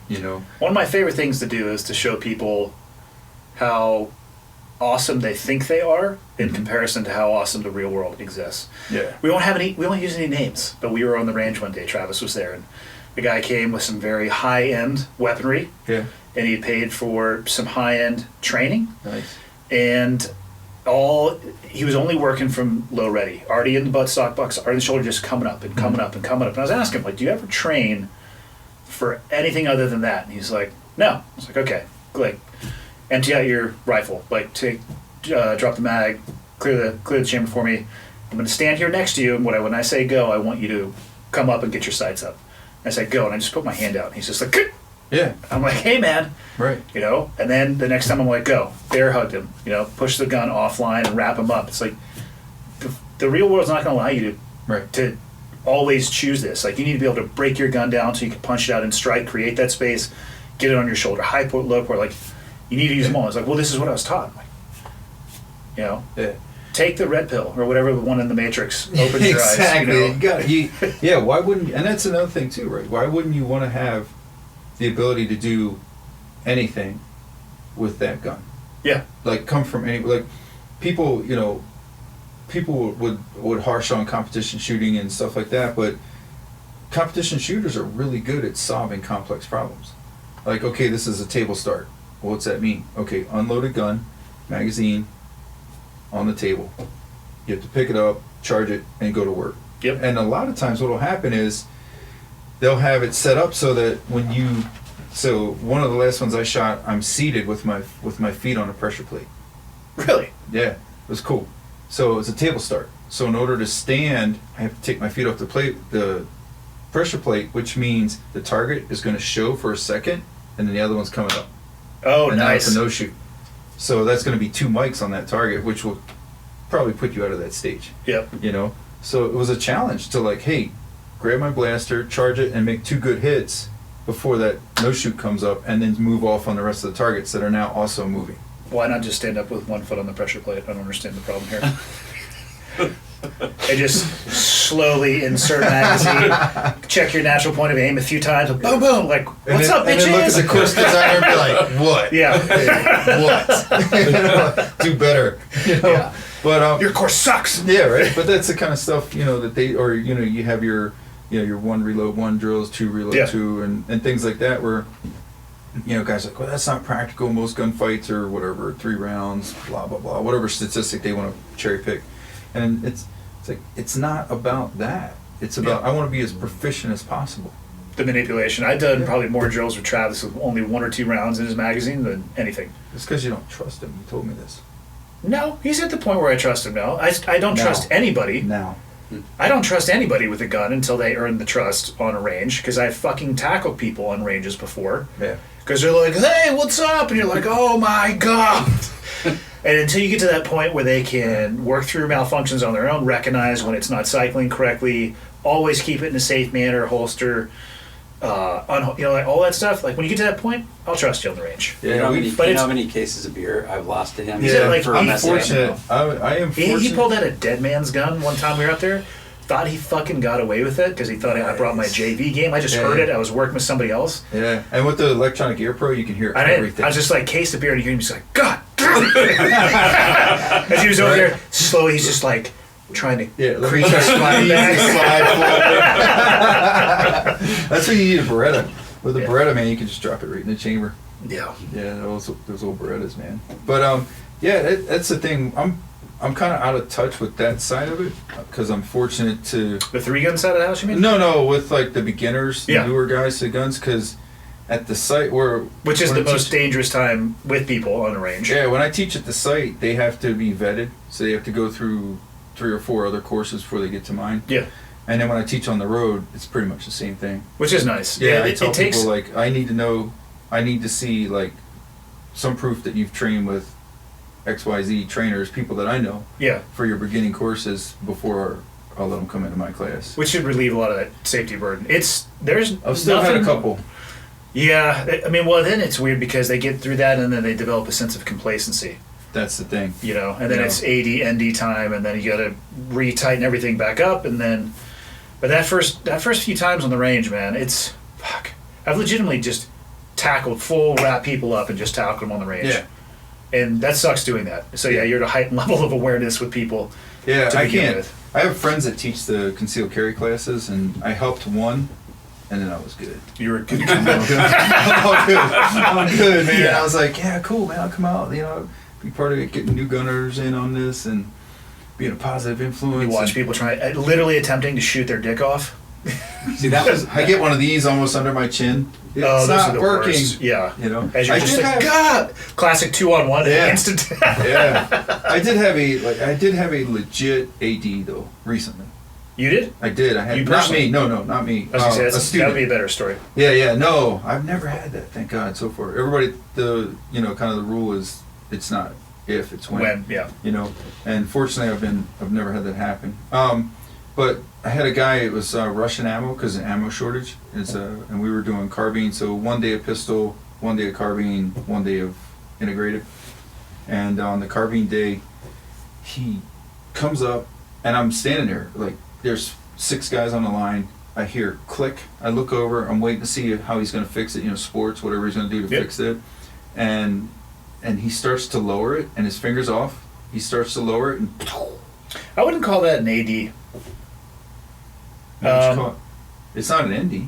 you, One of my favorite things to do is to show people how awesome they think they are in comparison to how awesome the real world exists. Yeah. We won't use any names, but we were on the range one day. Travis was there, and the guy came with some very high-end weaponry. Yeah. And he paid for some high-end training. Nice. And he was only working from low ready, already in the buttstock box, already in the shoulder, just coming up and coming up and coming up. And I was asking him, like, do you ever train for anything other than that? And he's like, no. I was like, okay, like, empty out your rifle, like, drop the mag, clear the chamber for me. I'm going to stand here next to you, and when I say go, I want you to come up and get your sights up. And I say go, and I just put my hand out, and he's just like, yeah. I'm like, hey man, right. And then the next time I'm like, go, bear hugged him, push the gun offline and wrap him up. It's like the real world's not going to allow you to always choose this. Like, you need to be able to break your gun down so you can punch it out and strike, create that space, get it on your shoulder, high port, low port. Like, you need to use them all. It's like, well, this is what I was taught. Like, take the red pill or whatever the one in the Matrix opens your eyes. Exactly. Why wouldn't? And that's another thing too, right? Why wouldn't you want to have the ability to do anything with that gun? Yeah. Like, come from any, like, people, people would harsh on competition shooting and stuff like that, but competition shooters are really good at solving complex problems. Like, okay, this is a table start. Well, what's that mean? Okay, unload a gun, magazine, on the table. You have to pick it up, charge it, and go to work. Yep. And a lot of times what will happen is they'll have it set up so that so one of the last ones I shot, I'm seated with my feet on a pressure plate. Really? Yeah, it was cool. So it's a table start. So in order to stand, I have to take my feet off the pressure plate, which means the target is going to show for a second, and then the other one's coming up. Oh, and nice. now it's a no shoot. So that's going to be 2 mics on that target, which will probably put you out of that stage. Yep. So it was a challenge to, like, hey, grab my blaster, charge it, and make 2 good hits before that no-shoot comes up, and then move off on the rest of the targets that are now also moving. Why not just stand up with one foot on the pressure plate? I don't understand the problem here. And just slowly insert magazine, check your natural point of aim a few times, boom, boom, like, what's up, bitches? And then look at the course designer and be like, what? Yeah. What? Do better. Yeah. But your course sucks. yeah, right. But that's the kind of stuff, that they, or you have your, your 1 reload 1 drills, 2 reload 2, and things like that, where guys are like, well, that's not practical. Most gunfights are whatever, 3 rounds, blah blah blah, whatever statistic they want to cherry pick, and it's like, it's not about that. It's about, I want to be as proficient as possible. The manipulation. I've done probably more drills with Travis with only 1 or 2 rounds in his magazine than anything. It's because you don't trust him. You told me this. No, he's at the point where I trust him now. I don't trust anybody. Now. I don't trust anybody with a gun until they earn the trust on a range, because I've fucking tackled people on ranges before. Yeah. Because they're like, hey, what's up? And you're like, oh my God. And until you get to that point where they can work through malfunctions on their own, recognize when it's not cycling correctly, always keep it in a safe manner, holster, like all that stuff. Like when you get to that point, I'll trust you on the range. Yeah, you know how many cases of beer I've lost to him? Yeah, like, for I'm fortunate. I am fortunate. He pulled out a dead man's gun one time we were out there. Thought he fucking got away with it because he thought I brought my JV game. I just heard it. I was working with somebody else. Yeah, and with the electronic ear pro, you can hear everything. I was just like, case of beer, and you hear him just like, God damn it! As he was over there, slowly, he's just like trying to crease our slide back. That's when you need a Beretta. With a Beretta, man, you can just drop it right in the chamber. Yeah. Yeah, those old Berettas, man. But that's the thing. I'm kind of out of touch with that side of it because I'm fortunate to. The 3-gun side of the house, you mean? No, with like the beginners, the newer guys to guns, because at the site which is the most dangerous time with people on the range. Yeah, when I teach at the site, they have to be vetted, so they have to go through 3 or 4 other courses before they get to mine. Yeah. And then when I teach on the road, it's pretty much the same thing. Which is nice. Yeah, I tell people, like, I need to see, like, some proof that you've trained with XYZ trainers, people that I know, for your beginning courses before I'll let them come into my class. Which should relieve a lot of that safety burden. I've still had a couple. Yeah, I mean, well, then it's weird because they get through that and then they develop a sense of complacency. That's the thing. And then it's AD, ND time, and then you got to re-tighten everything back up, and then... But that first few times on the range, man, it's... Fuck. I've legitimately just tackled full wrap people up and just tackled them on the range. Yeah. And that sucks doing that. So you're at a heightened level of awareness with people. Yeah, I can't. I have friends that teach the concealed carry classes, and I helped one, and then I was good. You were good. I'm good, man. Yeah. I was like, yeah, cool, man. I'll come out, be part of it, getting new gunners in on this, and being a positive influence. You watch people literally attempting to shoot their dick off. See, that was... I get one of these almost under my chin. It's not working. Worst. Yeah. As you're just like, God! Classic 2-on-1 instant. Yeah. I did have a legit AD, though, recently. You did? I did. I had... You personally? Not me. No, not me. I was going to say, that would be a better story. Yeah. No, I've never had that, thank God, so far. Everybody, kind of the rule is, it's not if, it's when. When, yeah. And fortunately, I've never had that happen. But I had a guy, it was Russian ammo, because of ammo shortage, and we were doing carbine, so 1 day of pistol, 1 day of carbine, 1 day of integrated. And on the carbine day, he comes up, and I'm standing there, like, there's 6 guys on the line, I hear click, I look over, I'm waiting to see how he's going to fix it, sports, whatever he's going to do to fix it, and he starts to lower it, and his finger's off, he starts to lower it, and... I wouldn't call that an AD. It's not an ND.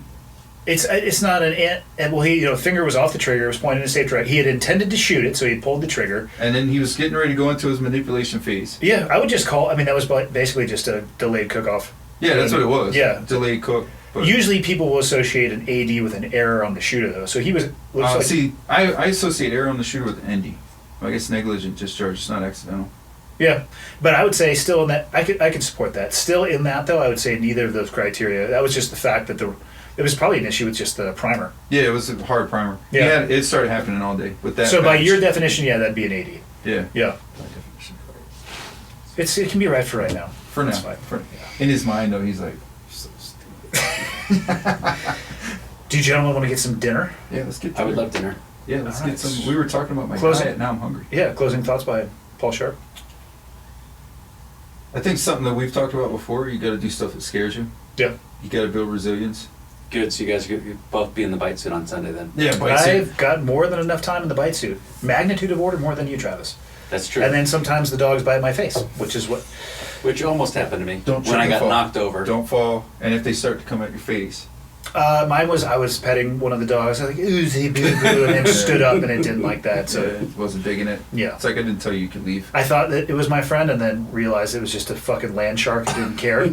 It's not an well, he finger was off the trigger, was pointing in a safe direction. He had intended to shoot it, so he pulled the trigger. And then he was getting ready to go into his manipulation phase. Yeah, I would just that was basically just a delayed cook-off. Yeah, that's what it was. Yeah. Delayed cook. But usually people will associate an AD with an error on the shooter, though. So he was... I associate error on the shooter with an ND. I guess negligent discharge, it's not accidental. Yeah, but I would say still in that, I could support that. Still in that, though, I would say neither of those criteria. That was just the fact that it was probably an issue with just the primer. Yeah, it was a hard primer. Yeah, it started happening all day with that. So by your definition, that'd be an AD. Yeah. Yeah. My definition. It can be right for right now. For now. In his mind, though, he's like, so stupid. Do you gentlemen want to get some dinner? Yeah, let's get. I would love dinner. Yeah, let's All get right. some. We were talking about my Closing- diet. Now I'm hungry. Yeah, closing thoughts by Paul Sharp. I think something that we've talked about before. You got to do stuff that scares you. Yeah. You got to build resilience. Good. So you guys could both be in the bite suit on Sunday then. Yeah, I've got more than enough time in the bite suit. Magnitude of order more than you, Travis. That's true. And then sometimes the dogs bite my face, which is what. Which almost happened to me Don't when I trip and got fall. knocked over. Don't fall. And if they start to come at your face, Mine was I was petting one of the dogs. I was like, oozy boo boo, and then stood up and it didn't like that. So it wasn't digging it. yeah. It's like I didn't tell you you could leave. I thought that it was my friend, and then realized it was just a fucking land shark who didn't care.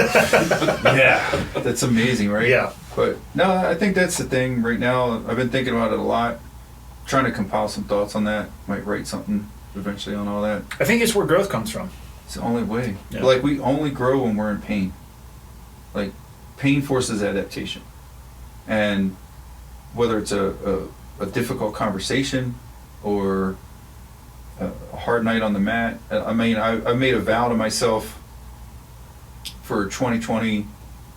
Yeah, that's amazing, right? Yeah. But no, I think that's the thing right now. I've been thinking about it a lot, trying to compile some thoughts on that. Might write something eventually on all that. I think it's where growth comes from. It's the only way. Yeah. Like we only grow when we're in pain. Like pain forces adaptation, and whether it's a difficult conversation or a hard night on the mat. I mean, I made a vow to myself for 2020.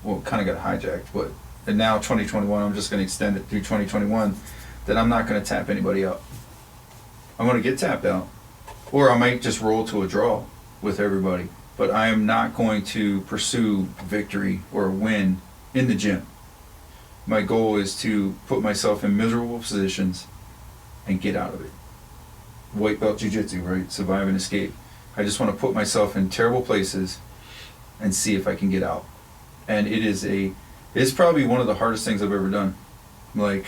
Well, kind of got hijacked, but and now 2021. I'm just going to extend it through 2021. That I'm not going to tap anybody out. I'm going to get tapped out, or I might just roll to a draw with everybody. But I am not going to pursue victory or a win in the gym. My goal is to put myself in miserable positions and get out of it. White belt jiu-jitsu, right? Survive and escape. I just want to put myself in terrible places and see if I can get out. And it's probably one of the hardest things I've ever done. Like,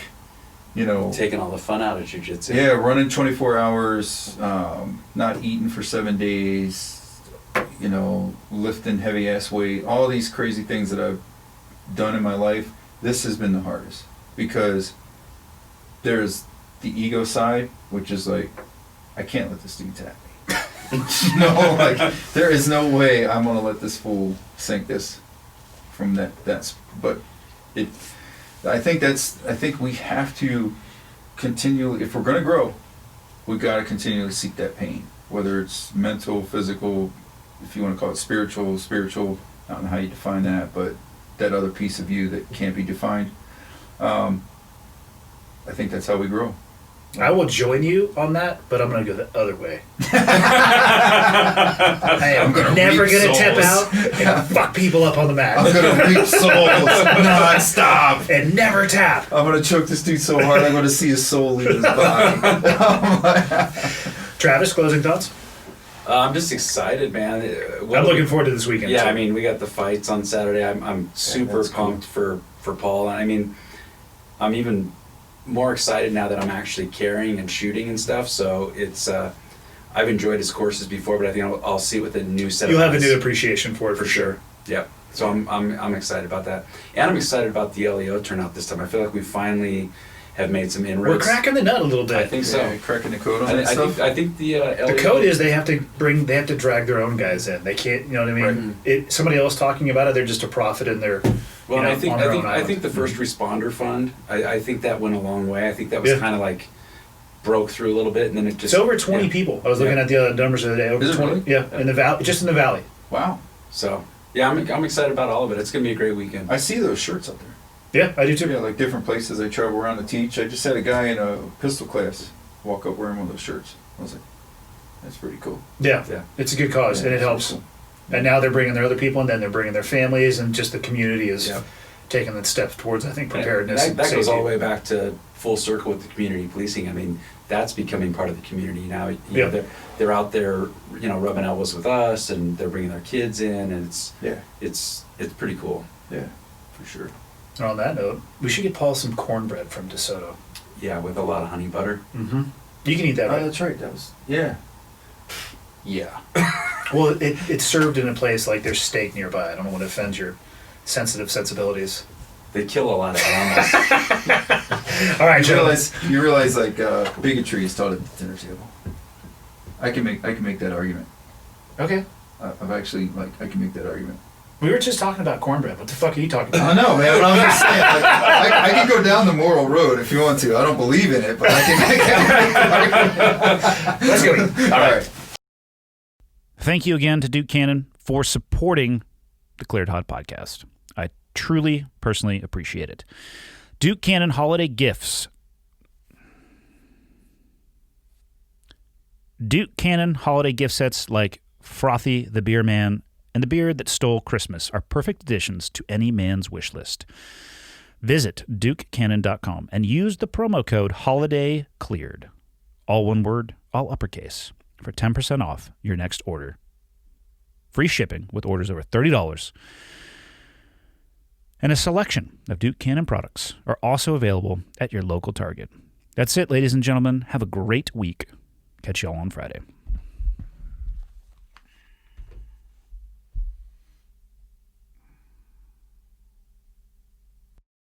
you know, Taking all the fun out of jiu-jitsu. yeah, running 24 hours, not eating for 7 days, you know, lifting heavy ass weight, all these crazy things that I've done in my life. This has been the hardest because there's the ego side, which is like, I can't let this dude tap me. You know, like there is no way I'm gonna let this fool sink this from that. But I think we have to continually, if we're gonna grow, we gotta continually seek that pain, whether it's mental, physical, if you want to call it spiritual, I don't know how you define that, but that other piece of you that can't be defined. I think that's how we grow. I will join you on that, but I'm going to go the other way. I am gonna never reap going to tap souls. out and fuck people up on the mat. I'm gonna reap souls non-stop. And never tap. I'm gonna choke this dude so hard I'm gonna see his soul leave his body. Travis, closing thoughts? I'm just excited, man. I'm looking forward to this weekend. Yeah, too. I mean, we got the fights on Saturday. I'm super that's cool. pumped for Paul. And I mean, I'm even more excited now that I'm actually carrying and shooting and stuff. So it's I've enjoyed his courses before, but I think I'll see it with a new set. You'll of have a eyes. new appreciation for it for sure. Yep. So I'm excited about that, and I'm excited about the LEO turnout this time. I feel like we finally have made some inroads. We're cracking the nut a little bit. I think so. Yeah, cracking the code on that stuff. I think the The LEO code is they have to drag their own guys in. They can't, you know what I mean? Somebody else talking about it, they're just a profit in their. Well, you know, I think on their own I island. think the first responder fund. I think that went a long way. I think that was Yeah. kind of like broke through a little bit, and then it just. It's over 20 yeah. people. I was looking Yeah. at the numbers the other day. Over Is it 20. really? Yeah, in the valley, just in the valley. Wow. So yeah, I'm excited about all of it. It's gonna be a great weekend. I see those shirts up there. Yeah, I do too. Yeah, like different places I travel around to teach. I just had a guy in a pistol class walk up wearing one of those shirts. I was like, that's pretty cool. Yeah, Yeah. it's a good cause, Yeah, and it it's helps. cool. And now they're bringing their other people, and then they're bringing their families, and just the community is Yeah. taking the steps towards, I think, preparedness. That and goes safety. all the way back to full circle with the community policing. I mean, that's becoming part of the community now. You Yeah. know, they're out there, you know, rubbing elbows with us, and they're bringing their kids in, and it's pretty cool. Yeah, for sure. And on that note, we should get Paul some cornbread from DeSoto. Yeah, with a lot of honey butter. Mm-hmm. You can eat that, right? That's right. That was yeah. Well, it's served in a place like there's steak nearby. I don't want to offend your sensitive sensibilities. They kill a lot of animals. All right, You gentlemen. realize like bigotry is taught at the dinner table. I can make that argument. Okay. I've actually I can make that argument. We were just talking about cornbred. What the fuck are you talking about? I know, man. But I'm just saying, like, I can go down the moral road if you want to. I don't believe in it, but I can make that Let's go. argument. All right. Thank you again to Duke Cannon for supporting the Cleared Hot podcast. I Truly, personally appreciate it. Duke Cannon holiday gifts. Duke Cannon holiday gift sets like Frothy the Beer Man and the Beard That Stole Christmas are perfect additions to any man's wish list. Visit dukecannon.com and use the promo code HOLIDAYCLEARED, all one word, all uppercase, for 10% off your next order. Free shipping with orders over $30. And a selection of Duke Cannon products are also available at your local Target. That's it, ladies and gentlemen. Have a great week. Catch you all on Friday.